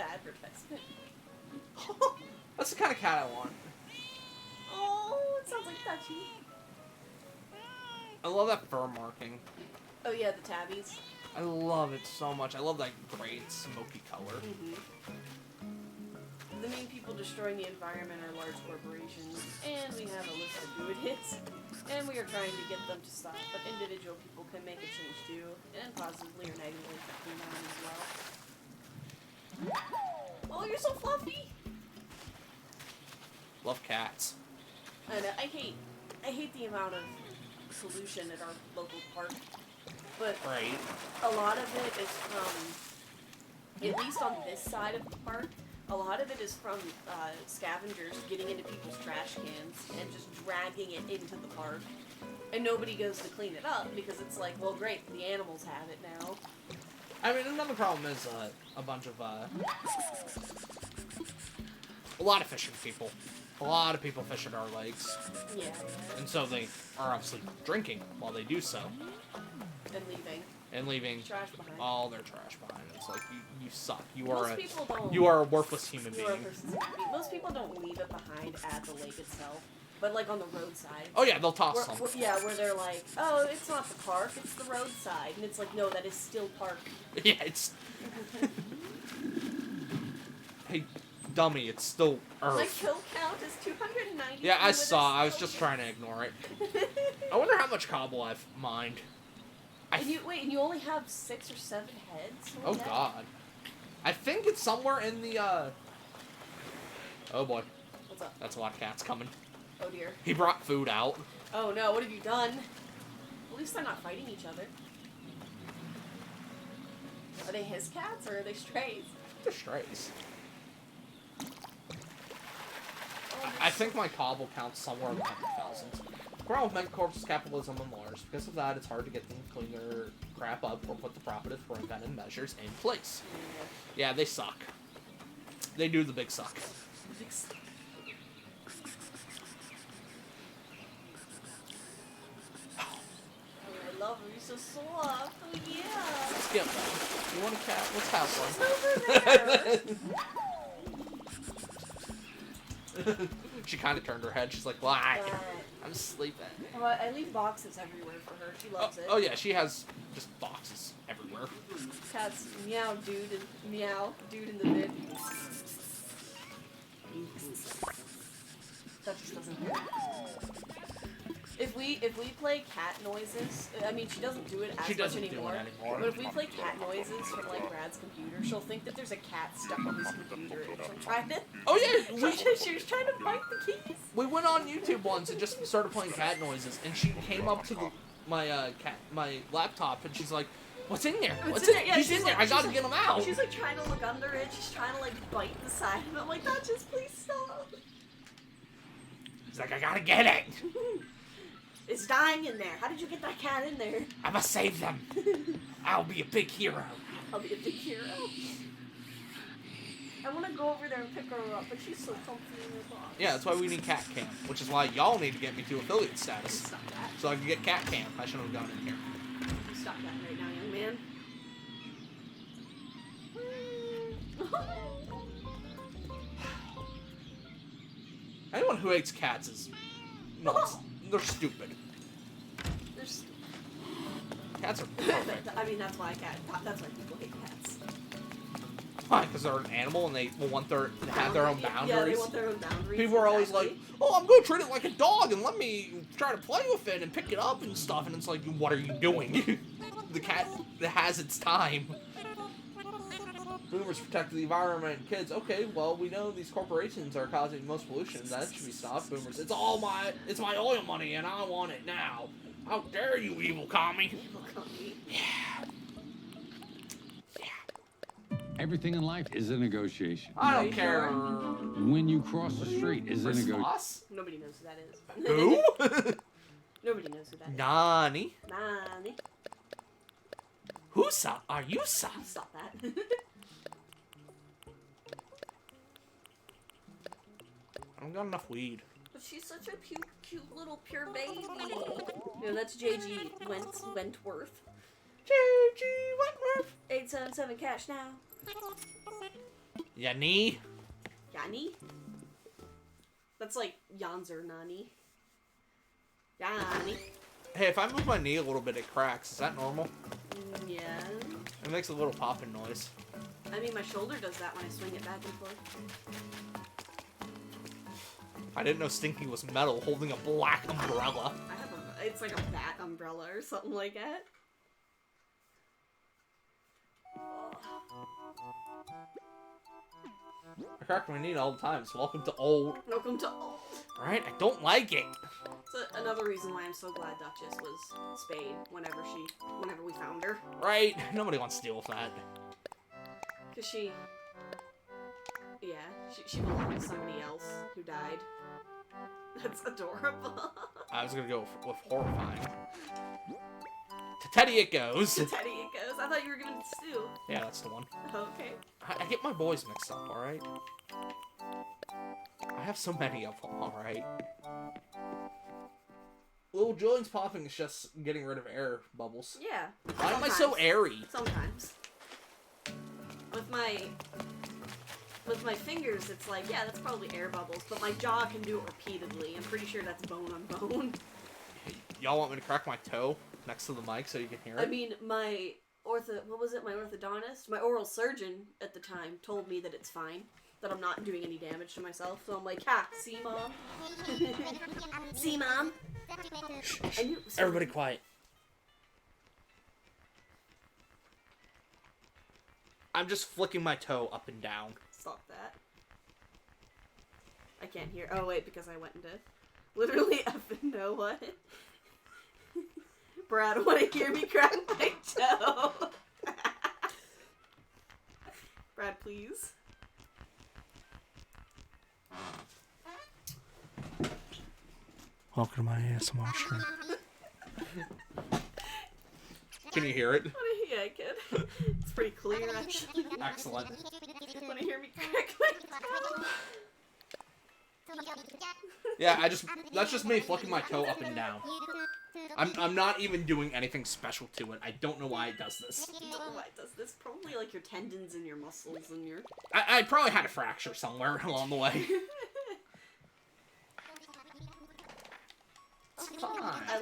advertisement. That's the kind of cat I want. Oh, it sounds like Dutchie. I love that fur marking. Oh yeah, the tabbies. I love it so much. I love that gray and smoky color. The main people destroying the environment are large corporations, and we have a list of who it is, and we are trying to get them to stop, but individual people can make a change too, and positively or negatively affecting them as well. Oh, you're so fluffy! Love cats. I know, I hate the amount of pollution at our local park, but a lot of it is from, at least on this side of the park, A lot of it is from scavengers getting into people's trash cans and just dragging it into the park. And nobody goes to clean it up because it's like, well, great, the animals have it now. I mean, another problem is a bunch of a lot of fishing people. A lot of people fish at our lakes. Yeah. And so they are obviously drinking while they do so. And leaving trash behind. all their trash behind. It's like, you suck. Most You are a worthless human being. Most people don't leave it behind at the lake itself, but like on the roadside. Oh yeah, they'll toss some. Where they're like, oh, it's not the park, it's the roadside. And it's like, no, that is still park. Yeah, it's... Hey, dummy, it's still Earth. My kill count is 290. Yeah, I saw. I was just trying to ignore it. I wonder how much cobble I've mined. And you only have 6 or 7 heads? Oh god. I think it's somewhere in the, Oh boy. What's up? That's a lot of cats coming. Oh dear. He brought food out. Oh no, what have you done? At least they're not fighting each other. Are they his cats or are they strays? They're strays. I think my cobble counts somewhere in the 100,000s. The problem with megacorps is capitalism and Mars. Because of that, it's hard to get them to clean their crap up or put the proper preventive measures in place. Yeah, they suck. They do the big suck. I love her, he's so soft. Oh yeah. Let's get one. You want a cat? Let's have one. Over there. She kind of turned her head. She's like, why? I'm sleeping. Well, I leave boxes everywhere for her. She loves it. Oh yeah, she has just boxes everywhere. Cats meow dude and meow dude in the vid. That just doesn't hurt. If we play cat noises, I mean she doesn't do it as much anymore. But if we play cat noises from like Brad's computer, she'll think that there's a cat stuck on his computer and she'll try to. Oh yeah, she was trying to bite the keys. We went on YouTube once and just started playing cat noises, and she came up to my laptop and she's like, "What's in there? What's in there? Yeah, he's in there. I gotta get him out." She's like trying to look under it. She's trying to like bite the side of it. I'm like, just please stop. She's like, "I gotta get it." It's dying in there. How did you get that cat in there? I must save them. I'll be a big hero. I'll be a big hero. I want to go over there and pick her up, but she's so comfy in her box. Yeah, that's why we need cat cam, which is why y'all need to get me to affiliate status. Stop that. So I can get cat cam. I shouldn't have gone in here. Stop that right now, young man. Anyone who hates cats is nuts. They're stupid. They're stupid. Cats are perfect. I mean, that's why people hate cats. Why? Because they're an animal and they want to have their own boundaries. Yeah, they want their own boundaries. People are always like, "Oh, I'm going to treat it like a dog and let me try to play with it and pick it up and stuff." And it's like, what are you doing? The cat has its time. Boomers protect the environment and kids. Okay, well, we know these corporations are causing most pollution. That should be stopped. Boomers, it's my oil money and I want it now. How dare you, evil commie? Evil commie. Yeah. Everything in life is a negotiation. I don't care. When you cross the street is a negotiation. Nobody knows who that is. Who? Nobody knows who that is. Nani. Nani. Who's up? Are you up? Stop that. I don't got enough weed. But she's such a cute little pure baby. No, that's JG Wentworth. JG Wentworth. 877 cash now. Yanni. Yanni? That's like Yanzer Nani. Yanni. Hey, if I move my knee a little bit, it cracks. Is that normal? Yeah. It makes a little popping noise. I mean, my shoulder does that when I swing it back and forth. I didn't know Stinky was metal holding a black umbrella. It's like a bat umbrella or something like that. I crack my knee all the time, so welcome to old. Welcome to old. Right? I don't like it. So another reason why I'm so glad Duchess was spayed whenever we found her. Right? Nobody wants to deal with that. Cause she, yeah, She belonged to somebody else who died. That's adorable. I was gonna go with horrifying. To Teddy it goes. To Teddy it goes. I thought you were giving it to Stu. Yeah, that's the one. Okay. I get my boys mixed up, alright? I have so many of them, alright? Little Julian's popping is just getting rid of air bubbles. Yeah. Why am I so airy? Sometimes. With my fingers, it's like, yeah, that's probably air bubbles, but my jaw can do it repeatedly. I'm pretty sure that's bone on bone. Hey, y'all want me to crack my toe next to the mic so you can hear it? I mean, my orthodontist, my oral surgeon at the time told me that it's fine, that I'm not doing any damage to myself. So I'm like, ha, see, Mom? See, Mom? Everybody quiet. I'm just flicking my toe up and down. Stop that. I can't hear. Oh, wait, because I went into literally up and know what? Brad, want to hear me crack my toe? Brad, please. Welcome to my ASMR stream. Can you hear it? Yeah, I can. It's pretty clear, actually. Excellent. Want to hear me crack my toe? Yeah, that's just me flicking my toe up and down. I'm not even doing anything special to it. I don't know why it does this. I don't know why it does this. Probably like your tendons and your muscles and your... I probably had a fracture somewhere along the way. It's fine. I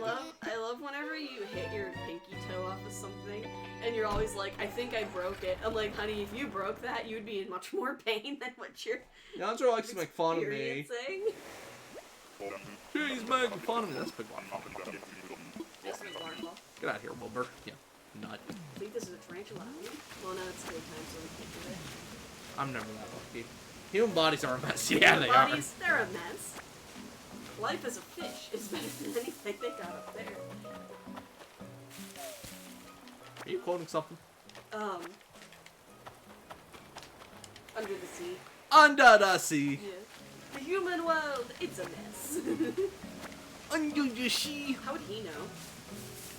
love whenever you hit your pinky toe off of something and you're always like, I think I broke it. I'm like, honey, if you broke that, you'd be in much more pain than what you're Yonzer likes to make fun of me. experiencing. Hey, he's making fun of me. That's a big one. This is Barnball. Get out of here, Wilbur. Yeah, nut. I think this is a tarantula. Well, no, it's daytime, so we can't do it. I'm never that lucky. Human bodies are a mess. Yeah, they Bodies, they're a mess. Life as a fish is better than anything they got up there. Are you quoting something? Under the sea. Under the sea. Yeah. The human world, it's a mess. Under the sea. How would he know?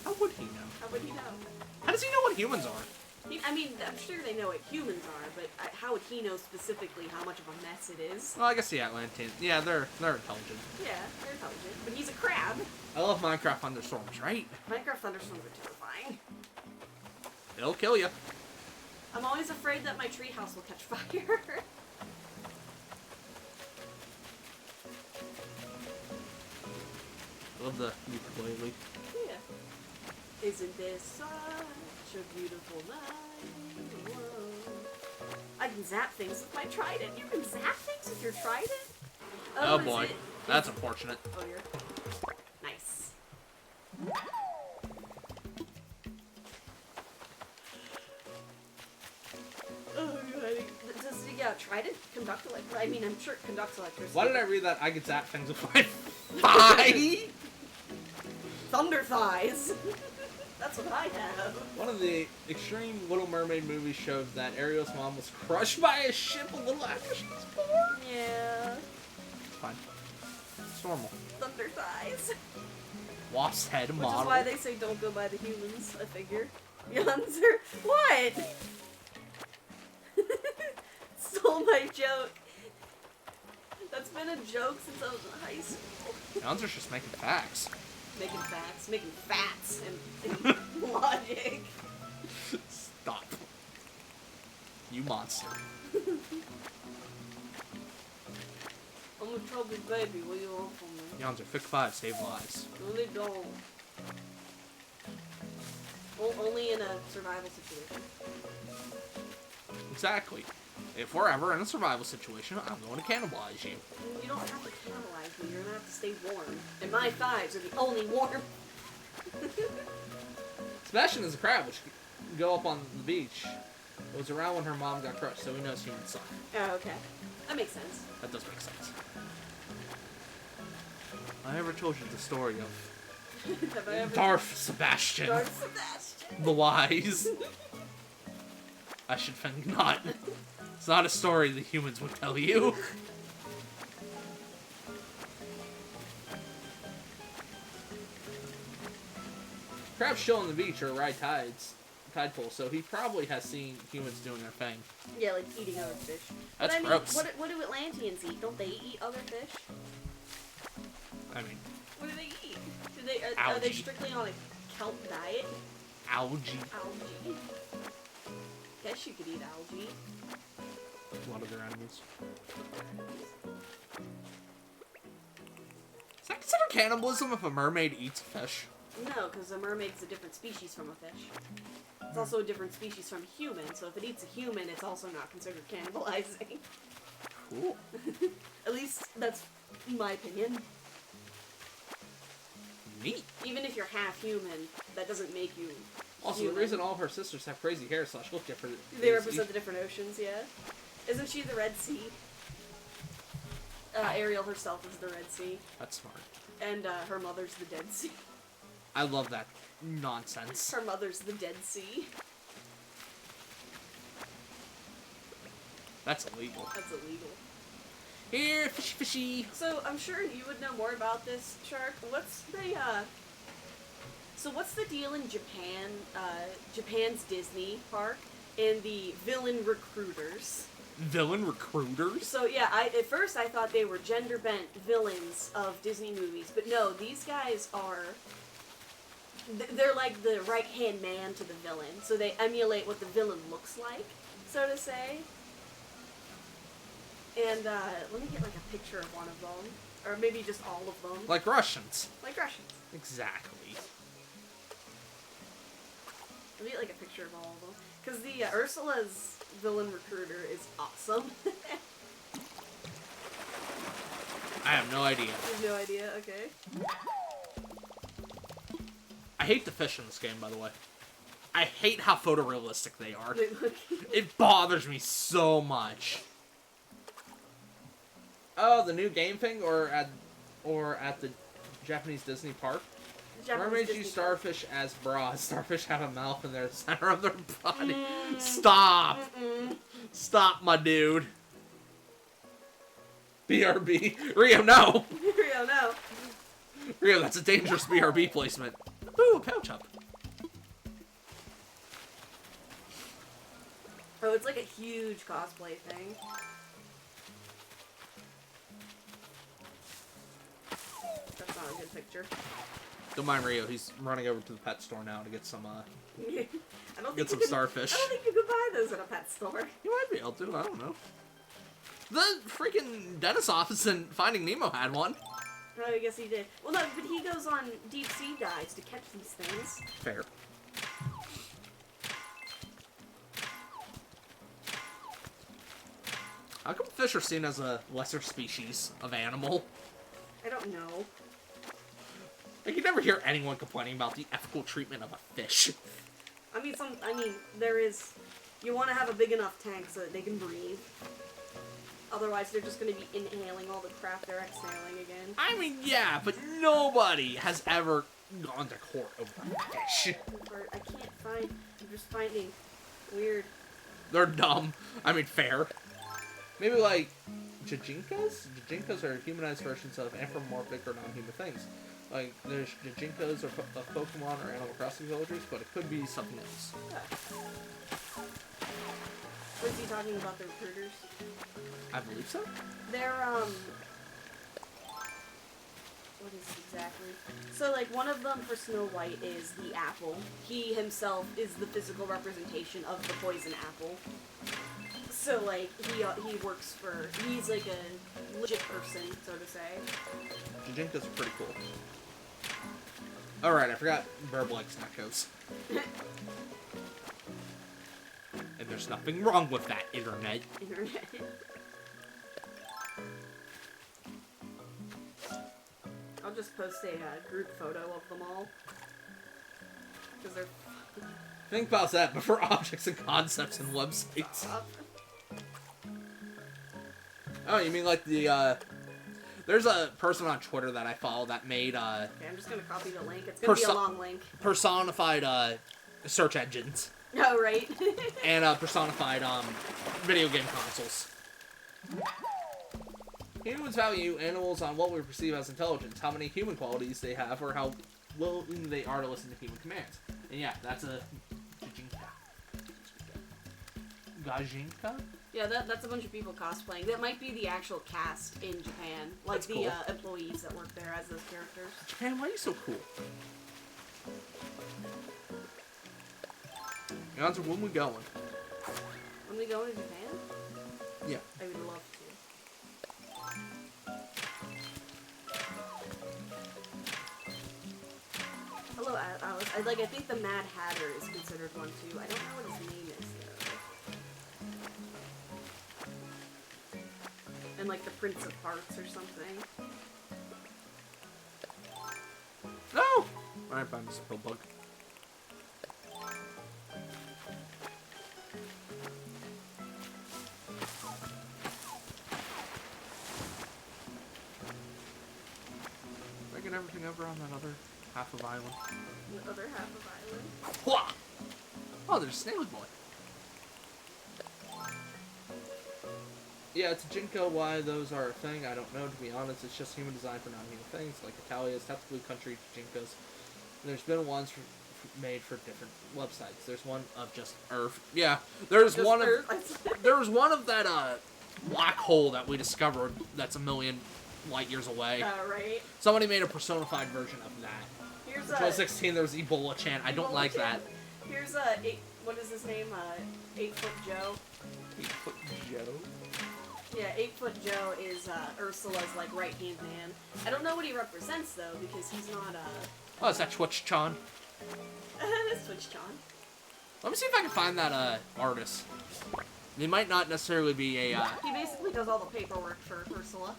How would he know? How would he know? How does he know what humans are? I mean, I'm sure they know what humans are, but how would he know specifically how much of a mess it is? Well, I guess the Atlanteans. Yeah, they're intelligent. Yeah, they're intelligent. But he's a crab. I love Minecraft thunderstorms, right? Minecraft thunderstorms are terrifying. They'll kill you. I'm always afraid that my treehouse will catch fire. I love the ukulele. Yeah. Isn't this such a beautiful night? Whoa. I can zap things with my trident. You can zap things with your trident? Oh is boy, it- that's unfortunate. Oh, you're... Nice. Oh, does trident conduct electricity? I mean, I'm sure it conducts electricity. Why did I read that? I could zap things with my thigh? Thunder thighs. That's what I have. One of the extreme Little Mermaid movies shows that Ariel's mom was crushed by a ship a little after she was born. Yeah. It's fine. It's normal. Thunder thighs. Wasp's head Which model. is why they say don't go by the humans, I figure. Yonzer, what? Stole my joke. That's been a joke since I was in high school. Yonzer's just making facts. Making fats and logic. Stop. You monster. I'm a troubled baby, what do you want from me? Yonzer, pick 5, save lives. No, they don't. Only in a survival situation. Exactly. If we're ever in a survival situation, I'm going to cannibalize you. You don't have to cannibalize me, you're gonna have to stay warm. And my thighs are the only warm. Sebastian is a crab, which can go up on the beach. It was around when her mom got crushed, so he knows humans suck. Oh, okay. That makes sense. That does make sense. I ever told you the story of Have I ever... Darth Sebastian, Darth Sebastian. the wise? I should think not. It's not a story the humans would tell you. Crab's chill on the beach or ride tide pool, so he probably has seen humans doing their thing. Yeah, like eating other fish. That's but I mean, gross. What do Atlanteans eat? Don't they eat other fish? I mean, What do they eat? Are they Algae. strictly on a kelp diet? algae. Algae. Guess you could eat algae. A lot of their animals. Is that considered cannibalism if a mermaid eats a fish? No, because a mermaid's a different species from a fish. It's also a different species from a human, so if it eats a human, it's also not considered cannibalizing. Cool. At least that's my opinion. Neat. Even if you're half human, that doesn't make you Also, human. the reason all of her sisters have crazy hair / look different. They is represent the different oceans, yeah. Isn't she the Red Sea? Ariel herself is the Red Sea, That's smart. and her mother's the Dead Sea. I love that nonsense. Her mother's the Dead Sea. That's illegal. That's illegal. Here, fishy, fishy. So I'm sure you would know more about this, Shark. What's the deal in Japan? Japan's Disney park and the villain recruiters. Villain recruiters? So yeah, at first I thought they were gender bent villains of Disney movies, but no, these guys are. They're like the right hand man to the villain, so they emulate what the villain looks like, so to say. And let me get like a picture of one of them, or maybe just all of them, Like Russians. like Russians. Exactly. Let me get like a picture of all of them, because the Ursula's villain recruiter is awesome. I have no idea. You have no idea. Okay. I hate the fish in this game, by the way. I hate how photorealistic they are. It bothers me so much. Oh, the new game thing, or at the Japanese Disney park. Mermaids use starfish as bras. Starfish have a mouth in their center of their body. Stop! Stop, my dude. BRB. Rio, no! Rio, no. Rio, that's a dangerous BRB placement. Ooh, a pouch up. Oh, it's like a huge cosplay thing. That's not a good picture. Don't mind Rio, he's running over to the pet store now to get some, I don't get think some you could, starfish. I don't think you could buy those at a pet store. You might be able to, I don't know. The freaking dentist office in Finding Nemo had one. Oh, I guess he did. Well, no, but he goes on deep sea dives to catch these things. Fair. How come fish are seen as a lesser species of animal? I don't know. Like, you never hear anyone complaining about the ethical treatment of a fish. I mean, there is. You want to have a big enough tank so that they can breathe. Otherwise, they're just going to be inhaling all the crap they're exhaling again. I mean, yeah, but nobody has ever gone to court over a fish. I can't find. I'm just finding weird. They're dumb. I mean, fair. Maybe like Jajinkas? Jajinkas are humanized versions of anthropomorphic or non-human things. Like, there's Jajinkas or Pokemon or Animal Crossing villagers, but it could be something else. Was he talking about the recruiters? I believe so. They're, what is it exactly? So, like, one of them for Snow White is the apple. He himself is the physical representation of the poison apple. So, like, he works for, he's like a legit person, so to say. Jajinkas are pretty cool. Alright, I forgot Burb likes nachos. And there's nothing wrong with that, internet. Internet. I'll just post a group photo of them all. Because they're Think about that before objects and concepts and websites. up. Oh, you mean like the, there's a person on Twitter that I follow that made, Okay, I'm just gonna copy the link. It's gonna be a long link. personified, search engines. Oh, right. And, personified, video game consoles. Humans value animals on what we perceive as intelligence, how many human qualities they have, or how willing they are to listen to human commands. And yeah, that's a Gajinka? Yeah, that's a bunch of people cosplaying. That might be the actual cast in Japan. Like That's the cool. Employees that work there as those characters. Japan, why are you so cool? Answer, when we going? When we go to Japan? Yeah. I would love to. Hello, Alice. I think the Mad Hatter is considered one too. I don't know what his name is though. And like the Prince of Hearts or something. No! Alright, bye, Mr. Pillbug. Did I get everything over on that other half of island? The other half of Island. Wha! Oh, there's a Snaily Boy. Yeah, it's a Jinko. Why those are a thing, I don't know, to be honest. It's just human design for non-human things, like Italia is technically country Jinkos. There's been ones made for different websites. There's one of just Earth. Yeah, there's Just one Earth. of there was one of that black hole that we discovered that's a million light years away. Right. Somebody made a personified version of that. Here's 2016, there was Ebola Chan. I don't like that. Here's what is his name? 8-Foot Joe. 8-Foot Joe. Yeah, 8-Foot Joe is Ursula's like right-hand man. I don't know what he represents though because he's not Oh, is that Twitch Chan? That's Twitch Chan. Let me see if I can find that artist. They might not necessarily be a. He basically does all the paperwork for Ursula.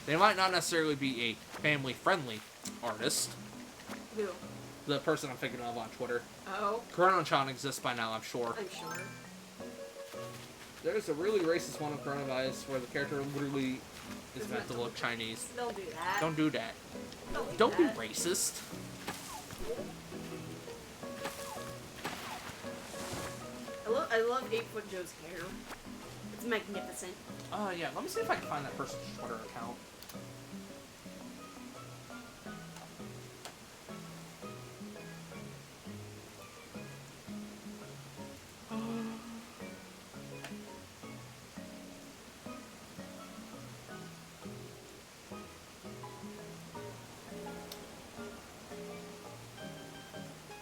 They might not necessarily be a family-friendly artist. Who? The person I'm thinking of on Twitter. Oh, Chrono-chan exists by now, I'm sure. I'm sure. There's a really racist one of Coronavirus where the character literally is meant to look Chinese. Don't do that. Don't do that. Don't do Don't be that. racist. I love 8-Foot Joe's hair. It's magnificent. Yeah, let me see if I can find that person's Twitter account.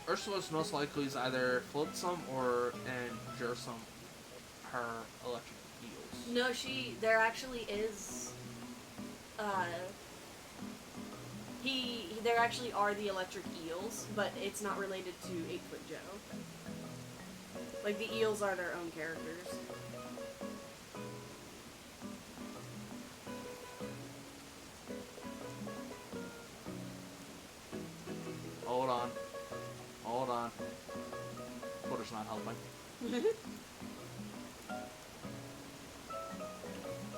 Ursula's most likely is either Flotsam or and Jersum, her electric eels. No, there actually is, there actually are the electric eels, but it's not related to 8-Foot Joe. Like, the eels are their own characters. Hold on. Hold on. Twitter's not helping.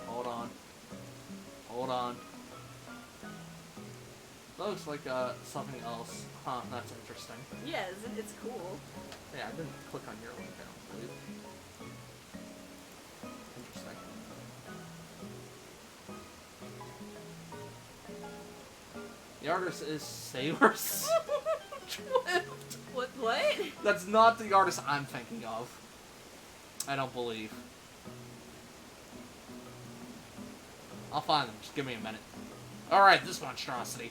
Hold on. Hold on. That looks like something else. Huh, that's interesting. Yeah, it's cool. Yeah, I didn't click on your link, I don't believe. Interesting. The artist is Sailor Swift. What? That's not the artist I'm thinking of. I don't believe. I'll find them. Just give me a minute. Alright, this monstrosity.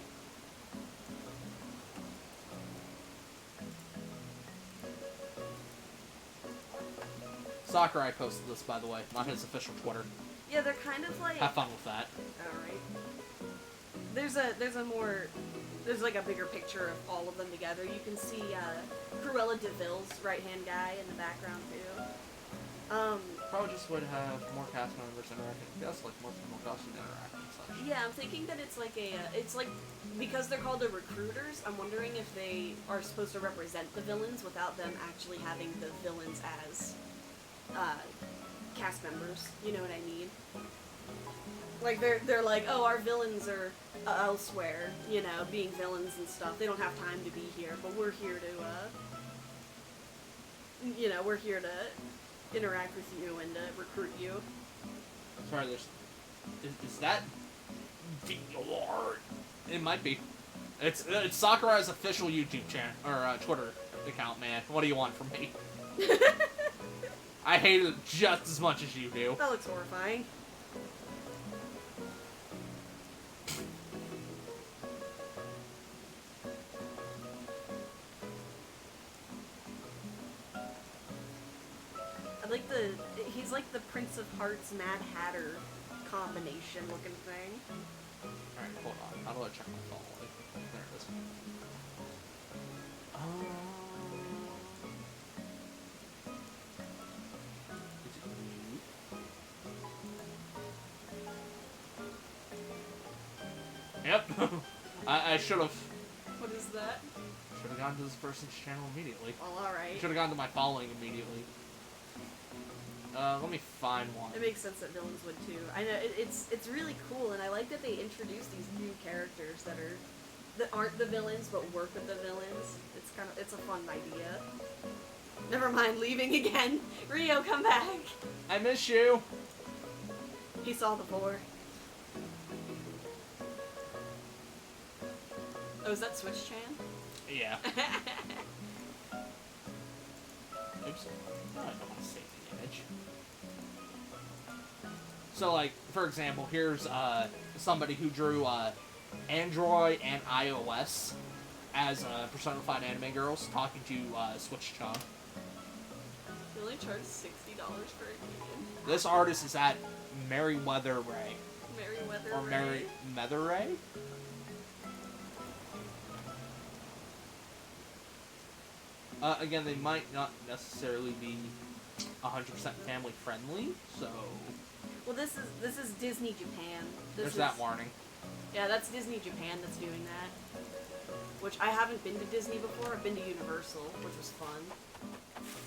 Sakurai posted this, by the way, on his official Twitter. Yeah, they're kind of like... Have fun with that. Alright. There's like a bigger picture of all of them together. You can see Cruella DeVille's right-hand guy in the background too. Probably just would have more cast members interacting. Yes, like more people costume interact and such. Yeah, I'm thinking that it's like it's like, because they're called the recruiters, I'm wondering if they are supposed to represent the villains without them actually having the villains as cast members. You know what I mean? Like, they're like, oh, our villains are elsewhere, you know, being villains and stuff. They don't have time to be here, but we're here to, you know, we're here to interact with you and recruit you. Sorry, is that VR? It might be. It's Sakurai's official YouTube channel or Twitter account, man. What do you want from me? I hate it just as much as you do. That looks horrifying. I like he's like the Prince of Hearts Mad Hatter combination looking thing. Alright, hold on. How do I check my phone? There it is. Yep. I should have. What is that? Should have gone to this person's channel immediately. Well, alright. Should have gone to my following immediately. Let me find one. It makes sense that villains would too. I know it's really cool, and I like that they introduce these new characters that aren't the villains but work with the villains. It's a fun idea. Never mind, leaving again. Rio, come back. I miss you. He saw the boar. Oh, is that Switch Chan? Yeah. Oops. Oh, I don't want to save the image. So, like, for example, here's somebody who drew Android and iOS as personified anime girls talking to Switch-chan. You only charge $60 for a medium. This artist is at Merriweather Ray. Merriweather Or Merriweather Ray? Again, they might not necessarily be 100% family friendly, so... Well, this is Disney Japan. There's that warning. Yeah, that's Disney Japan that's doing that. Which I haven't been to Disney before. I've been to Universal, which was fun.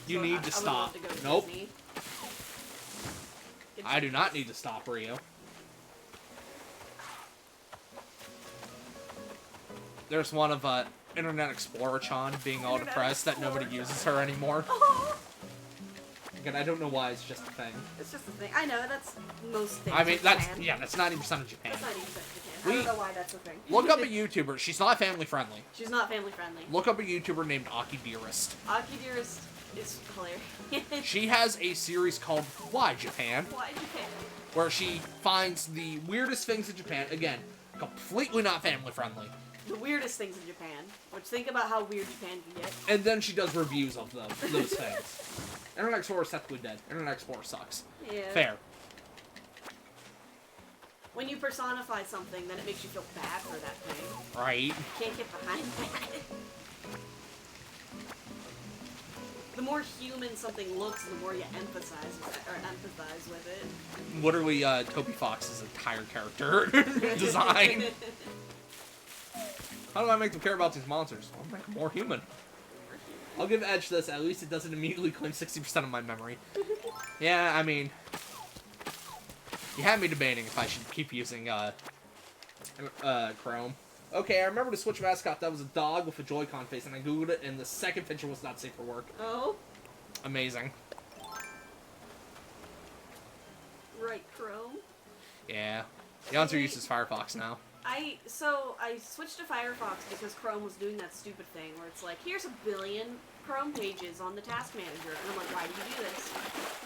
You So need to I would love stop. to go to Nope. Disney. I do not need to stop, Rio. There's one of Internet Explorer-chan being all depressed that nobody uses her anymore. Again, I don't know why, it's just a thing. It's just a thing. I know, that's most things I mean, in that's, Japan. yeah, that's 90% of Japan. That's 90% of Japan. I don't know why that's a thing. Look up a YouTuber. She's not family friendly. She's not family friendly. Look up a YouTuber named Aki Dearest. Aki Dearest is hilarious. She has a series called Why Japan, Why Japan? where she finds the weirdest things in Japan. Again, completely not family friendly. The weirdest things in Japan. Which, think about how weird Japan can get. And then she does reviews of them, those things. Internet Explorer is technically dead. Internet Explorer sucks. Yeah. Fair. When you personify something, then it makes you feel bad for that thing. Right. You can't get behind that. The more human something looks, the more you empathize with it. Literally, Toby Fox's entire character design. How do I make them care about these monsters? I'll make them more human. I'll give Edge this. At least it doesn't immediately claim 60% of my memory. Yeah, I mean... You had me debating if I should keep using, Chrome. Okay, I remember the Switch mascot. That was a dog with a Joy-Con face, and I googled it, and the second picture was not safe for work. Oh? Amazing. Right, Chrome? Yeah. The answer uses Firefox now. I switched to Firefox because Chrome was doing that stupid thing where it's like, here's 1 billion Chrome pages on the task manager. And I'm like, why do you do this?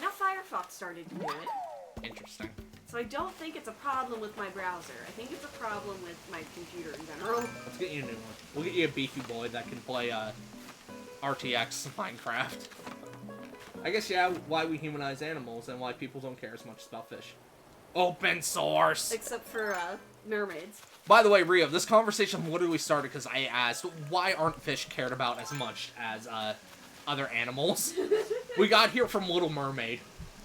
Now Firefox started to do it. Interesting. So I don't think it's a problem with my browser. I think it's a problem with my computer in general. Let's get you a new one. We'll get you a beefy boy that can play, RTX Minecraft. I guess, yeah, why we humanize animals and why people don't care as much about fish. Open source! Except for, mermaids. By the way, Rio, this conversation literally started because I asked, why aren't fish cared about as much as, other animals? We got here from Little Mermaid.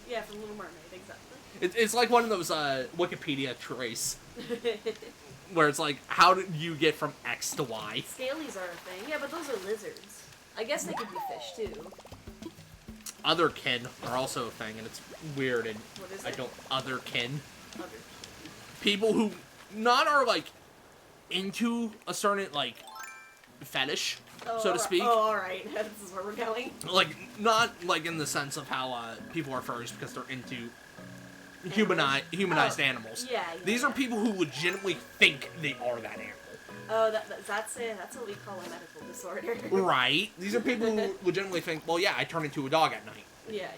Yeah, from Little Mermaid, exactly. It's like one of those, Wikipedia trace. Where it's like, how did you get from X to Y? Scalies are a thing. Yeah, but those are lizards. I guess they could be fish, too. Otherkin are also a thing, and it's weird, and What is I it? don't... Otherkin. Other. People who not are, like, into a certain, like, fetish, so to speak. Oh, alright. This is where we're going. Like, not like in the sense of how people are furries because they're into humanized animals. Yeah, These are people who legitimately think they are that animal. Oh, that's it. That's what we call a medical disorder. Right. These are people who legitimately think, well, yeah, I turn into a dog at night. Yeah.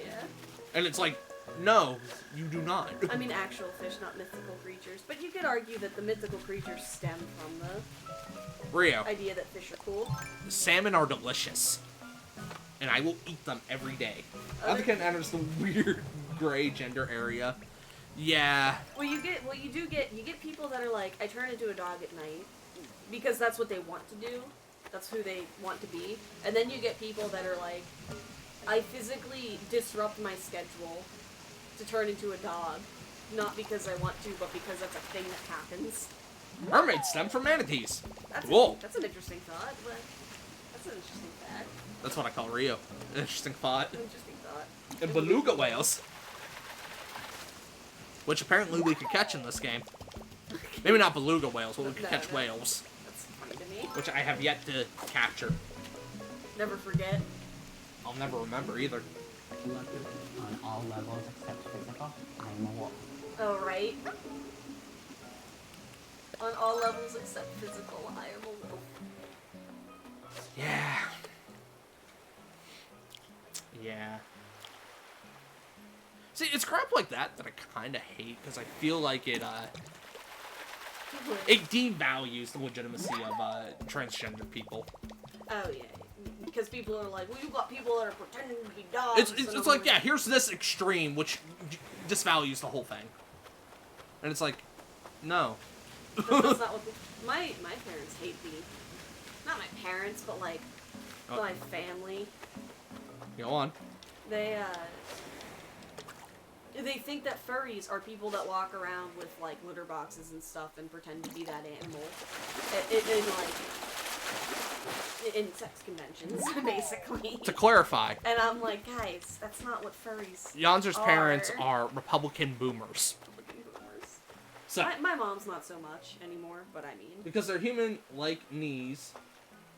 And it's like, no, you do not. I mean, actual fish, not mythical creatures. But you could argue that the mythical creatures stem from the Rio, idea that fish are cool. salmon are delicious. And I will eat them every day. Other kind enters the weird gray gender area. Yeah. Well, you get people that are like, I turn into a dog at night because that's what they want to do. That's who they want to be. And then you get people that are like, I physically disrupt my schedule to turn into a dog, not because I want to, but because that's a thing that happens. Mermaids stem from manatees. That's Cool. That's an interesting thought, but that's an interesting fact. That's what I call Rio. Interesting thought. Interesting thought. And beluga whales. Which apparently we could catch in this game. Maybe not beluga whales, but we could catch whales. That's funny to me. Which I have yet to capture. Never forget. I'll never remember either. On all levels except physical, I'm a wolf. Oh, right. On all levels except physical, I am a wolf. Yeah. Yeah. See, it's crap like that I kind of hate, because I feel like it devalues the legitimacy of transgender people. Oh, yeah. Because people are like, well, you got people that are pretending to be dogs. It's like, yeah, here's this extreme, which disvalues the whole thing. And it's like, no. That's not what my parents hate me. Not my parents, but like my family. Go on. They think that furries are people that walk around with like litter boxes and stuff and pretend to be that animal. In sex conventions, basically. To clarify, And I'm like, guys, that's not what furries Yonzer's are. parents are Republican boomers. Republican boomers. So, My mom's not so much anymore, but I mean. because they're human-like knees,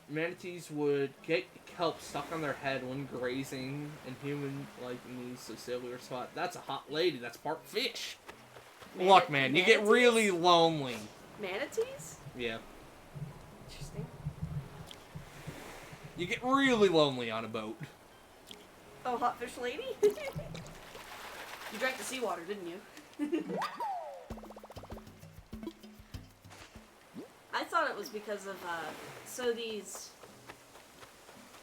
manatees would get kelp stuck on their head when grazing, and human-like knees, so cellular spot. That's a hot lady. That's part fish. Look, man, you get really lonely. Manatees? Yeah. Interesting. You get really lonely on a boat. Oh, hot fish lady? You drank the seawater, didn't you? I thought it was because of, so these...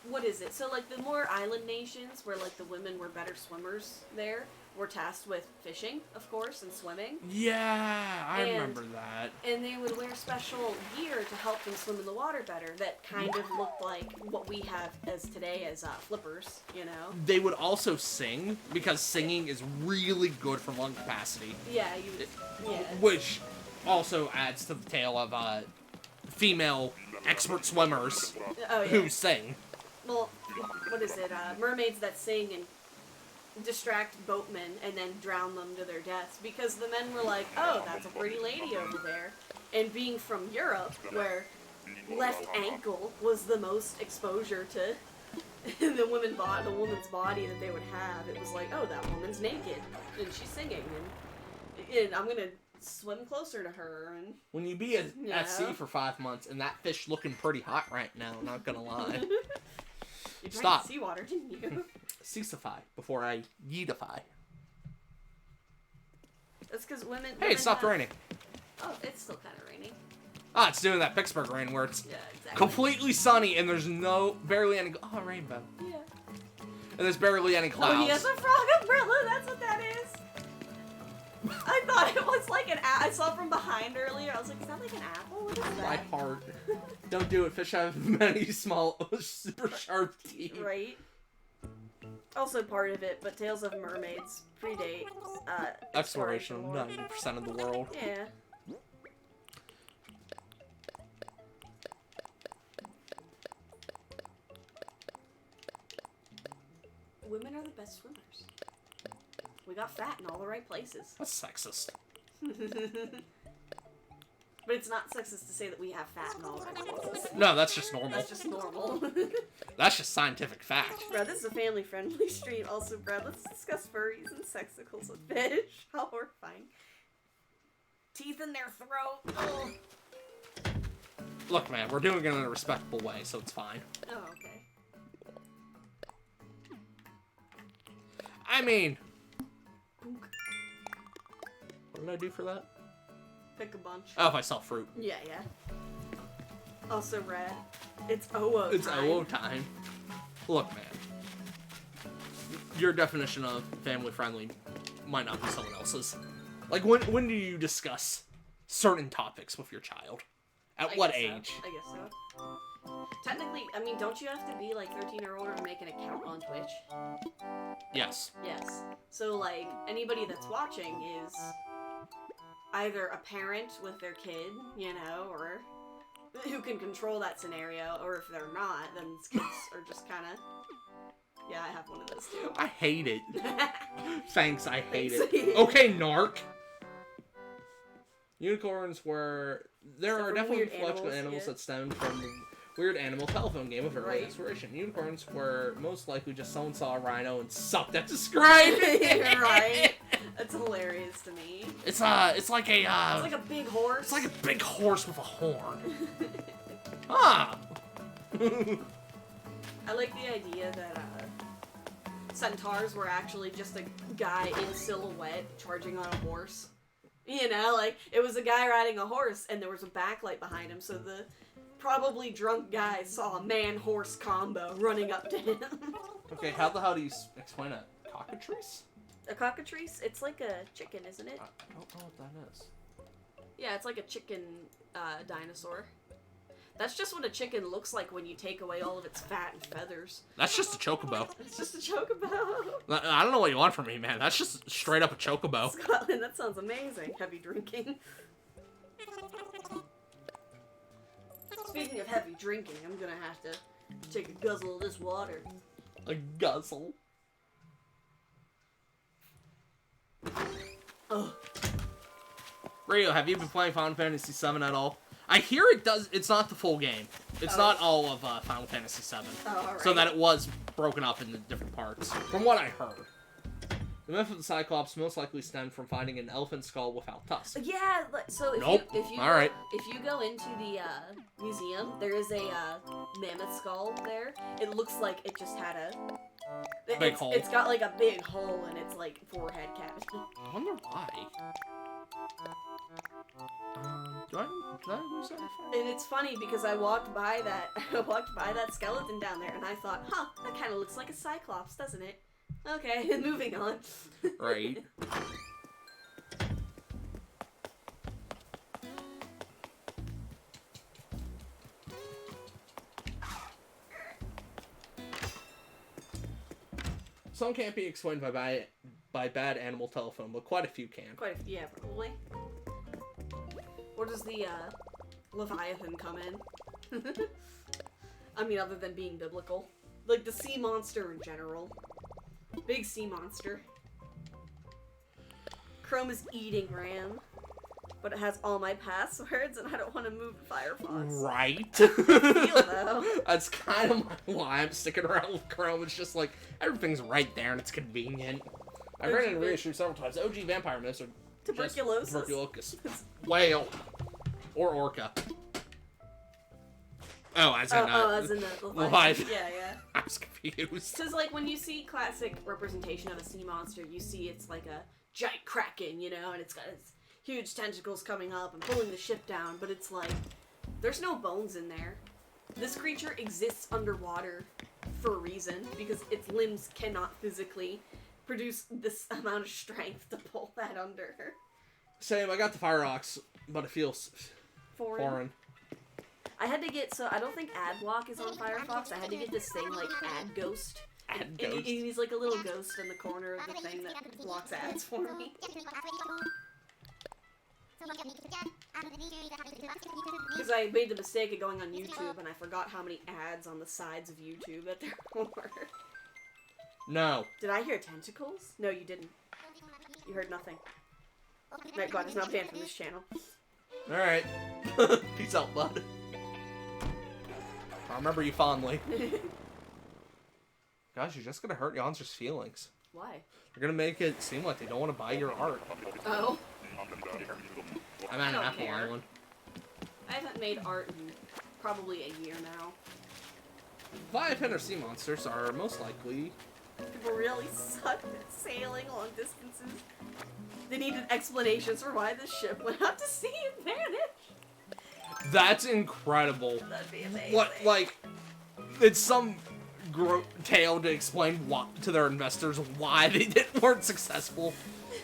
What is it? So, like, the more island nations, where, like, the women were better swimmers there, were tasked with fishing, of course, and swimming. Yeah, I remember that. And they would wear special gear to help them swim in the water better that kind of looked like what we have as today as flippers, you know? They would also sing, because singing is really good for lung capacity. Yeah, yeah. Which also adds to the tale of female expert swimmers who sing. Well, what is it? Mermaids that sing and distract boatmen and then drown them to their deaths because the men were like, oh, that's a pretty lady over there. And being from Europe, where left ankle was the most exposure to the woman's body that they would have, it was like, oh, that woman's naked and she's singing and I'm gonna swim closer to her. And when you be at sea for 5 months and that fish looking pretty hot right now, not gonna lie. You drank Stop. seawater, didn't you? Ceasify before I yeetify. That's because women. Hey, it stopped raining. Oh, it's still kind of raining. Ah, it's doing that Pittsburgh rain where it's Yeah, exactly. completely sunny and there's barely any. Oh, rainbow. Yeah. And there's barely any clouds. Oh, he has a frog umbrella. That's what that is. I thought it was like an apple. I saw it from behind earlier. I was like, is that like an apple? What is My that? heart. Don't do it. Fish have many small, super sharp teeth. Right. Also part of it, but Tales of Mermaids predate Exploration of 90% of the world. Yeah. Women are the best swimmers. We got fat in all the right places. That's sexist. But it's not sexist to say that we have fat in all of our voices. No, that's just normal. That's just normal. That's just scientific fact. Brad, this is a family-friendly stream. Also, Brad, let's discuss furries and sexicles with fish. How horrifying. Teeth in their throat. Oh. Look, man, we're doing it in a respectable way, so it's fine. Oh, okay. I mean... What did I do for that? Pick a bunch. Oh, if I sell fruit. Yeah, yeah. Also, Brad, it's OO time. It's OO time. Look, man. Your definition of family-friendly might not be someone else's. Like, when do you discuss certain topics with your child? At what age? I guess so. Technically, I mean, don't you have to be like 13 or older to make an account on Twitch? Yes. Yes. So, like, anybody that's watching is either a parent with their kid, you know, or who can control that scenario, or if they're not, then kids are just kind of... Yeah, I have one of those too. I hate it. Thanks, I hate Thanks. it. Okay, narc. Unicorns were... There Except are for definitely weird collection of animals, animals yeah. that stem from the weird animal telephone game of early Right. exploration. Unicorns were most likely just someone saw a rhino and sucked at describing it. Right? That's hilarious to me. It's like a It's like a big horse. it's like a big horse with a horn. Ah. I like the idea that centaurs were actually just a guy in silhouette charging on a horse. You know, like, it was a guy riding a horse and there was a backlight behind him, so the probably drunk guy saw a man-horse combo running up to him. Okay, how the hell do you explain a cockatrice? A cockatrice? It's like a chicken, isn't it? I don't know what that is. Yeah, it's like a chicken dinosaur. That's just what a chicken looks like when you take away all of its fat and feathers. That's just a chocobo. It's just a chocobo. I don't know what you want from me, man. That's just straight up a chocobo. Scotland, that sounds amazing. Heavy drinking. Speaking of heavy drinking, I'm gonna have to take a guzzle of this water. A guzzle. Ugh. Rio, have you been playing Final Fantasy VII at all? I hear it's not the full game. It's not all of Final Fantasy VII. Oh, alright. So that it was broken up into different parts, from what I heard. The myth of the Cyclops most likely stemmed from finding an elephant skull without tusks. Yeah, so Nope. if you Alright. if you go into the museum, there is a mammoth skull there. It looks like it just had a Big hole. It's got like a big hole in its like forehead cavity. I wonder why. Did I lose anything? And it's funny because I walked by that skeleton down there, and I thought, huh, that kind of looks like a cyclops, doesn't it? Okay, moving on. Right. Some can't be explained by bad animal telephone, but quite a few can. Yeah, probably. Where does the Leviathan come in? I mean, other than being biblical. Like the sea monster in general. Big sea monster. Chrome is eating RAM, but it has all my passwords and I don't want to move to Firefox. Right. Feel though. That's kind of why I'm sticking around with Chrome. It's just like, everything's right there and it's convenient. I've ran into reissue several times. OG vampire myths are Tuberculosis. just tuberculosis. Whale. Or orca. Oh, as in the Leviathan. Yeah, yeah. I was confused. Because, like, when you see classic representation of a sea monster, you see it's like a giant kraken, you know, and it's got its huge tentacles coming up and pulling the ship down, but it's like, there's no bones in there. This creature exists underwater for a reason, because its limbs cannot physically produce this amount of strength to pull that under. Same, I got the Fire Rocks, but it feels foreign. I had to get, so I don't think Adblock is on Firefox. I had to get this thing like Ad Ghost. Ad And Ghost. he's like a little ghost in the corner of the thing that blocks ads for me. Because I made the mistake of going on YouTube and I forgot how many ads on the sides of YouTube that there were. No. Did I hear tentacles? No, you didn't. You heard nothing. My God, it's not banned from this channel. Alright. Peace out, bud. I remember you fondly. Gosh, you're just gonna hurt Yonzer's feelings. Why? You're gonna make it seem like they don't want to buy your art. Oh. I'm at an don't Apple care. Island. I haven't made art in probably a year now. Leviathan or sea monsters are most likely... People really suck at sailing long distances. They needed explanations for why this ship went out to sea and vanished. That's incredible. That'd be amazing. What, like, it's some tale to explain to their investors why they weren't successful.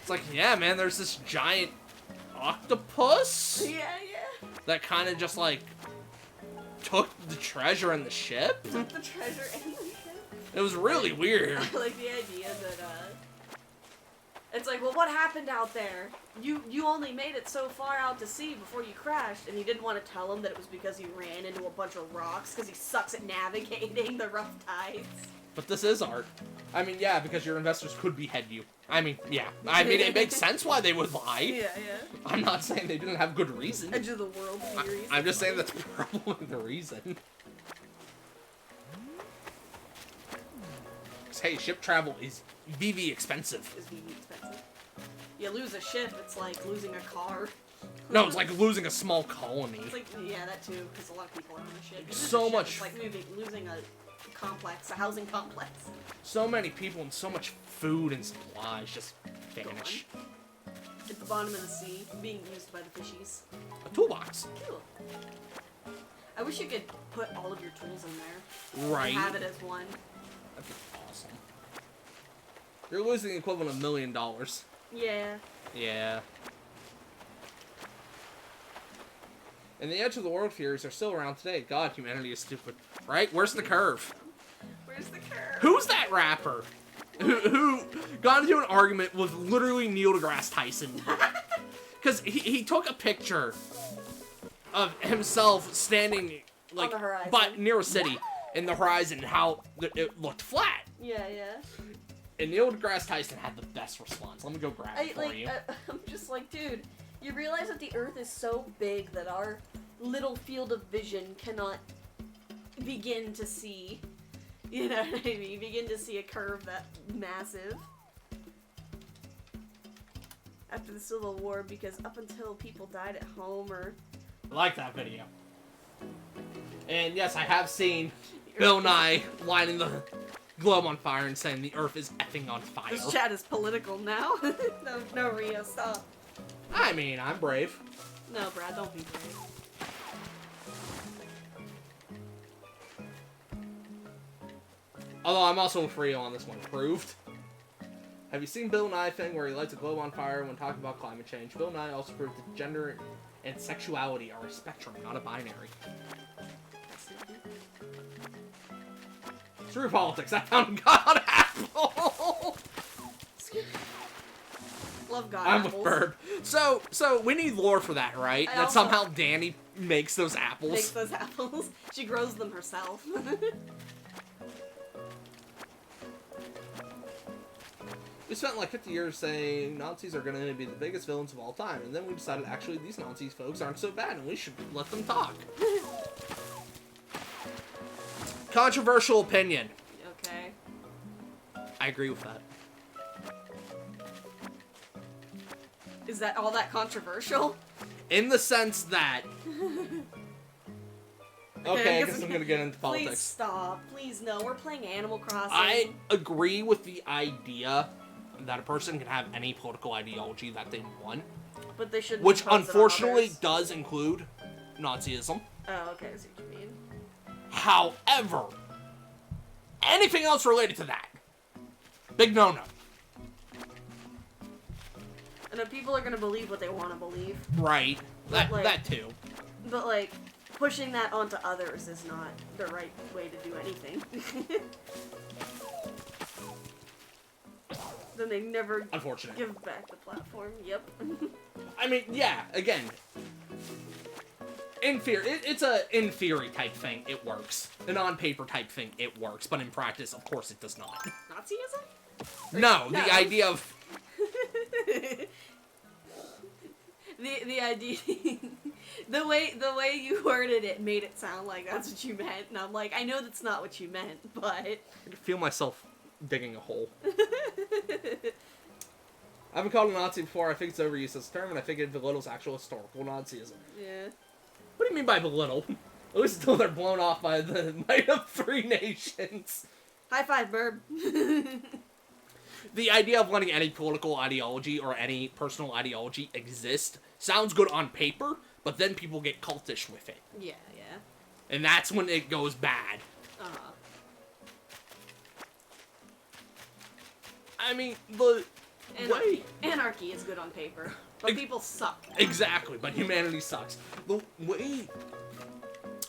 It's like, yeah, man, there's this giant octopus Yeah. that kind of just, like, took the treasure in the ship. Took the treasure and the ship. It was really weird. I like the idea that, it's like, well, what happened out there? You only made it so far out to sea before you crashed, and he didn't want to tell him that it was because he ran into a bunch of rocks, because he sucks at navigating the rough tides. But this is art. I mean, yeah, because your investors could behead you. I mean, yeah. I mean, it makes sense why they would lie. Yeah. I'm not saying they didn't have good reason. Edge of the world theories. I'm just saying that's probably the reason. Because, hey, ship travel is VV expensive. Is VV expensive? You lose a ship, it's like losing a car. No, it's like losing a small colony. It's like, yeah, that too, because a lot of people are on a ship. So much- It's like losing a complex, a housing complex. So many people and so much food and supplies just vanish. At the bottom of the sea, being used by the fishies. A toolbox. Cool. I wish you could put all of your tools in there. Right. And have it as one. That'd be awesome. You're losing the equivalent of $1 million. Yeah. Yeah. And the edge of the world theories are still around today. God, humanity is stupid. Right? Where's the curve? Where's the curve? Who's that rapper? Who got into an argument with literally Neil deGrasse Tyson? Because he took a picture of himself standing like On the horizon. but near a city in the horizon, how it looked flat. Yeah. And Neil deGrasse Tyson had the best response. Let me go grab it for you. I'm just like, dude, you realize that the Earth is so big that our little field of vision cannot begin to see. You know what I mean? Begin to see a curve that massive. After the Civil War, because up until people died at home or... I like that video. And yes, I have seen Bill Nye lighting the globe on fire and saying the Earth is effing on fire. This chat is political now. no, Rio, stop. I mean, I'm brave. No, Brad, don't be brave. Although I'm also with Rio on this one. Proved. Have you seen Bill Nye thing where he lights a globe on fire when talking about climate change? Bill Nye also proved that gender and sexuality are a spectrum, not a binary. Screw politics. I found God apple. Love God I'm apples. with Bird. So we need lore for that, right? I That also- somehow Danny makes those apples. Makes those apples. She grows them herself. We spent like 50 years saying Nazis are going to be the biggest villains of all time, and then we decided actually these Nazis folks aren't so bad, and we should let them talk. Controversial opinion. Okay. I agree with that. Is that all that controversial? In the sense that... Okay, I guess we- I'm going to get into Please politics. stop. Please no. We're playing Animal Crossing. I agree with the idea that a person can have any political ideology that they want, But they shouldn't. which impose it on unfortunately others. does include Nazism. Oh, okay. I see what you mean. However, anything else related to that, big no-no. And then people are gonna believe what they want to believe. Right. That, Like- that too. But like, pushing that onto others is not the right way to do anything. Then they never Unfortunate. give back the platform. Yep. I mean, yeah, again, in theory, it's a in theory type thing, it works. An on paper type thing, it works. But in practice, of course, it does not. Nazism? No, No. the idea of... the idea The way you worded it made it sound like that's what you meant, and I'm like, I know that's not what you meant, but... I can feel myself digging a hole. I've been called a Nazi before. I think it's overused as a term, and I think it belittles actual historical Nazism. Yeah. What do you mean by belittle? At least until they're blown off by the might of 3 nations. High five, Burb. The idea of letting any political ideology or any personal ideology exist sounds good on paper, but then people get cultish with it. Yeah. And that's when it goes bad. Uh-huh. I mean, the way... Anarchy is good on paper, but people suck. Exactly, but humanity sucks. The way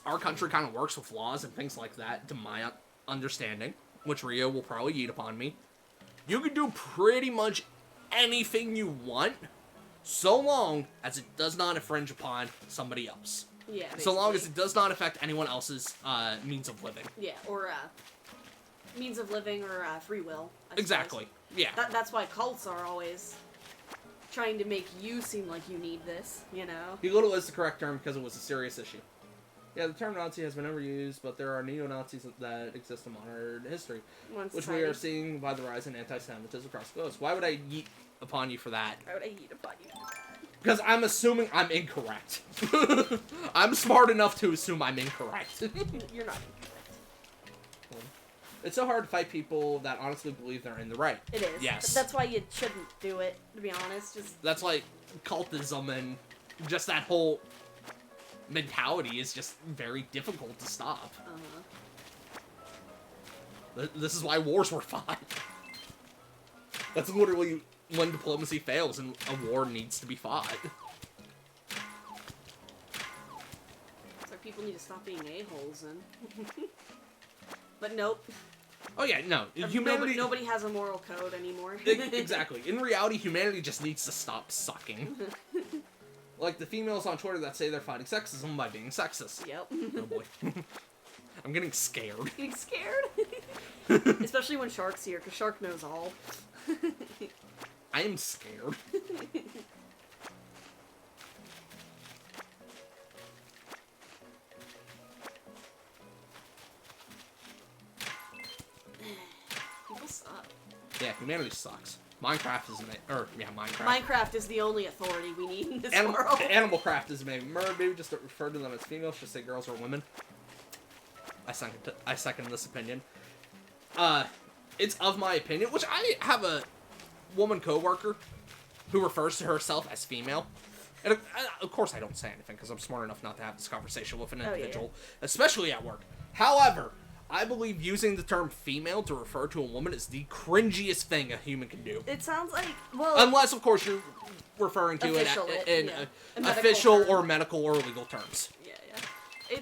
our country kind of works with laws and things like that, to my understanding, which Rio will probably eat upon me, you can do pretty much anything you want, so long as it does not infringe upon somebody else. Yeah, So long as it does not affect anyone else's means of living. Yeah, or means of living or free will. I suppose. Exactly. Yeah. That's why cults are always trying to make you seem like you need this, you know? Belittle is the correct term because it was a serious issue. Yeah, the term Nazi has been overused, but there are neo-Nazis that exist in modern history, which we are seeing by the rise in anti-Semitism across the globe. Why would I yeet upon you for that? Why would I yeet upon you for that? Because I'm assuming I'm incorrect. I'm smart enough to assume I'm incorrect. You're not incorrect. It's so hard to fight people that honestly believe they're in the right. It is. Yes. That's why you shouldn't do it, to be honest. That's like cultism, and just that whole mentality is just very difficult to stop. This is why wars were fought. That's literally when diplomacy fails and a war needs to be fought. So people need to stop being a-holes and... But nope. Oh yeah, no. Humanity... Nobody has a moral code anymore. Exactly. In reality, humanity just needs to stop sucking. Like the females on Twitter that say they're fighting sexism by being sexist. Yep. Oh boy. I'm getting scared. Getting scared? Especially when Shark's here, because Shark knows all. I am scared. People suck. Yeah, humanity sucks. Minecraft is Minecraft. Minecraft is the only authority we need in this world. Animal Craft is maybe. Maybe just refer to them as females, just say girls or women. I second this opinion. It's of my opinion, which I have a woman coworker who refers to herself as female. And of course I don't say anything because I'm smart enough not to have this conversation with an individual, especially at work. However, I believe using the term female to refer to a woman is the cringiest thing a human can do. It sounds like, well... Unless, of course, you're referring to it in official or medical or legal terms. Yeah.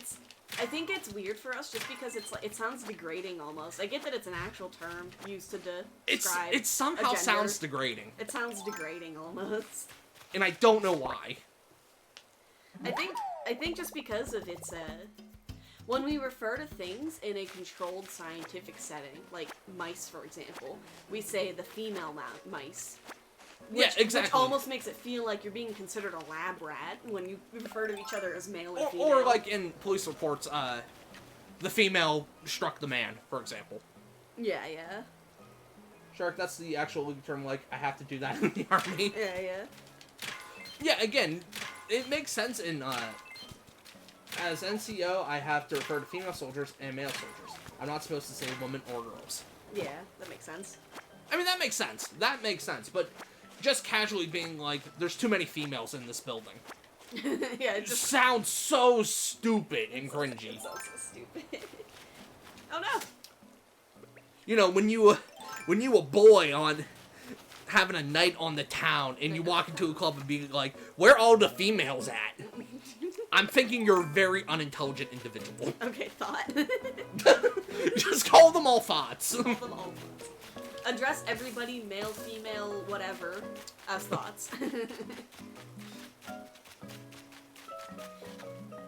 I think it's weird for us just because it sounds degrading almost. I get that it's an actual term used to describe it somehow a gender. sounds degrading. It sounds degrading almost. And I don't know why. I think just because of its when we refer to things in a controlled scientific setting, like mice for example, we say the female mice. Which almost makes it feel like you're being considered a lab rat when you refer to each other as male and female. Or like in police reports, the female struck the man, for example. Yeah. Shark, that's the actual legal term, like, I have to do that in the army. Yeah. Yeah, again, it makes sense in, as NCO, I have to refer to female soldiers and male soldiers. I'm not supposed to say women or girls. Yeah, that makes sense. I mean, that makes sense. That makes sense, but just casually being like, there's too many females in this building. Yeah, it just sounds so stupid and cringy. It sounds so stupid. Oh no! You know, when you a boy on having a night on the town and you walk into a club and be like, where are all the females at? I'm thinking you're a very unintelligent individual. Okay, thought. Just call them all thoughts. Call them all thoughts. Address everybody, male, female, whatever, as thoughts.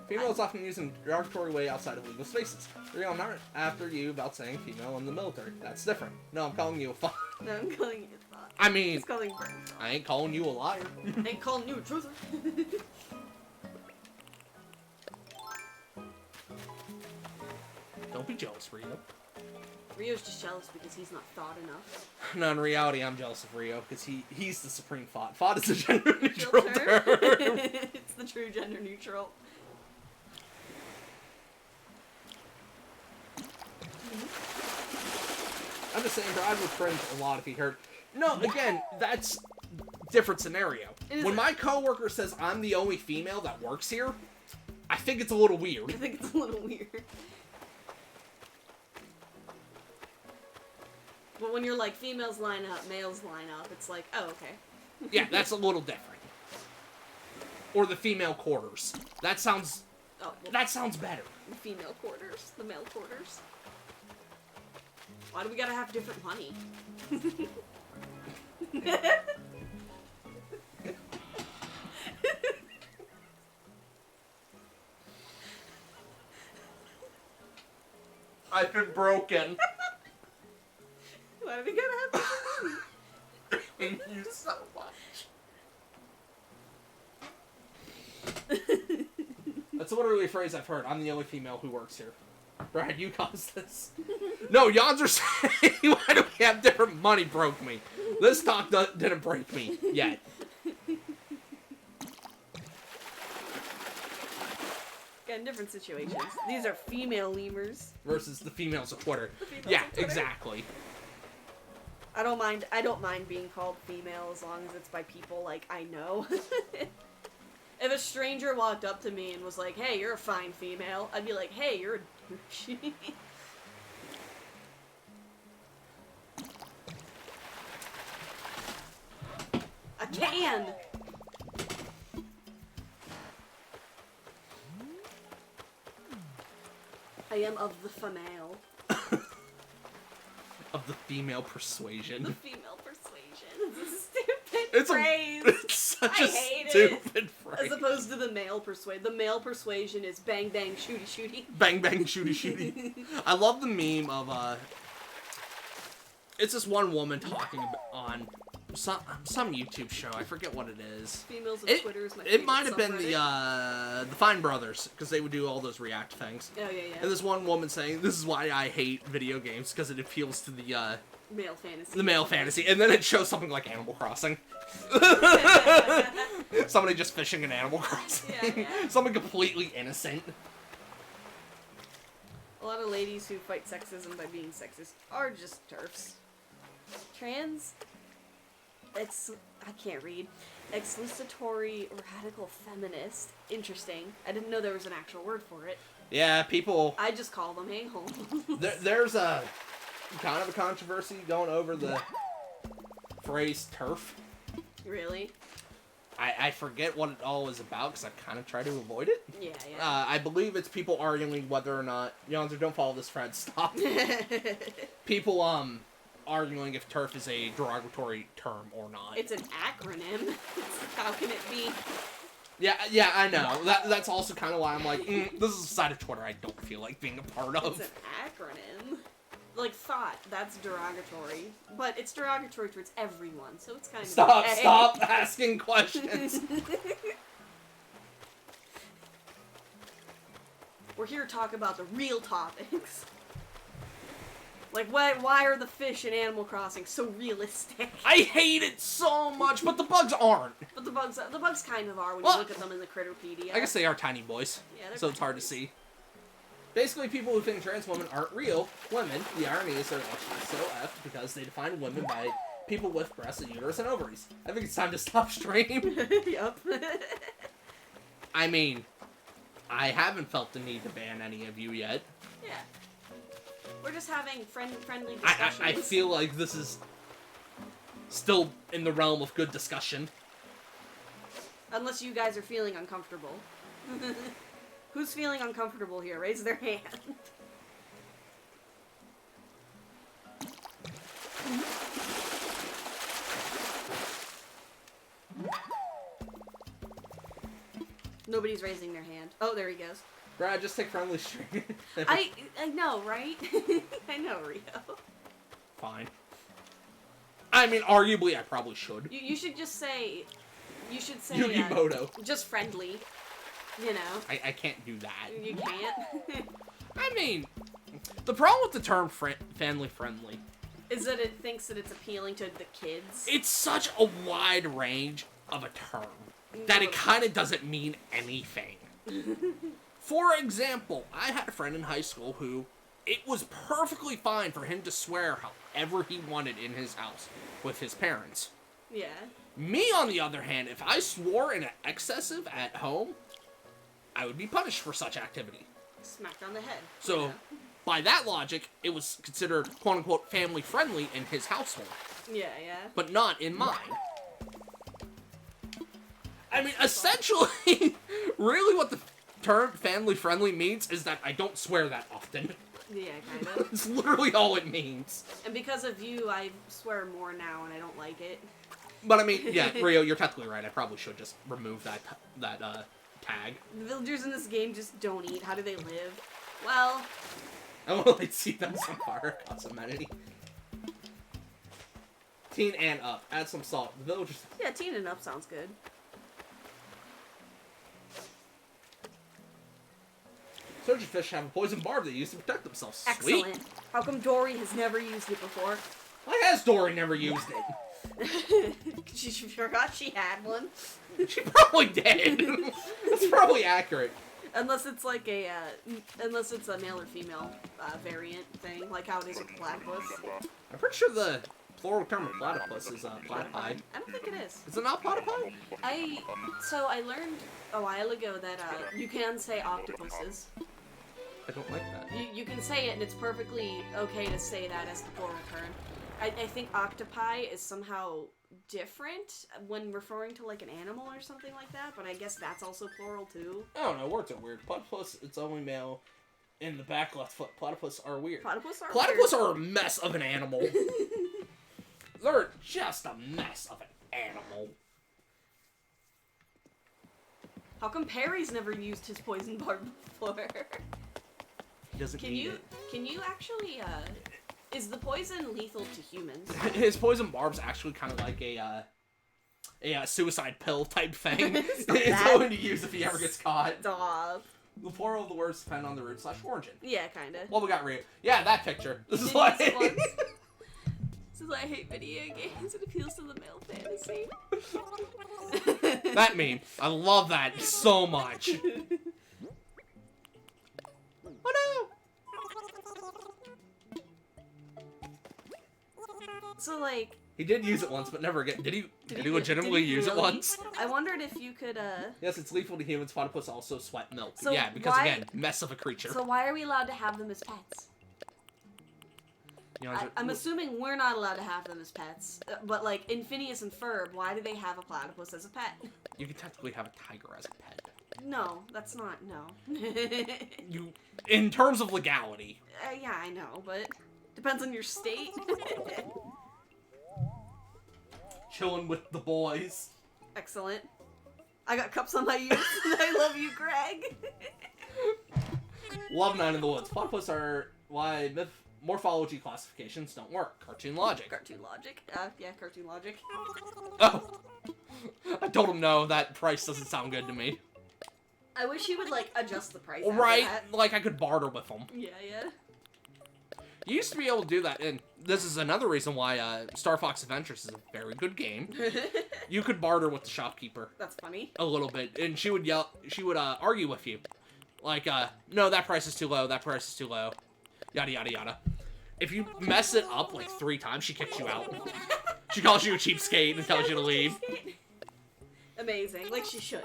Female is often used in a derogatory way outside of legal spaces. I'm not after you about saying female in the military. That's different. No, I'm calling you a thought. No, I'm calling you a thought. I mean, Just calling Brent. I ain't calling you a liar. I ain't calling you a truther. Don't be jealous, Rio. Rio's just jealous because he's not thought enough. No, in reality, I'm jealous of Rio because he's the supreme thought. Thought is a gender neutral term. It's the true gender neutral. I'm just saying, Brad would cringe a lot if he heard. No, again, that's different scenario. When my coworker says I'm the only female that works here, I think it's a little weird. I think it's a little weird. But when you're like, females line up, males line up, it's like, oh, okay. Yeah, that's a little different. Or the female quarters. That sounds... Oh, well, that sounds better. the female quarters, the male quarters. Why do we gotta have different money? I've been broken. Why do we gotta have different money? Thank you so much. That's literally a phrase I've heard. I'm the only female who works here. Brad, you caused this. No, yawns are saying, why do we have different money broke me? This talk didn't break me yet. Again, different situations. These are female lemurs. Versus the females a quarter. females Yeah, a quarter. exactly. I don't mind being called female as long as it's by people like I know. If a stranger walked up to me and was like, "Hey, you're a fine female," I'd be like, "Hey, you're a douche." A can. I am of the female. Of the female persuasion. The female persuasion. It's a stupid It's phrase. It's such I a hate it. stupid phrase. As opposed to the male persuade. The male persuasion is bang bang shooty shooty. Bang bang shooty shooty. I love the meme of it's this one woman talking on some YouTube show. I forget what it is. Females of Twitter is my It might have been subreddit. the Fine Brothers because they would do all those react things. Oh yeah, yeah. And this one woman saying, "This is why I hate video games because it appeals to the Male fantasy. the male fantasy." And then it shows something like Animal Crossing. Somebody just fishing in Animal Crossing. Yeah, yeah. Something completely innocent. A lot of ladies who fight sexism by being sexist are just TERFs. Trans. I can't read. Exclusatory radical feminist. Interesting. I didn't know there was an actual word for it. Yeah, people. I just call them a-holes. There's a kind of a controversy going over the phrase TERF. Really? I forget what it all is about because I kind of try to avoid it. Yeah, yeah. I believe it's people arguing whether or not... Yonzer, don't follow this thread. Stop. People, arguing if TERF is a derogatory term or not. It's an acronym. How can it be? Yeah, I know. That's also kind of why I'm like, this is a side of Twitter I don't feel like being a part of. It's an acronym. Like thought, that's derogatory. But it's derogatory towards everyone, so it's kind of okay. Stop asking questions. We're here to talk about the real topics. Like, why are the fish in Animal Crossing so realistic? I hate it so much, but the bugs aren't. But the bugs kind of are when Well, you look at them in the Critterpedia. I guess they are tiny boys, Yeah, they're so it's hard to see. Basically, people who think trans women aren't real women. The irony is they're actually so effed because they define women by people with breasts, and uterus, and ovaries. I think it's time to stop stream. Yup. I mean, I haven't felt the need to ban any of you yet. Yeah. We're just having friendly discussions. I feel like this is still in the realm of good discussion. Unless you guys are feeling uncomfortable. Who's feeling uncomfortable here? Raise their hand. Nobody's raising their hand. Oh, there he goes. Brad, just take friendly stream. I know, right? I know, Rio. Fine. I mean, arguably, I probably should. You should just say... You should say... Yugimoto. just friendly. You know. I can't do that. You can't? I mean, the problem with the term family-friendly Is that it thinks that it's appealing to the kids? it's such a wide range of a term that it kind of doesn't mean anything. For example, I had a friend in high school who it was perfectly fine for him to swear however he wanted in his house with his parents. Yeah. Me, on the other hand, if I swore in an excessive at home, I would be punished for such activity. Smacked on the head. So, Yeah. by that logic, it was considered quote-unquote family-friendly in his household, Yeah. but not in mine. I mean, essentially, really what the term family-friendly means is that I don't swear that often. Yeah, kind of. It's literally all it means. And because of you, I swear more now, and I don't like it. But I mean, yeah, Rio, you're technically right. I probably should just remove that tag. The villagers in this game just don't eat. How do they live? Well, I want to see them some fire, got some amenity. Teen and up. Add some salt. The villagers. yeah, teen and up sounds good. Surgeonfish have a poison barb they use to protect themselves. Sweet. Excellent. How come Dory has never used it before? Why has Dory never used it? She forgot she had one. She probably did. That's probably accurate. Unless it's like a, unless it's a male or female variant thing, like how it is with platypus. I'm pretty sure the plural term of platypus is platypi. I don't think it is. Is it not platypi? So I learned a while ago that you can say octopuses. I don't like that. You can say it, and it's perfectly okay to say that as the plural term. I think octopi is somehow different when referring to like an animal or something like that, but I guess that's also plural too. I don't know, words are weird. Platypus, it's only male. In the back left foot, platypus are weird. Platypus are Platypus weird. are a mess of an animal. They're just a mess of an animal. How come Perry's never used his poison barb before? He doesn't Can need you it. can you actually is the poison lethal to humans? His poison barb's actually kind of like a suicide pill type thing. It's going to use if he ever gets caught. Stop. The plural of the words depend on the root / origin. Yeah, kinda. Well, we got Rio. Yeah, that picture. This is Did why. you use it once? This is why I hate video games. It appeals to the male fantasy. That meme. I love that so much. Oh no! So like, He did use it once, but never again. Did he did legitimately he use it really? once? I wondered if you could Yes, it's lethal to humans. Platypus also sweat milk. So yeah, because why- again, mess of a creature. So why are we allowed to have them as pets? You know, I'm assuming we're not allowed to have them as pets, but like in Phineas and Ferb, why do they have a platypus as a pet? you can technically have a tiger as a pet. No, that's not, no. You, in terms of legality. Yeah, I know, but depends on your state. Chilling with the boys. Excellent. I got cups on my ears, and I love you, Greg. Love Nine in the Woods. Platypus are why morphology classifications don't work. Cartoon logic. Cartoon logic. Yeah, cartoon logic. Oh. I told him no, that price doesn't sound good to me. I wish he would, like, adjust the price after Right? that. Like I could barter with him. Yeah. You used to be able to do that, and this is another reason why Star Fox Adventures is a very good game. You could barter with the shopkeeper That's funny. a little bit, and she would argue with you. Like, no, that price is too low, that price is too low. Yada, yada, yada. If you mess it up, like, 3 times, she kicks you out. She calls you a cheapskate and tells you to leave. Amazing. Like she should.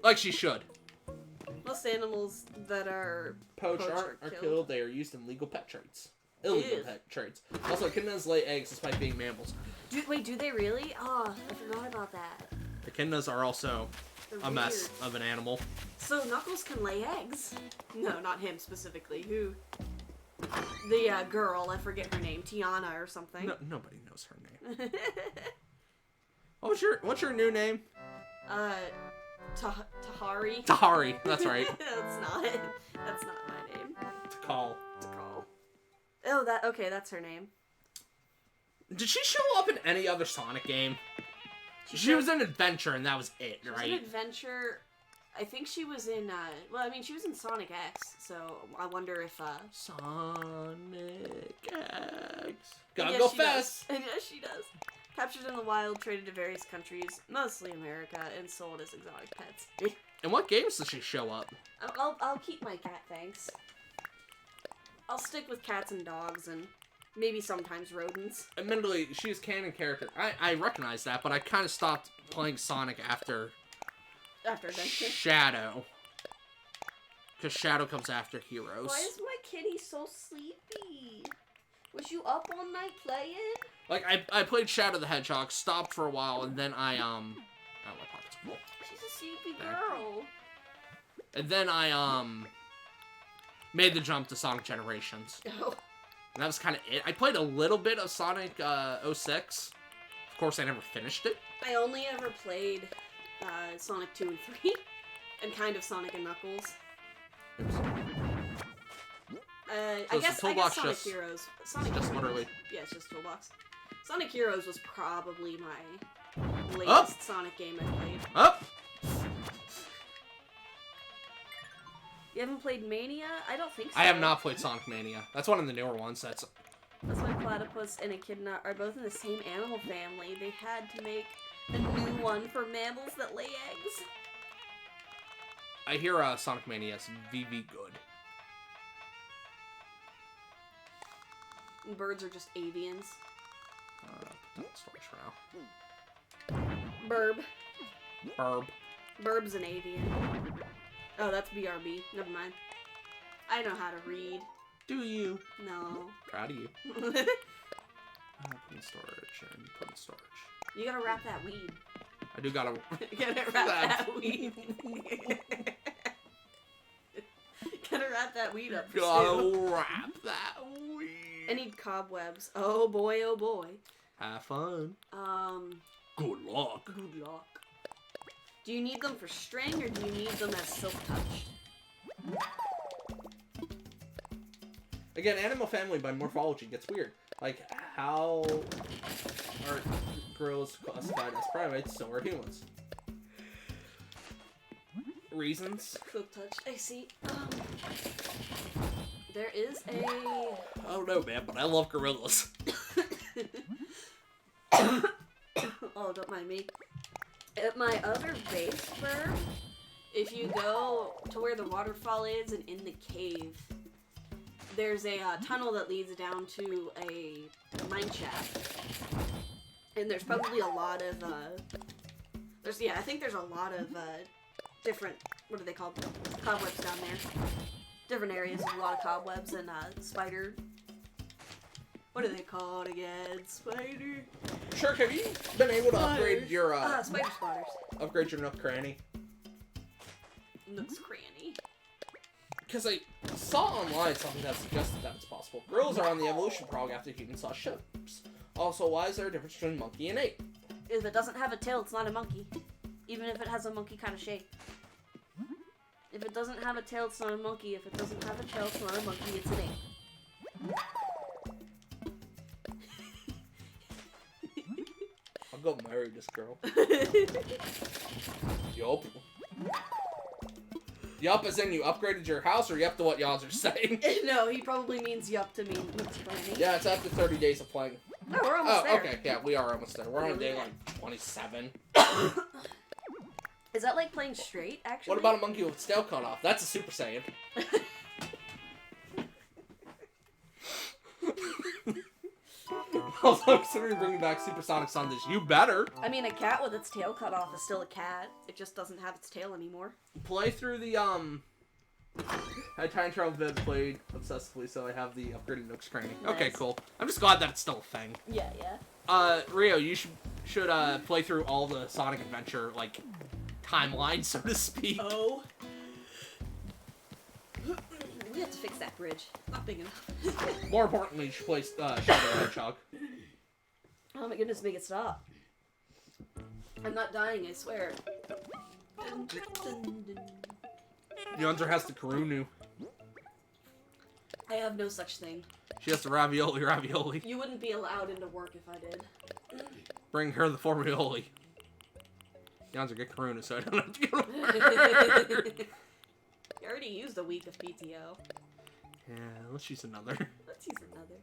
Like she should. Most animals that are Poached Poached are killed. killed, they are used in legal pet trades. Illegal Ew. pet trades. Also, echidnas lay eggs despite being mammals. Wait, do they really? Oh, I forgot about that. Echidnas are also They're a mess weird. of an animal. So Knuckles can lay eggs? No, not him specifically. Who? The girl, I forget her name, Tiana or something. No, nobody knows her name. What's your new name? Tahari. Tahari. That's right. That's not my name. Takal. Takal. Oh, okay, that's her name. Did she show up in any other Sonic game? She was in Adventure, and that was it, She was right? an adventure. I think she was in, well, I mean, she was in Sonic X, so I wonder if, Sonic X. Gotta yes, go she fast! does. And yes, she does. Captured in the wild, traded to various countries, mostly America, and sold as exotic pets. In what games does she show up? I'll keep my cat, thanks. I'll stick with cats and dogs, and maybe sometimes rodents. Admittedly, she's a canon character. I recognize that, but I kind of stopped playing Sonic after Adventure. Shadow. Because Shadow comes after Heroes. Why is my kitty so sleepy? Was you up all night playing? Like, I played Shadow the Hedgehog, stopped for a while, and then I, oh, my pocket's full. She's a sleepy girl. And then I, made the jump to Sonic Generations. Oh. And that was kind of it. I played a little bit of Sonic, 06. Of course, I never finished it. I only ever played Sonic 2 and 3, and kind of Sonic and Knuckles. I guess Sonic Heroes. Sonic just Heroes. literally. Yeah, it's just Toolbox. Sonic Heroes was probably my latest Sonic game I played. Up! You haven't played Mania? I don't think so. I have not played Sonic Mania. That's one of the newer ones. That's why Platypus and Echidna are both in the same animal family. They had to make a new one for mammals that lay eggs. I hear Sonic Mania is VV good. And birds are just avians. Put that in storage for now. Burb. Burb. Burb's an avian. Oh, that's BRB. Never mind. I know how to read. Do you? No. Proud of you. Put in storage and put in storage. You gotta wrap that weed. I do gotta. You gotta wrap that weed. Gotta wrap that weed up. Gotta wrap that weed. I need cobwebs. Oh boy, oh boy. Have fun. Good luck. Good luck. Do you need them for string or do you need them as silk touch? Again, Animal Family by morphology gets weird. Like, how are gorillas classified as primates, so are humans? Reasons? Silk touch. I see. There is a... I don't know, man, but I love gorillas. Oh, don't mind me. At my other base burb, if you go to where the waterfall is and in the cave, there's a tunnel that leads down to a mine shaft. And there's probably a lot of, I think there's a lot of, different, what are they called? Cobwebs down there. Different areas with a lot of cobwebs and, spider... What are they called again? Spider... Sure, have you been able to upgrade your, spider spotters. Upgrade your Nook Cranny? Nook's Cranny. Because I saw online something that suggested that it's possible. Gorillas are on the evolution prog after humans saw ships. Also, why is there a difference between monkey and ape? If it doesn't have a tail, it's not a monkey. Even if it has a monkey kind of shape. If it doesn't have a tail, it's not a monkey. If it doesn't have a tail, it's not a monkey, it's an ape. I'll go marry this girl. Yup. Yup, as in you upgraded your house, or yup to what y'all are saying? No, he probably means yup to mean Nook's Cranny. Yeah, it's after 30 days of playing. No, we're almost there. Okay, yeah, we are almost there. We're on day like 27. Is that like playing straight, actually? What about a monkey with its tail cut off? That's a Super Saiyan. Also, I'm considering bringing back Supersonic Sundays. You better. I mean, a cat with its tail cut off is still a cat. It just doesn't have its tail anymore. Play through the, I time travel vid played obsessively, so I have the upgraded Nook's Cranny. Nice. Okay, cool. I'm just glad that it's still a thing. Yeah, yeah. Rio, you should play through all the Sonic Adventure, like, timeline, so to speak. Oh. We have to fix that bridge. Not big enough. More importantly, you should play Shadow the Hedgehog. Oh my goodness, make it stop. I'm not dying, I swear. Yunzer has the Karunu. I have no such thing. She has the ravioli. You wouldn't be allowed into work if I did. Bring her the formioli. Yonzer, get Karuna so I don't have to go to work. You already used a week of PTO. Yeah, let's use another. Let's use another.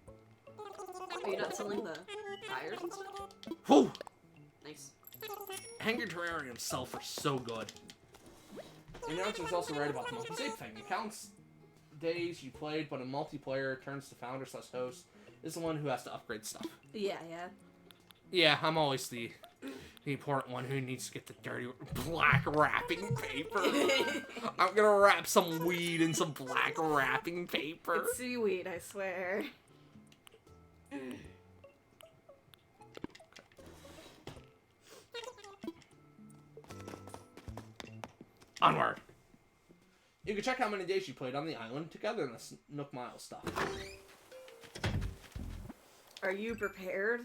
Are you not selling the tires and stuff? Whew! Nice. Hanging Terrarium sell for so good. And Yonzer's also right about the multi-save thing. It counts days you played, but in multiplayer, turns to founder/host is the one who has to upgrade stuff. Yeah. Yeah, I'm always the important one who needs to get the dirty black wrapping paper. I'm gonna wrap some weed in some black wrapping paper. It's seaweed, I swear. Onward. You can check how many days you played on the island togetherness Nook Mile stuff. Are you prepared?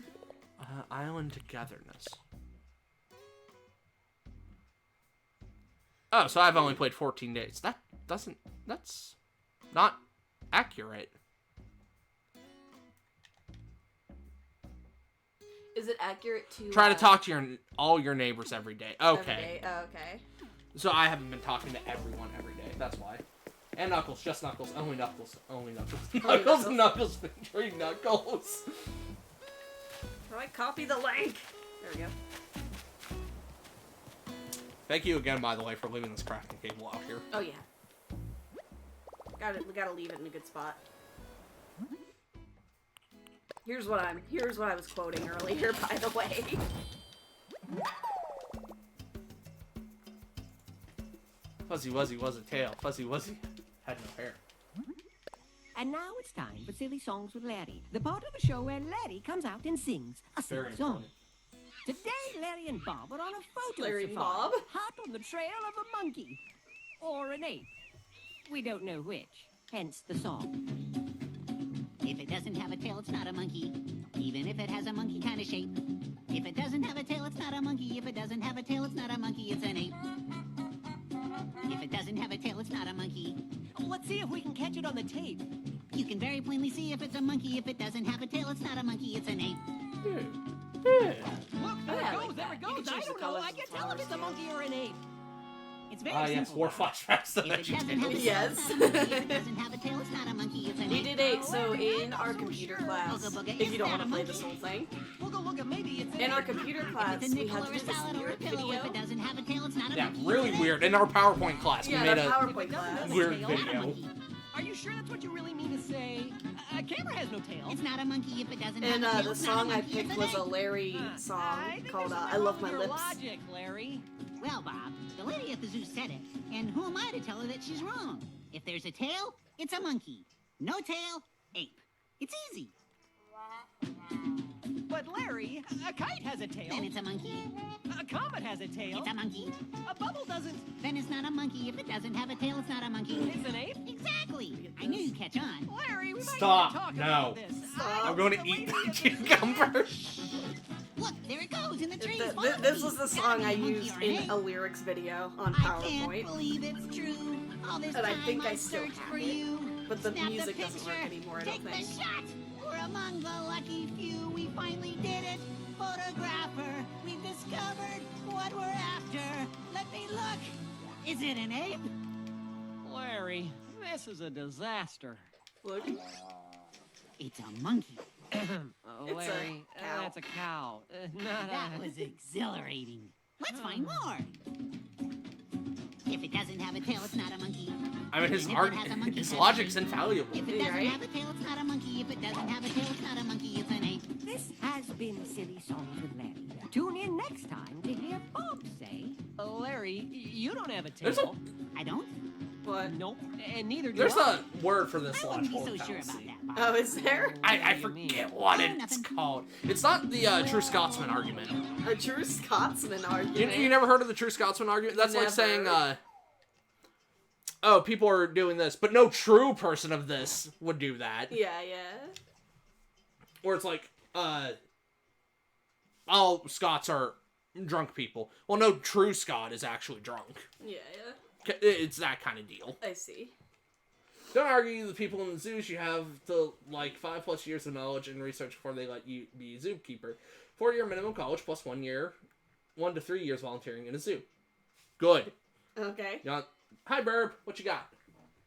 Island togetherness. Oh, so I've only played 14 days. That's not accurate. Is it accurate to Try to talk to all your neighbors every day. Okay. every day? Oh, okay. So I haven't been talking to everyone every day. That's why. And Knuckles, just Knuckles, only Knuckles, only Knuckles. Knuckles, Knuckles, featuring Knuckles. How do I copy the link? There we go. Thank you again, by the way, for leaving this crafting table out here. Oh yeah. We gotta leave it in a good spot. Here's what I was quoting earlier, by the way. Fuzzy Wuzzy was a tail. Fuzzy Wuzzy had no hair. And now it's time for Silly Songs with Larry, the part of the show where Larry comes out and sings a silly Very song. important. Today, Larry and Bob are on a photo Larry and safari, Bob? hot on the trail of a monkey. Or an ape. We don't know which, hence the song. If it doesn't have a tail, it's not a monkey. Even if it has a monkey kind of shape. If it doesn't have a tail, it's not a monkey. If it doesn't have a tail, it's not a monkey, it's an ape. If it doesn't have a tail, it's not a monkey. Let's see if we can catch it on the tape. You can very plainly see if it's a monkey. If it doesn't have a tail, it's not a monkey, it's an ape. Look, there Yeah, it like goes, there that. it You goes. can change I the don't know. colors I of the can't tell if it's a flowers, monkey or an ape. It's very Yes, simple. war flashbacks to If it doesn't have a tail, Yes. it's not a monkey. If it doesn't have a tail, it's not a monkey, it's an We ape. did 8, so in our computer class, Booga booga, if you don't is want to that play a this whole thing, Look, maybe it's an in our ape. computer If class, it's a we nickel had or to a do this salad or a lyric pillow, video. if it doesn't have a tail, it's not a Yeah, monkey. really it's an ape. weird. In our PowerPoint class, Yeah, we made in a our PowerPoint class. weird Tail, not a video. monkey. Are you sure that's what you really mean to say? A camera has no tail. It's not a monkey if it doesn't And have a tail. the it's not a song I monkey, it's picked an was a ape. Larry I song think called there's I something Love wrong My with your Lips. logic, Larry. Well, Bob, the lady at the zoo said it, and who am I to tell her that she's wrong? If there's a tail, it's a monkey. No tail, ape. It's easy. But Larry, a kite has a tail. Then it's a monkey. A comet has a tail. It's a monkey. A bubble doesn't. Then it's not a monkey. If it doesn't have a tail, it's not a monkey. It's an ape. Exactly. I knew you'd catch on. Larry, we might Stop. need to talk No. about this. I'm going to eat the cucumber. Look, there it goes in the trees. This was the song I Gotta be a monkey used or an in ape. a lyrics video on I can't PowerPoint, believe it's true. All this and I time think I I've still searched have for it, you. but the Snap music doesn't work picture, anymore, I take don't think. the shot. We're among the lucky few. We finally did it. Photographer, we've discovered what we're after. Let me look. Is it an ape? Larry, this is a disaster. Look, It's a monkey. Oh, It's a Larry, cow. that's a cow. Not That a... was exhilarating. Let's find more. If it doesn't have a tail, it's not a monkey. I mean, his Even if art, it has a monkey his head, logic's it's an ape. infallible. If it doesn't Right? have a tail, it's not a monkey. If it doesn't have a tail, it's not a monkey. It's an ape. This has been Silly Songs with Larry. Tune in next time to hear Bob say, Larry, you don't have a There's a- tail. I don't. what? Nope, and neither do There's I. a word for this I wouldn't be so logical sure about fallacy. that, Bob. Oh, is there I What do you mean? forget what Oh, it's nothing. called. It's not the true Scotsman argument. a true Scotsman You, argument? you never heard of the true Scotsman argument? That's like Never. saying, oh, people are doing this, but no true person of this would do that. Yeah. Or it's like, all Scots are drunk people. Well, no true Scot is actually drunk. Yeah. It's that kind of deal. I see. Don't argue the people in the zoos. You have to, 5+ years of knowledge and research before they let you be a zookeeper. 4-year minimum college plus 1 year 1 to 3 years volunteering in a zoo. Good. Okay. Hi, Burb. What you got?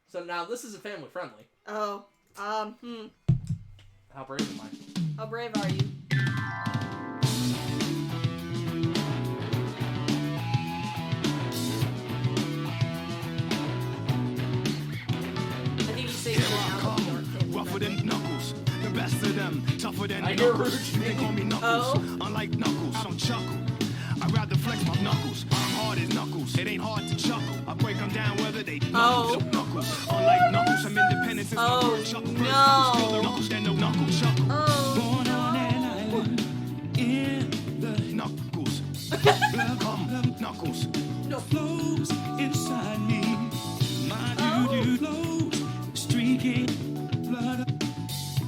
So now this isn't family friendly. Oh. How brave am I? How brave are you? I think he's saying rougher than Knuckles, the best of them, tougher than I hear Knuckles. They call me Knuckles, unlike Knuckles, I don't chuckle. I'd rather flex my knuckles, I'm hard as Knuckles. It ain't hard to chuckle, I break them down whether they knuckles. Unlike Knuckles, I'm independent since my first chuckle. No. Still the Knuckles, then no knuckle chuckle. Born on an island in the Knuckles. Knuckles. No flows inside me. My doo-doo flows, streaking blood.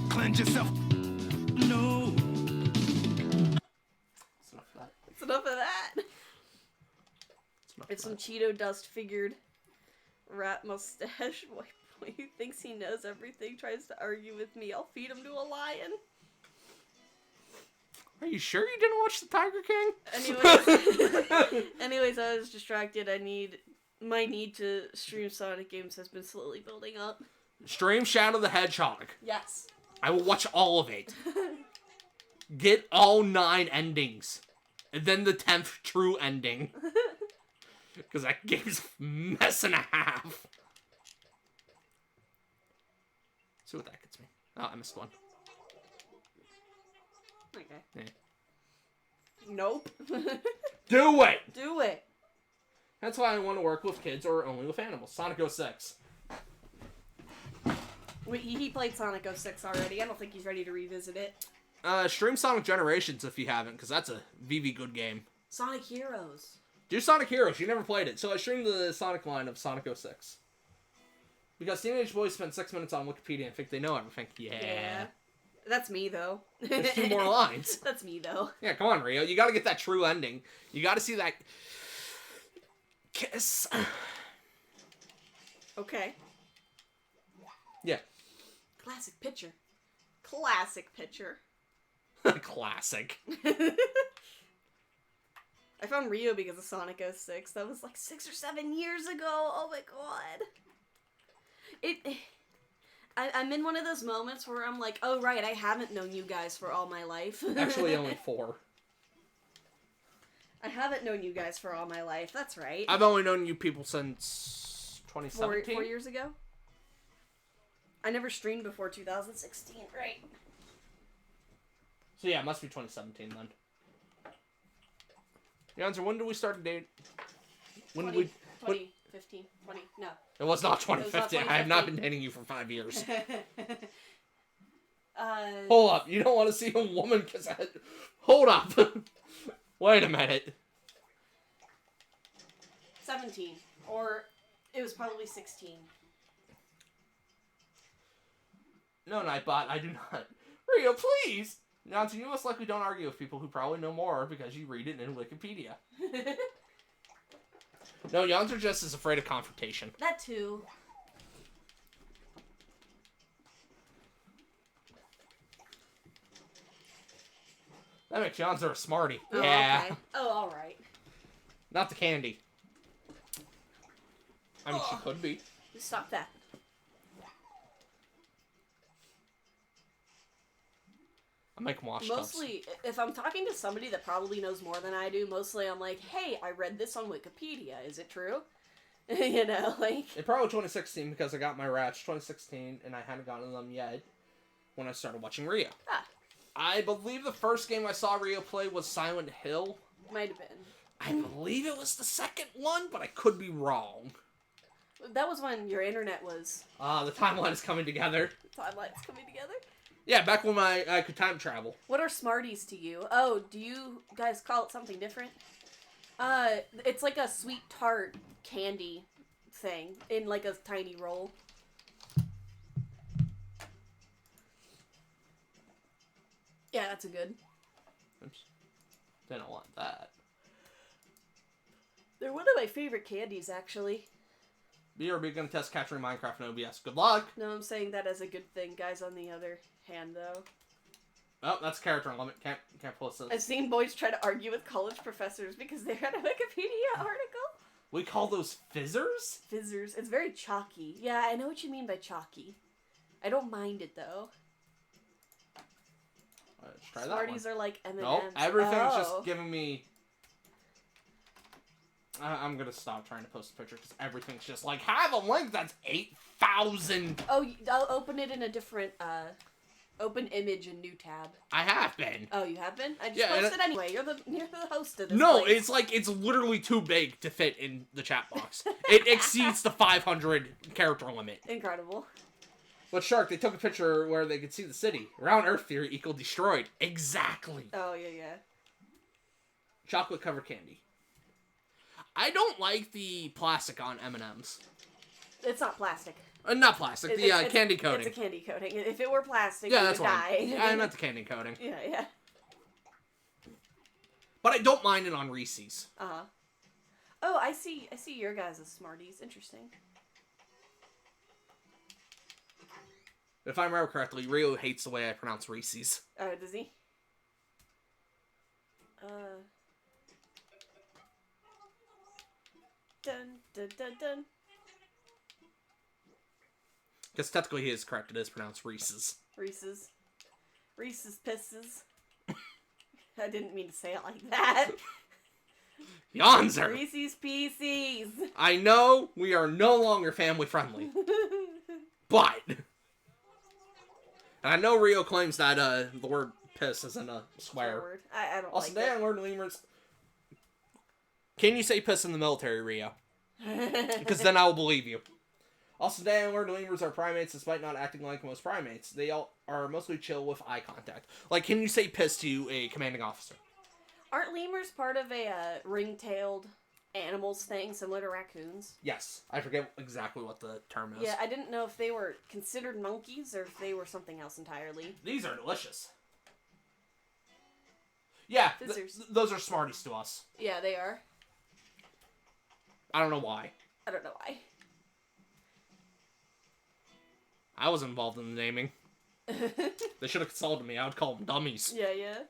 Cleanse yourself. No. It's enough of that. It's some Cheeto dust figured rat mustache boy who thinks he knows everything, tries to argue with me. I'll feed him to a lion. Are you sure you didn't watch the Tiger King? Anyways, I was distracted. My need to stream Sonic games has been slowly building up. Stream Shadow the Hedgehog. Yes. I will watch all of it. Get all 9 endings. And then the 10th true ending. Because that game's a mess and a half. See what that gets me. Oh, I missed one. Okay. Yeah. Nope. Do it! Do it. That's why I want to work with kids or only with animals. Sonic 06. Wait, he played Sonic 06 already. I don't think he's ready to revisit it. Stream Sonic Generations if you haven't, because that's a VV good game. Sonic Heroes. Do Sonic Heroes. You never played it. So I streamed the Sonic line of Sonic 06. Because teenage boys spent 6 minutes on Wikipedia and think they know everything. Yeah. That's me, though. There's 2 more lines. That's me, though. Yeah, come on, Rio. You gotta get that true ending. You gotta see that kiss. Okay. Yeah. Classic picture. Classic picture. Classic. I found Rio because of Sonic 06. That was like 6 or 7 years ago. Oh my god. I'm in one of those moments where I'm like, oh right, I haven't known you guys for all my life. Actually, only 4. I haven't known you guys for all my life. That's right. I've only known you people since 2017. 4 years ago? I never streamed before 2016, right? So yeah, it must be 2017 then. Janzer, when did we start a date? When 20, did we... 2015, 20, no. It was not 2015. I have not 2015. been dating you for 5 years. uh, Hold up. You don't want to see a woman kiss a head... Hold up. Wait a minute. 17. Or it was probably 16. No, Nightbot, I do not. Rio, please! Janzer, you most likely don't argue with people who probably know more because you read it in Wikipedia. No, Janzer just is afraid of confrontation. That too. That makes Janzer a smarty. Oh, Yeah. okay. Oh, alright. Not the candy. I mean, she could be. Stop that. I make wash tubs. Mostly, if I'm talking to somebody that probably knows more than I do, mostly I'm like, hey, I read this on Wikipedia. Is it true? You know, like... It probably 2016 because I got my rats 2016 and I hadn't gotten them yet when I started watching Rio. Ah. I believe the first game I saw Rio play was Silent Hill. Might have been. I believe it was the second one, but I could be wrong. That was when your internet was... The timeline is coming together. Timeline's coming together? Yeah, back when I could time travel. What are Smarties to you? Oh, do you guys call it something different? It's like a sweet tart candy thing in like a tiny roll. Yeah, that's a good. Oops. Didn't want that. They're one of my favorite candies, actually. BRB gonna test capturing Minecraft in OBS. Good luck! No, I'm saying that as a good thing. Guys, on the other hand, though. Oh, that's character limit. Can't post this. I've seen boys try to argue with college professors because they read a Wikipedia article. We call those fizzers? Fizzers. It's very chalky. Yeah, I know what you mean by chalky. I don't mind it, though. Let's try Smarties that one. are like M&Ms. Nope, everything's just giving me... I'm gonna stop trying to post a picture because everything's just like, have a link that's 8,000. Oh, I'll open it in a different, open image in new tab. I have been. Oh, you have been? I just Yeah, posted anyway. You're the host of this No, place. it's literally too big to fit in the chat box. It exceeds the 500 character limit. Incredible. But Shark, they took a picture where they could see the city. Round Earth theory equal destroyed. Exactly. Oh, yeah. Chocolate covered candy. I don't like the plastic on M&Ms. It's not plastic. Not plastic, the candy coating. It's a candy coating. If it were plastic, Yeah, you that's would die. I meant the candy coating. Yeah. But I don't mind it on Reese's. Uh-huh. Oh, I see your guys' as Smarties. Interesting. If I remember correctly, Rio hates the way I pronounce Reese's. Oh, does he? Dun. Because technically he is correct, it is pronounced Reese's. Reese's Pisses. I didn't mean to say it like that. Yonzer! Reese's Pieces. I know we are no longer family friendly. But... And I know Rio claims that the word piss isn't a swear. Word. I don't Also, like today I it. learned lemurs. Can you say piss in the military, Rio? Because then I will believe you. Also, today I learned lemurs are primates despite not acting like most primates. They all are mostly chill with eye contact. Like, can you say piss to a commanding officer? Aren't lemurs part of a ring-tailed animals thing similar to raccoons? Yes. I forget exactly what the term is. Yeah, I didn't know if they were considered monkeys or if they were something else entirely. These are delicious. Yeah, those are Smarties to us. Yeah, they are. I don't know why. I don't know why. I was involved in the naming. They should have consulted me. I would call them dummies. Yeah.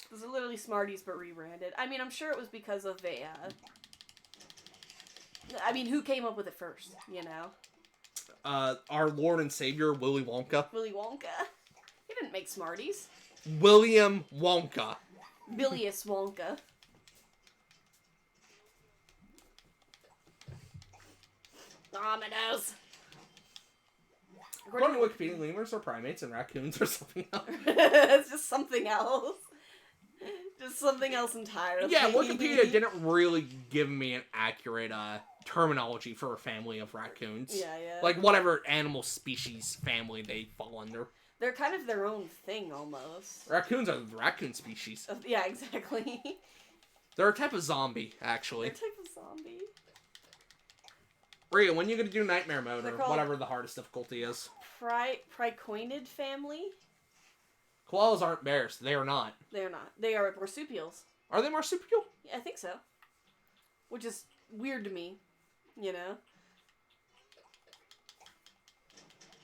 Those are literally Smarties, but rebranded. I mean, I'm sure it was because of a, I mean, who came up with it first, you know? Our Lord and Savior, Willy Wonka. Willy Wonka. He didn't make Smarties. William Wonka. Bilious Wonka. Ominous. According to Wikipedia, lemurs are primates and raccoons are something else. It's just something else. Just something else entirely. Yeah, Wikipedia didn't really give me an accurate terminology for a family of raccoons. Yeah. Like, whatever animal species family they fall under. They're kind of their own thing, almost. Raccoons are the raccoon species. Yeah, exactly. They're a type of zombie, actually. They're a type of zombie. Rhea, when are you going to do nightmare mode They're or called whatever the hardest difficulty is? Pricoinid family? Koalas aren't bears. They are not. They're not. They are marsupials. Are they marsupial? Yeah, I think so. Which is weird to me, you know?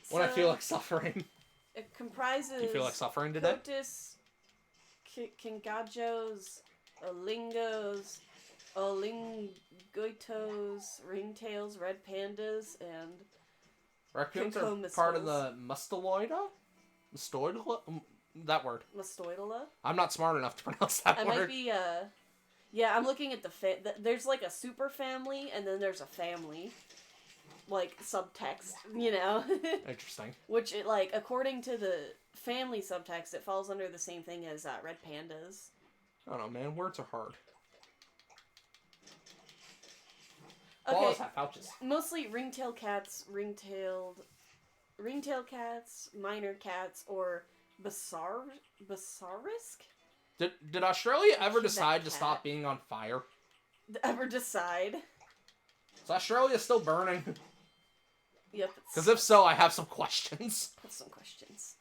When I feel like suffering. It comprises... Do you feel like suffering today? Cotis, Kingajos, Olingos, Olingoitos, ringtails, red pandas, and... Raccoons are part of the Musteloida? Mustoidala? That word. Mustoidala? I'm not smart enough to pronounce that word. I might be, yeah, I'm looking at there's like a super family, and then there's a family. Like, subtext, you know? Interesting. Which, like, according to the family subtext, it falls under the same thing as red pandas. I don't know, man. Words are hard. Okay. Koalas have pouches. Mostly ringtail cats, ringtail cats, minor cats, or basarisk? Did Australia ever That decide to cat. stop being on fire? Ever decide? Is Australia still burning? Yep. Because if so, I have some questions. That's some questions.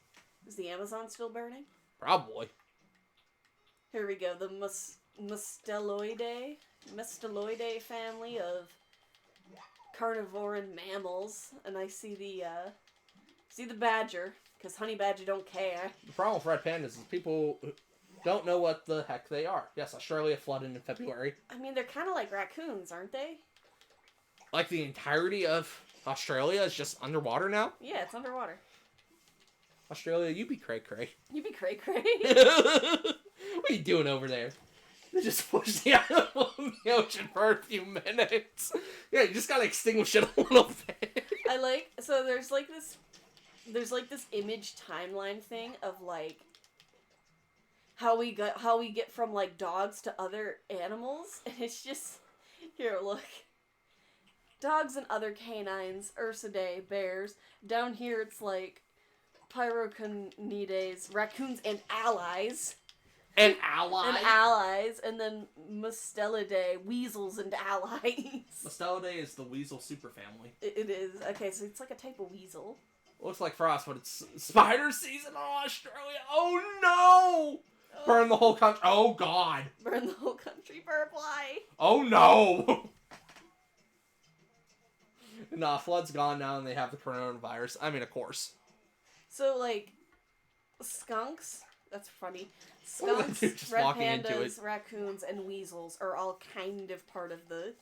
Is the Amazon still burning? Probably. Here we go. The Musteloidae family of carnivoran mammals, and I see the badger. Because honey badger don't care. The problem with red pandas is people don't know what the heck they are. Yes, Australia flooded in February. I mean, they're kind of like raccoons, aren't they? Like the entirety of Australia is just underwater now? Yeah, it's underwater. Australia, you be cray-cray. You be cray-cray. What are you doing over there? They just pushed the animal in the ocean for a few minutes. Yeah, you just gotta extinguish it a little bit. So there's like this image timeline thing of like how we get from like dogs to other animals, and it's just, here, look. Dogs and other canines, Ursidae, bears. Down here it's like Pyroconidae, raccoons and allies. And allies. And then Mustelidae, weasels and allies. Mustelidae is the weasel superfamily. It is. Okay, so it's like a type of weasel. Looks like frost, but it's spider season in Australia. Oh no! Burn the whole country. Oh god. Burn the whole country for a fly. Oh no! Nah, flood's gone now and they have the coronavirus. I mean, of course. So, like, skunks, that's funny. What do they Skunks, do, just red walking into pandas, it? raccoons, and weasels are all kind of part of the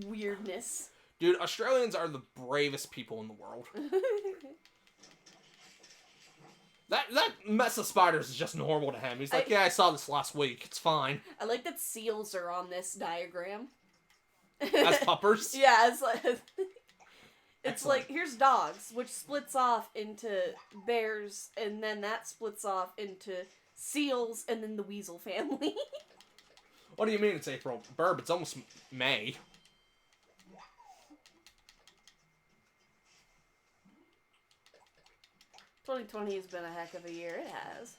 weirdness. Dude, Australians are the bravest people in the world. That mess of spiders is just normal to him. He's like, yeah, I saw this last week. It's fine. I like that seals are on this diagram. As puppers? Yeah, it's like... It's Excellent. like, here's dogs, which splits off into bears, and then that splits off into seals, and then the weasel family. What do you mean it's April? Burb, it's almost May. "2020 has been a heck of a year." It has.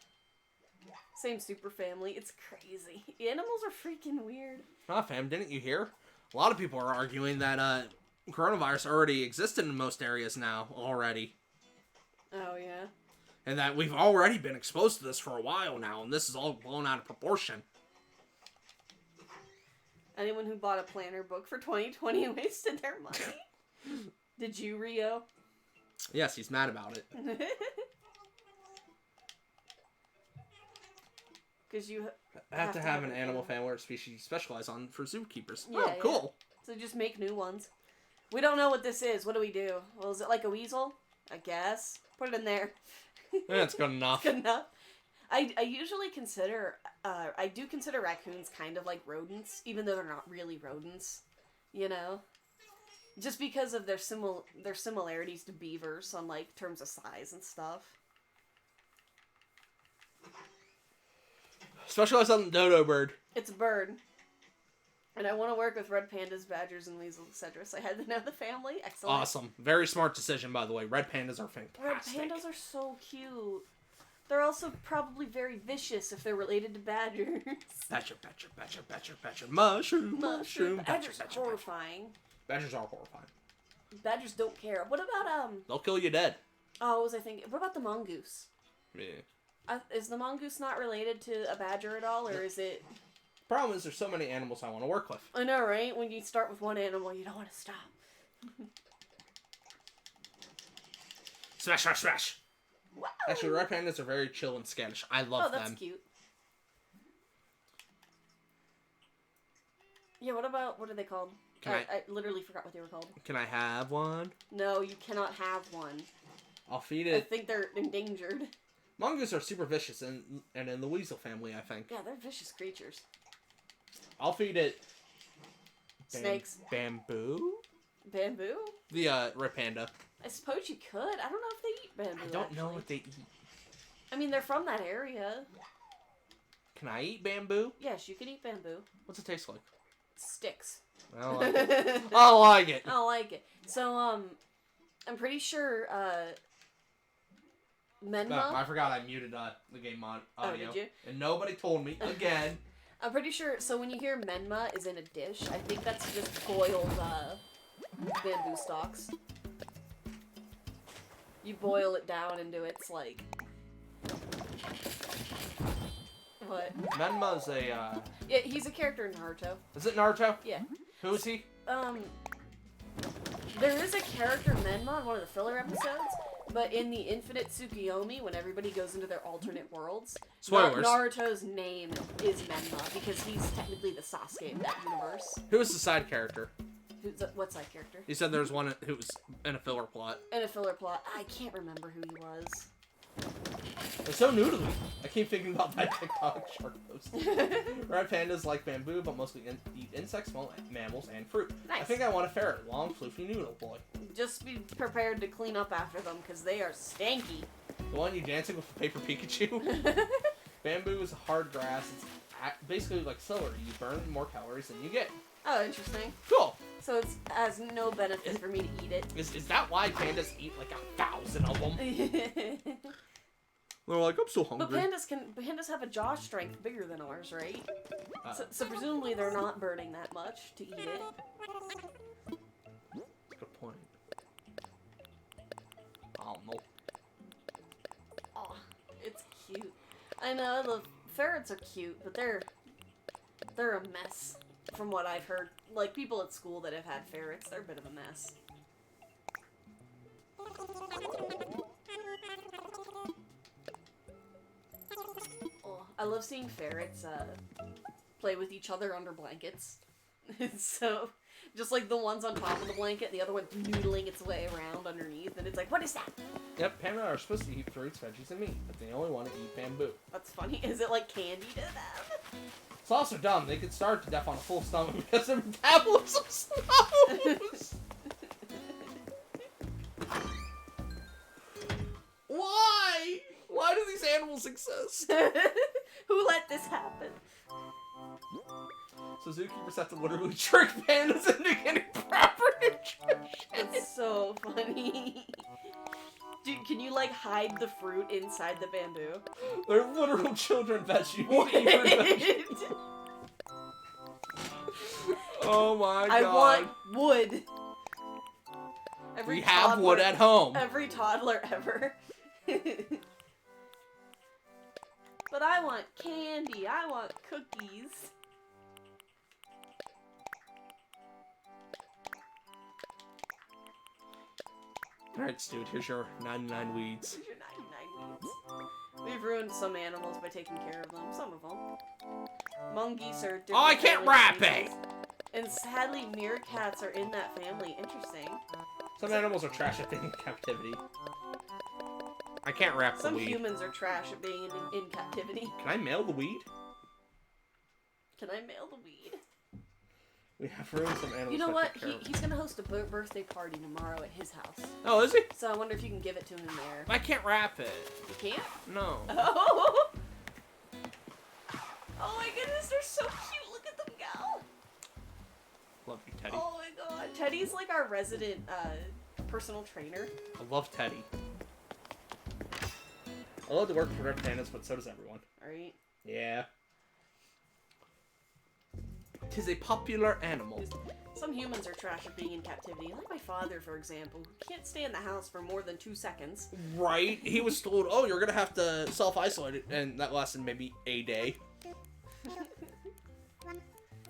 Same super family. It's crazy. Animals are freaking weird. Ah, fam, didn't you hear? A lot of people are arguing that coronavirus already existed in most areas now already. Oh, yeah. And that we've already been exposed to this for a while now, and this is all blown out of proportion. Anyone who bought a planner book for 2020 and wasted their money? Did you, Rio? Yes, he's mad about it. Because you Have to have an animal family or species you specialize on for zookeepers. Yeah, Oh, cool. So just make new ones. We don't know what this is. What do we do? Well, is it like a weasel? I guess. Put it in there. That's good enough. Good enough. I usually consider, I do consider raccoons kind of like rodents, even though they're not really rodents, you know? Just because of their similarities to beavers on, like, terms of size and stuff. Specialize on the dodo bird. It's a bird. And I want to work with red pandas, badgers, and weasels, etc. So I had to know the family. Excellent. Awesome. Very smart decision, by the way. Red pandas are fantastic. Red pandas are so cute. They're also probably very vicious if they're related to badgers. Badger, badger, badger, badger, badger. Mushroom, mushroom, badger, Badgers are badger, horrifying. Badgers are horrifying. Badgers don't care. What about, They'll kill you dead. oh, what was I thinking? What about the mongoose? Yeah. Is the mongoose not related to a badger at all, or is it... Problem is, there's so many animals I want to work with. I know, right? When you start with one animal, you don't want to stop. Smash, smash, smash. Wow. Actually, red pandas are very chill and skittish. I love Oh, that's them. cute. Yeah, what are they called? I literally forgot what they were called. Can I have one? No, you cannot have one. I'll feed I it. think they're endangered. Mongoose are super vicious, and in the weasel family, I think. Yeah, they're vicious creatures. I'll feed it... Snakes. Bamboo? Bamboo? The red panda. I suppose you could. I don't know if they eat bamboo, I don't know actually. what they eat. I mean, they're from that area. Can I eat bamboo? Yes, you can eat bamboo. What's it taste like? Sticks. I don't like it. I don't like it. I don't like it. So, I'm pretty sure, Menma... No, I forgot I muted the game audio. Oh, did you? And nobody told me again. I'm pretty sure, so when you hear Menma is in a dish, I think that's just boiled, bamboo stalks. You boil it down into its, like... What? Menma's a, Yeah, he's a character in Naruto. Is it Naruto? Yeah. Who is he? There is a character, Menma, in one of the filler episodes, But in the Infinite Tsukiyomi, when everybody goes into their alternate worlds, Spoilers. Naruto's name is Menma because he's technically the Sasuke of that universe. Who was the side character? What side character? You said there was one who was in a filler plot. In a filler plot. I can't remember who he was. It's so new to me. I keep thinking about that TikTok shark post. Red pandas like bamboo, but mostly eat insects, small mammals, and fruit. Nice. I think I want a ferret. Long, floofy noodle boy. Just be prepared to clean up after them, because they are stanky. The one you dancing with Paper Pikachu? Bamboo is hard grass. It's basically like celery. You burn more calories than you get. Oh, interesting. Cool. So it has no benefit for me to eat it. Is that why pandas eat like 1,000 of them? They're like, I'm so hungry. But pandas have a jaw strength bigger than ours, right? So presumably they're not burning that much to eat it. Good point. I don't know. Oh, it's cute. I know the ferrets are cute, but they're a mess. From what I've heard, like people at school that have had ferrets, they're a bit of a mess. Oh, I love seeing ferrets play with each other under blankets. So, just like the ones on top of the blanket, the other one noodling its way around underneath, and it's like, what is that? Yep, panda are supposed to eat fruits, veggies, and meat, but they only want to eat bamboo. That's funny. Is it like candy to them? It's also dumb. They could starve to death on a full stomach because their metabolism slows. Why? Why do these animals exist? Who let this happen? So zookeepers have to literally trick pandas into getting proper nutrition. It's so funny. Dude, can you like hide the fruit inside the bamboo? They're literal children vegetables. Oh my god. I want wood. We have wood at home. Every toddler ever. But I want candy. I want cookies. Alright, dude, here's your 99 weeds. Here's your 99 weeds. We've ruined some animals by taking care of them. Some of them. Mongoose are different. Oh, I can't wrap it! And sadly, meerkats are in that family. Interesting. Some animals are trash at being in captivity. I can't wrap the weed. Some humans are trash at being in captivity. Can I mail the weed? Can I mail the weed? We have ruined some animals. You know what? He's gonna host a birthday party tomorrow at his house. Oh, is he? So I wonder if you can give it to him there. I can't wrap it. You can't? No. Oh! Oh my goodness, they're so cute. Look at them go. Love you, Teddy. Oh my god. Teddy's like our resident personal trainer. I love Teddy. I love to work for Red Pandas, but so does everyone. Right? Yeah. 'Tis a popular animal. Some humans are trash at being in captivity. Like my father, for example, who can't stay in the house for more than 2 seconds. Right? He was told, oh, you're gonna have to self-isolate, and that lasted maybe a day. It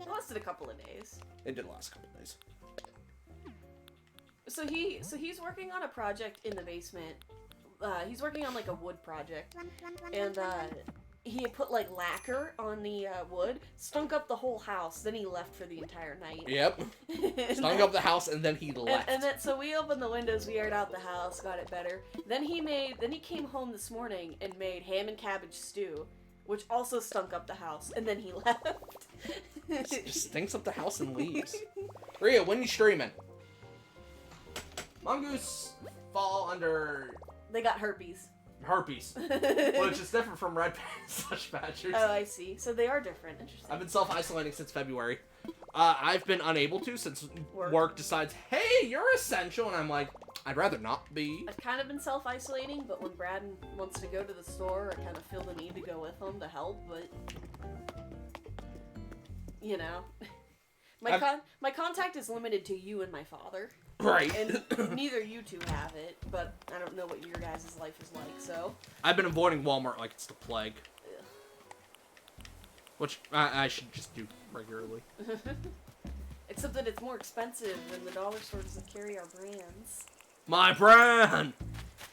lasted a couple of days. It did last a couple of days. So he's working on a project in the basement. He's working on like a wood project, and he had put like lacquer on the wood, stunk up the whole house. Then he left for the entire night. Yep. Stunk up the house, and then he left. And then so we opened the windows, we aired out the house, got it better. Then he came home this morning and made ham and cabbage stew, which also stunk up the house. And then he left. Just stinks up the house and leaves. Rhea, when you streaming? Mongoose fall under... They got herpes. Herpes. Which is different from red badgers. Oh, I see. So they are different. Interesting. I've been self-isolating since February. I've been unable to since work decides, hey, you're essential. And I'm like, I'd rather not be. I've kind of been self-isolating, but when Brad wants to go to the store, I kind of feel the need to go with him to help, but... You know. My contact is limited to you and my father. Right. And neither you two have it, but I don't know what your guys' life is like, so... I've been avoiding Walmart like it's the plague. Ugh. Which I should just do regularly. Except that it's more expensive, and the dollar store doesn't carry our brands. My brand!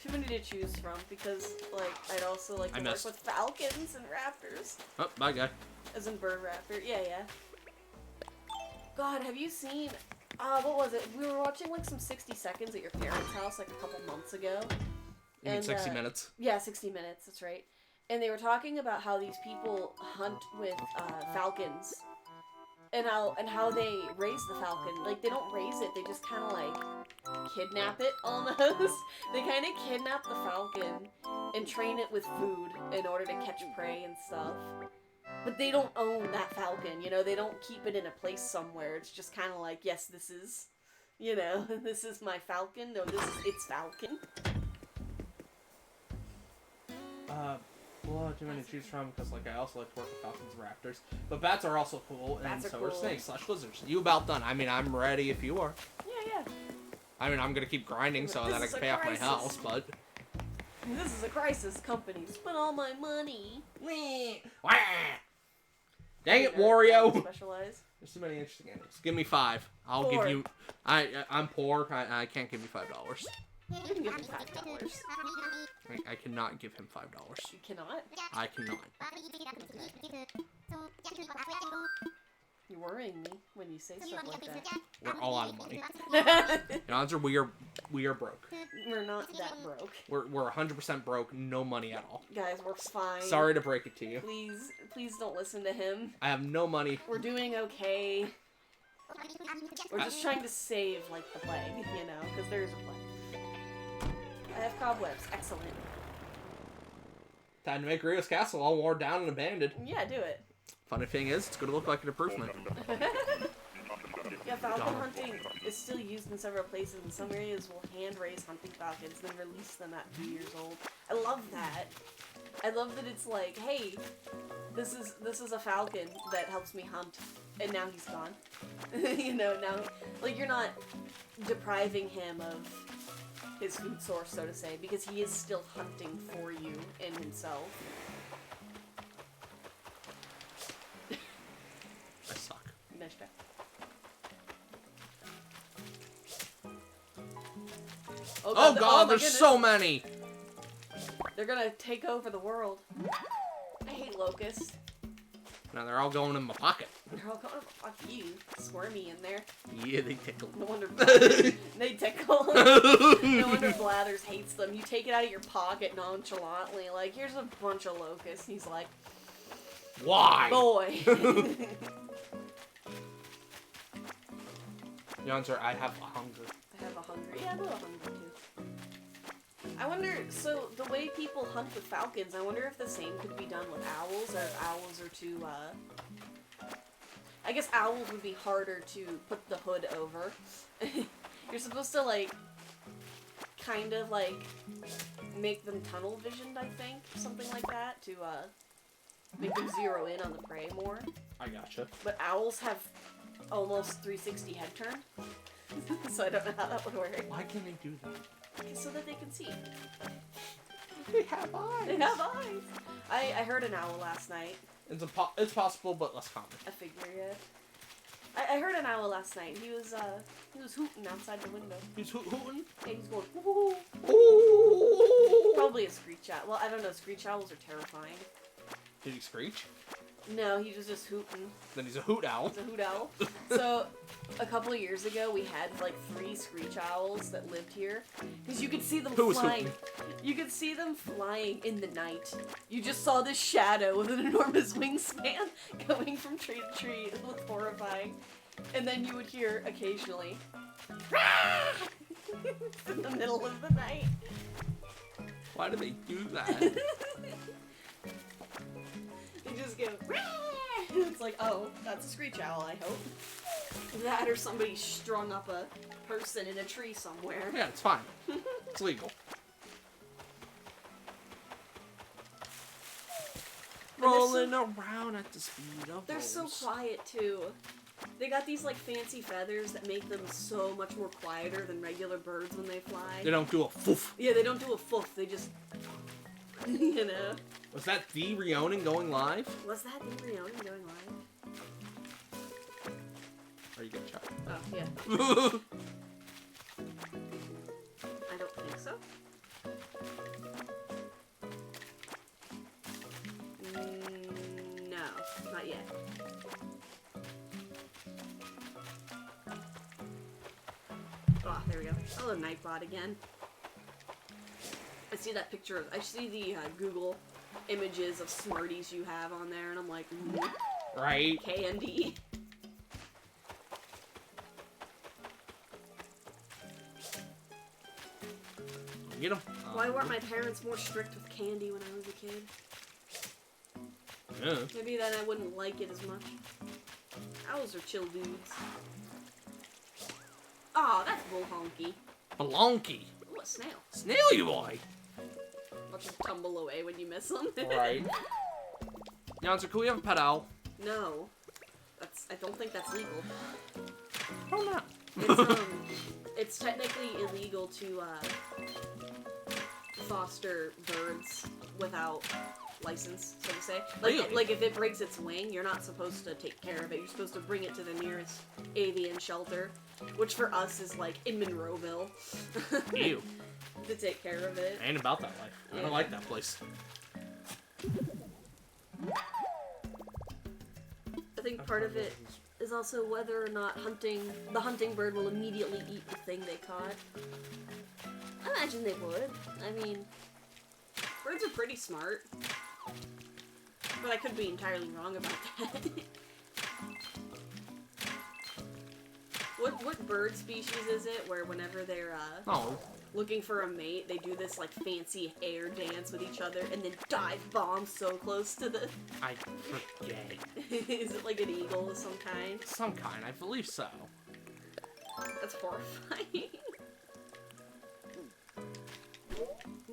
Too many to choose from because, like, I'd also like to work with falcons and raptors. Oh, bye, guy. As in bird raptor. Yeah, yeah. God, have you seen... what was it? We were watching, like, some 60 Seconds at your parents' house, like, a couple months ago. You mean 60 Minutes? Yeah, 60 Minutes, that's right. And they were talking about how these people hunt with falcons. And how they raise the falcon. Like, they don't raise it, they just kind of, like, kidnap it, almost. They kind of kidnap the falcon and train it with food in order to catch prey and stuff. But they don't own that falcon, you know? They don't keep it in a place somewhere. It's just kind of like, yes, this is, you know, this is my falcon. No, this is its falcon. Well, too many to choose from because, like, I also like to work with falcons and raptors. But bats are also cool, and Bats are so cool. are snakes / lizards. You about done. I mean, I'm ready if you are. Yeah, yeah. I mean, I'm gonna keep grinding so that I can pay off my house, but... This is a crisis. Company. Spend all my money. Wah! Dang it, Wario! Specialize. There's too many interesting animals. Give me 5. I'll give you... I'm poor. I can't give you $5. You can give me $5. I cannot give him $5. You cannot? I cannot. You're worrying me when you say stuff like that. We're all out of money. The odds are we are broke. We're not that broke. We're 100% broke. No money at all. Guys, we're fine. Sorry to break it to you. Please don't listen to him. I have no money. We're doing okay. We're just trying to save, like, the plague, you know? Because there's a plague. I have cobwebs. Excellent. Time to make Rio's castle all worn down and abandoned. Yeah, do it. Funny thing is, it's going to look like an improvement. Yeah, falcon hunting is still used in several places, and some areas will hand-raise hunting falcons, then release them at 2 years old. I love that. I love that it's like, hey, this is a falcon that helps me hunt, and now he's gone. You know, now, like, you're not depriving him of his food source, so to say, because he is still hunting for you and himself. I suck. Nice try. Oh god, there's goodness. so many! They're gonna take over the world. I hate locusts. Now they're all going in my pocket. They're all going, fuck you, squirmy in there. Yeah, they tickle. No wonder Blathers, they tickle. No wonder Blathers hates them. You take it out of your pocket nonchalantly, like, here's a bunch of locusts. He's like, why? Boy. The answer, I have a hunger. I have a hunger. Yeah, I have a hunger too. I wonder, so the way people hunt with falcons, I wonder if the same could be done with owls, or if owls are too, I guess owls would be harder to put the hood over. You're supposed to, like, kind of, like, make them tunnel visioned, I think, something like that, to, make them zero in on the prey more. I gotcha. But owls have almost 360 head turn, so I don't know how that would work. Why can they do that? So that they can see. They have eyes. They have eyes. I heard an owl last night. It's possible, but less common. I figure, yeah. I heard an owl last night. He was hooting outside the window. He's hooting? Yeah, he's going, woo. Ooh. Probably a screech owl. Well, I don't know. Screech owls are terrifying. Did he screech? No, he was just hooting. Then he's a hoot owl. He's a hoot owl. So, a couple of years ago, we had like 3 screech owls that lived here. Because you could see them flying. You could see them flying in the night. You just saw this shadow with an enormous wingspan going from tree to tree. It looked horrifying. And then you would hear occasionally, in the middle of the night. Why do they do that? They just go, it's like, oh, that's a screech owl, I hope. That or somebody strung up a person in a tree somewhere. Yeah, it's fine. It's legal. Rolling around at the speed of They're so horse. quiet, too. They got these, like, fancy feathers that make them so much more quieter than regular birds when they fly. They don't do a foof. Yeah, they don't do a foof, they just, you know. Was that the Rionin going live? Was that the Rionin going live? Are you gonna check? Oh, yeah. I don't think so. There we go. Oh, Nightbot again. I see that picture of, I see the Google images of Smarties you have on there, and I'm like, Right? candy. Get him. Why weren't my parents more strict with candy when I was a kid? Yeah. Maybe then I wouldn't like it as much. Owls are chill dudes. Aw, that's bull honky. Balonky. Ooh, a snail. Snaily boy. Watch him tumble away when you miss him. Right. Yancer, can we have a pet owl? No. I don't think that's legal. Oh no. It's technically illegal to foster birds without license, so to say. Really? Like if it breaks its wing, you're not supposed to take care of it. You're supposed to bring it to the nearest avian shelter, which for us is like in Monroeville. Ew. To take care of it. I ain't about that life. I don't like that place. I think part of it is also whether or not the hunting bird will immediately eat the thing they caught. I imagine they would. I mean, birds are pretty smart. But I could be entirely wrong about that. What bird species is it where whenever they're looking for a mate, they do this like fancy air dance with each other and then dive bomb so close to the... I forget. Is it like an eagle of some kind? Some kind, I believe so. That's horrifying.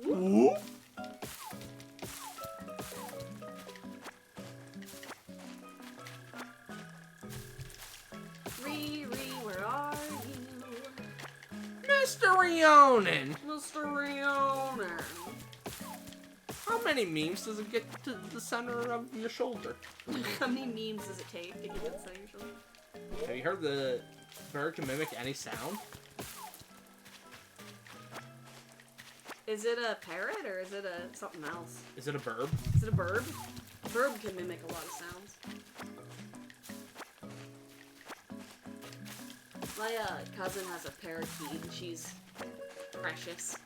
Ooh. Riri, where are you? Mr. Rionin! Mr. Rionin. How many memes does it get to the center of your shoulder? How many memes does it take to get to the center of your shoulder? Have you heard the bird can mimic any sound? Is it a parrot or is it a something else? Is it a burb? Is it a bird? Bird can mimic a lot of sounds. My cousin has a parakeet and she's precious.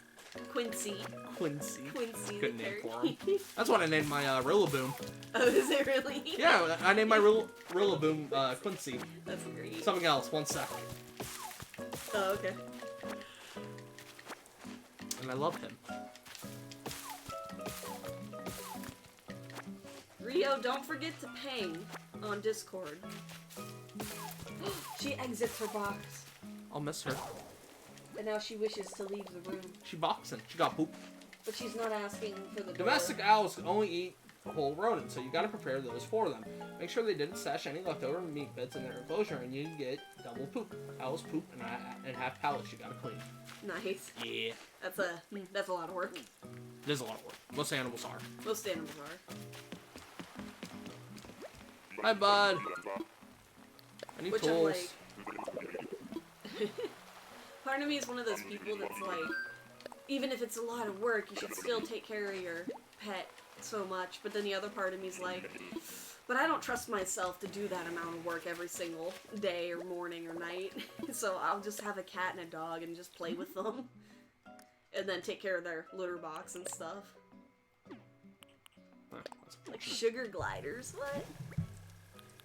Quincy. Quincy. Quincy. Good the name for parakeet. him. That's what I named my Rillaboom. Oh, is it really? Yeah, I named my Rillaboom Quincy. That's great. Something else, one sec. Oh, okay. And I love him. Rio, don't forget to ping on Discord. She exits her box. I'll miss her. And now she wishes to leave the room. She boxing. She got poop. But she's not asking for the Domestic door. owls can only eat whole rodents, so you gotta prepare those for them. Make sure they didn't stash any leftover meat bits in their enclosure, and you get double poop. Owls poop and have pallets you gotta clean. Nice. Yeah. That's a lot of work. It is a lot of work. Most animals are. Most animals are. Hi, bud. I need Which tools. I'm like... Part of me is one of those people that's like, even if it's a lot of work, you should still take care of your pet so much. But then the other part of me is like, but I don't trust myself to do that amount of work every single day or morning or night. So I'll just have a cat and a dog and just play with them. And then take care of their litter box and stuff. Like sugar gliders, what?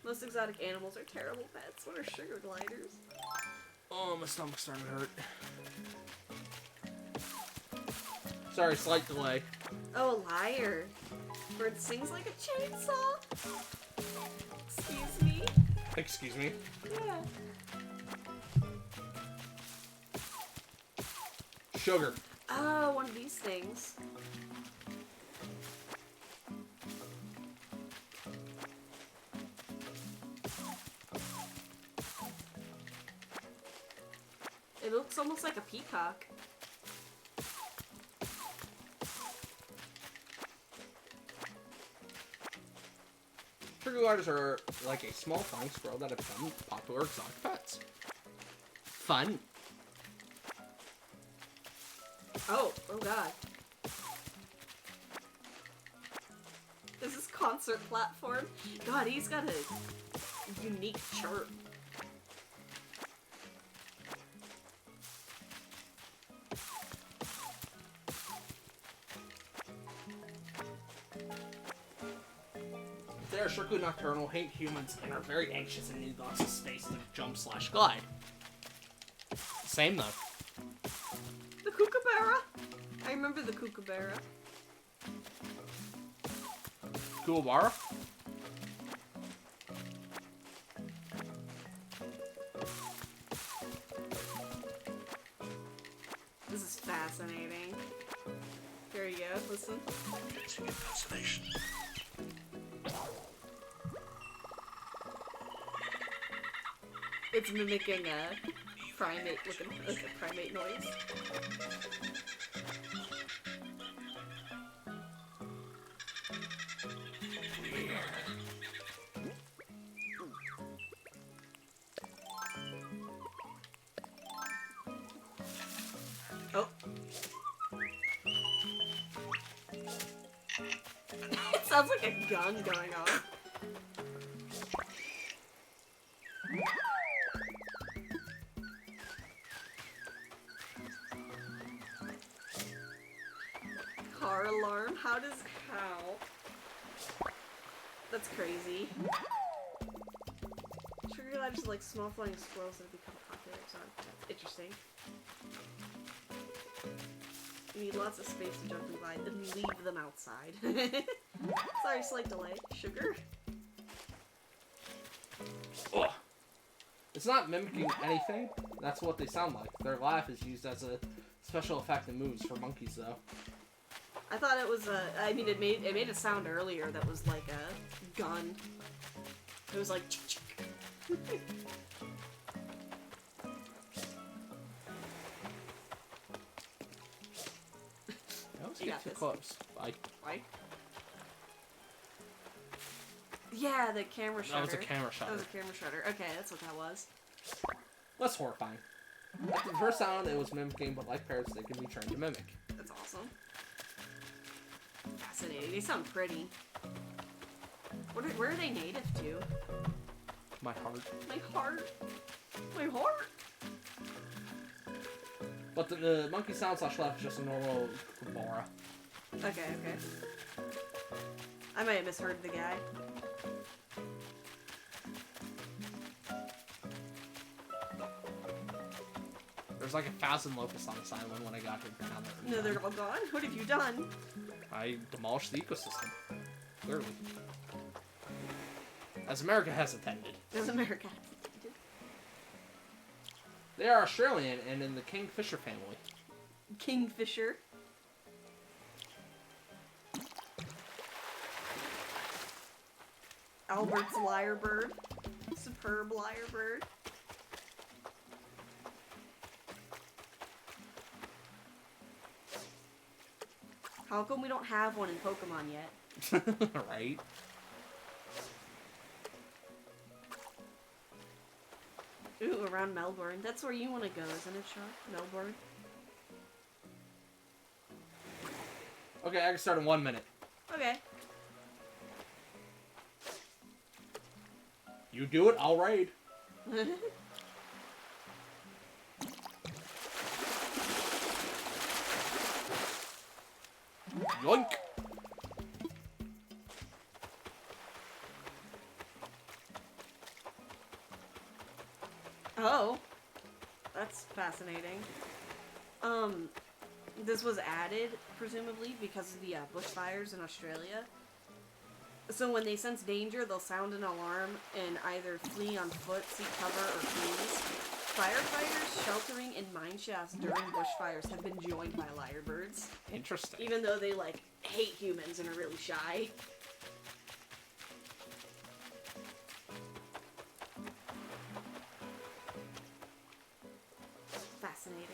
Most exotic animals are terrible pets. What are sugar gliders? Oh, my stomach's starting to hurt. Sorry, slight delay. Oh, a liar. Bird sings like a chainsaw. Excuse me? Excuse me? Yeah. Sugar. Oh, one of these things. It looks almost like a peacock. Sugar gliders are like a small flying squirrel that have become popular exotic pets. Fun. Oh god. Is this concert platform? God, he's got a unique chirp. are strictly nocturnal, hate humans, and are very anxious and need lots of space to jump/glide. Same though. The kookaburra. I remember the kookaburra. Kookaburra? This is fascinating. Here you go, listen. It's mimicking a primate looking like a primate noise. Oh. It sounds like a gun going on. Car alarm? How? That's crazy. Sugar lives are like small flying squirrels that have become popular. So that's interesting. You need lots of space to jump and glide, then leave them outside. Sorry, slight delay. Sugar? Ugh. It's not mimicking anything. That's what they sound like. Their laugh is used as a special effect in movies for monkeys, though. I thought it was I mean, it made a sound earlier that was like a gun. It was like. Let's get too close. Bye. Why? Yeah, the camera shutter. That was a camera shutter. That was a camera shutter. Okay, that's what that was. That's horrifying. At the first sound, it was mimicking, but like parrots, they can be trained to mimic. That's awesome. Fascinating. They sound pretty. Where are they native to? My heart. My heart. My heart. But the monkey sound/laugh is just a normal kookaburra. Okay. I might have misheard the guy. There's like 1,000 locusts on this island when I got here. No, they're all gone? What have you done? I demolished the ecosystem. Clearly. As America has attended. As America. They are Australian and in the kingfisher family. Kingfisher. Albert's lyrebird. Superb lyrebird. How come we don't have one in Pokemon yet? Right? Ooh, around Melbourne. That's where you want to go, isn't it, Sean? Melbourne? Okay, I can start in 1 minute. Okay. You do it, I'll raid. Yoink! Oh. That's fascinating. This was added, presumably, because of the bushfires in Australia. So when they sense danger, they'll sound an alarm and either flee on foot, seek cover, or freeze. Firefighters sheltering in mine shafts during bushfires have been joined by lyrebirds. Interesting. Even though they, like, hate humans and are really shy. Fascinating.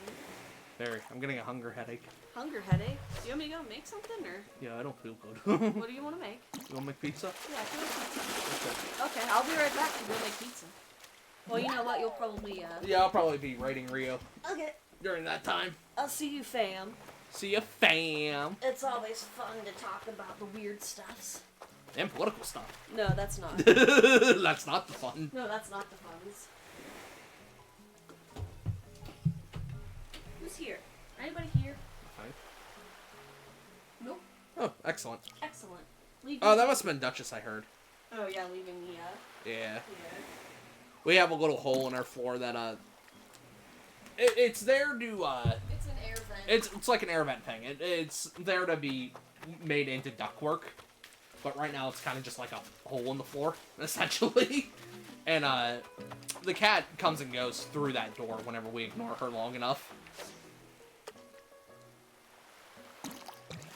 Very. I'm getting a hunger headache. Hunger headache? You want me to go make something, or? Yeah, I don't feel good. What do you want to make? You want to make pizza? Yeah, I can make pizza. Okay. Okay, I'll be right back to go make pizza. Well, you know what? You'll probably, Yeah, I'll probably be raiding Rio Okay. during that time. I'll see you, fam. See ya, fam. It's always fun to talk about the weird stuffs. And political stuff. No, that's not. That's not the fun. No, that's not the funs. Who's here? Anybody here? Okay. Nope. Oh, excellent. Excellent. Leave Oh, that must have been Duchess I heard. Oh yeah, leaving the Yeah. We have a little hole in our floor that it's there to It's an air vent. it's like an air vent thing. It's there to be made into ductwork, but right now it's kind of just like a hole in the floor essentially. And the cat comes and goes through that door whenever we ignore her long enough.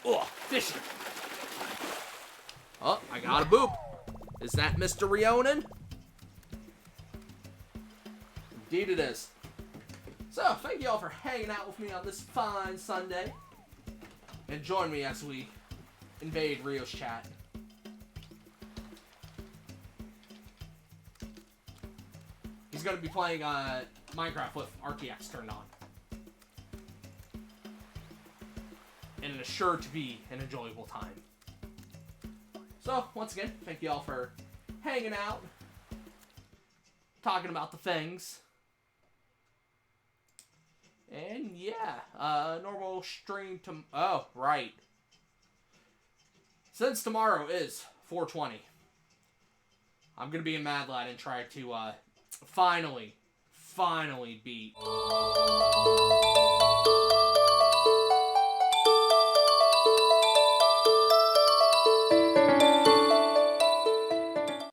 Ugh, fishy. Oh, I got a boop. Is that Mr. Rionin? Indeed it is. So, thank you all for hanging out with me on this fine Sunday. And join me as we invade Rio's chat. He's going to be playing Minecraft with RTX turned on. And it is sure to be an enjoyable time. So, once again, thank you all for hanging out, talking about the things. And yeah, normal stream to... Oh, right. Since tomorrow is 420, I'm going to be in Mad Lad and try to finally beat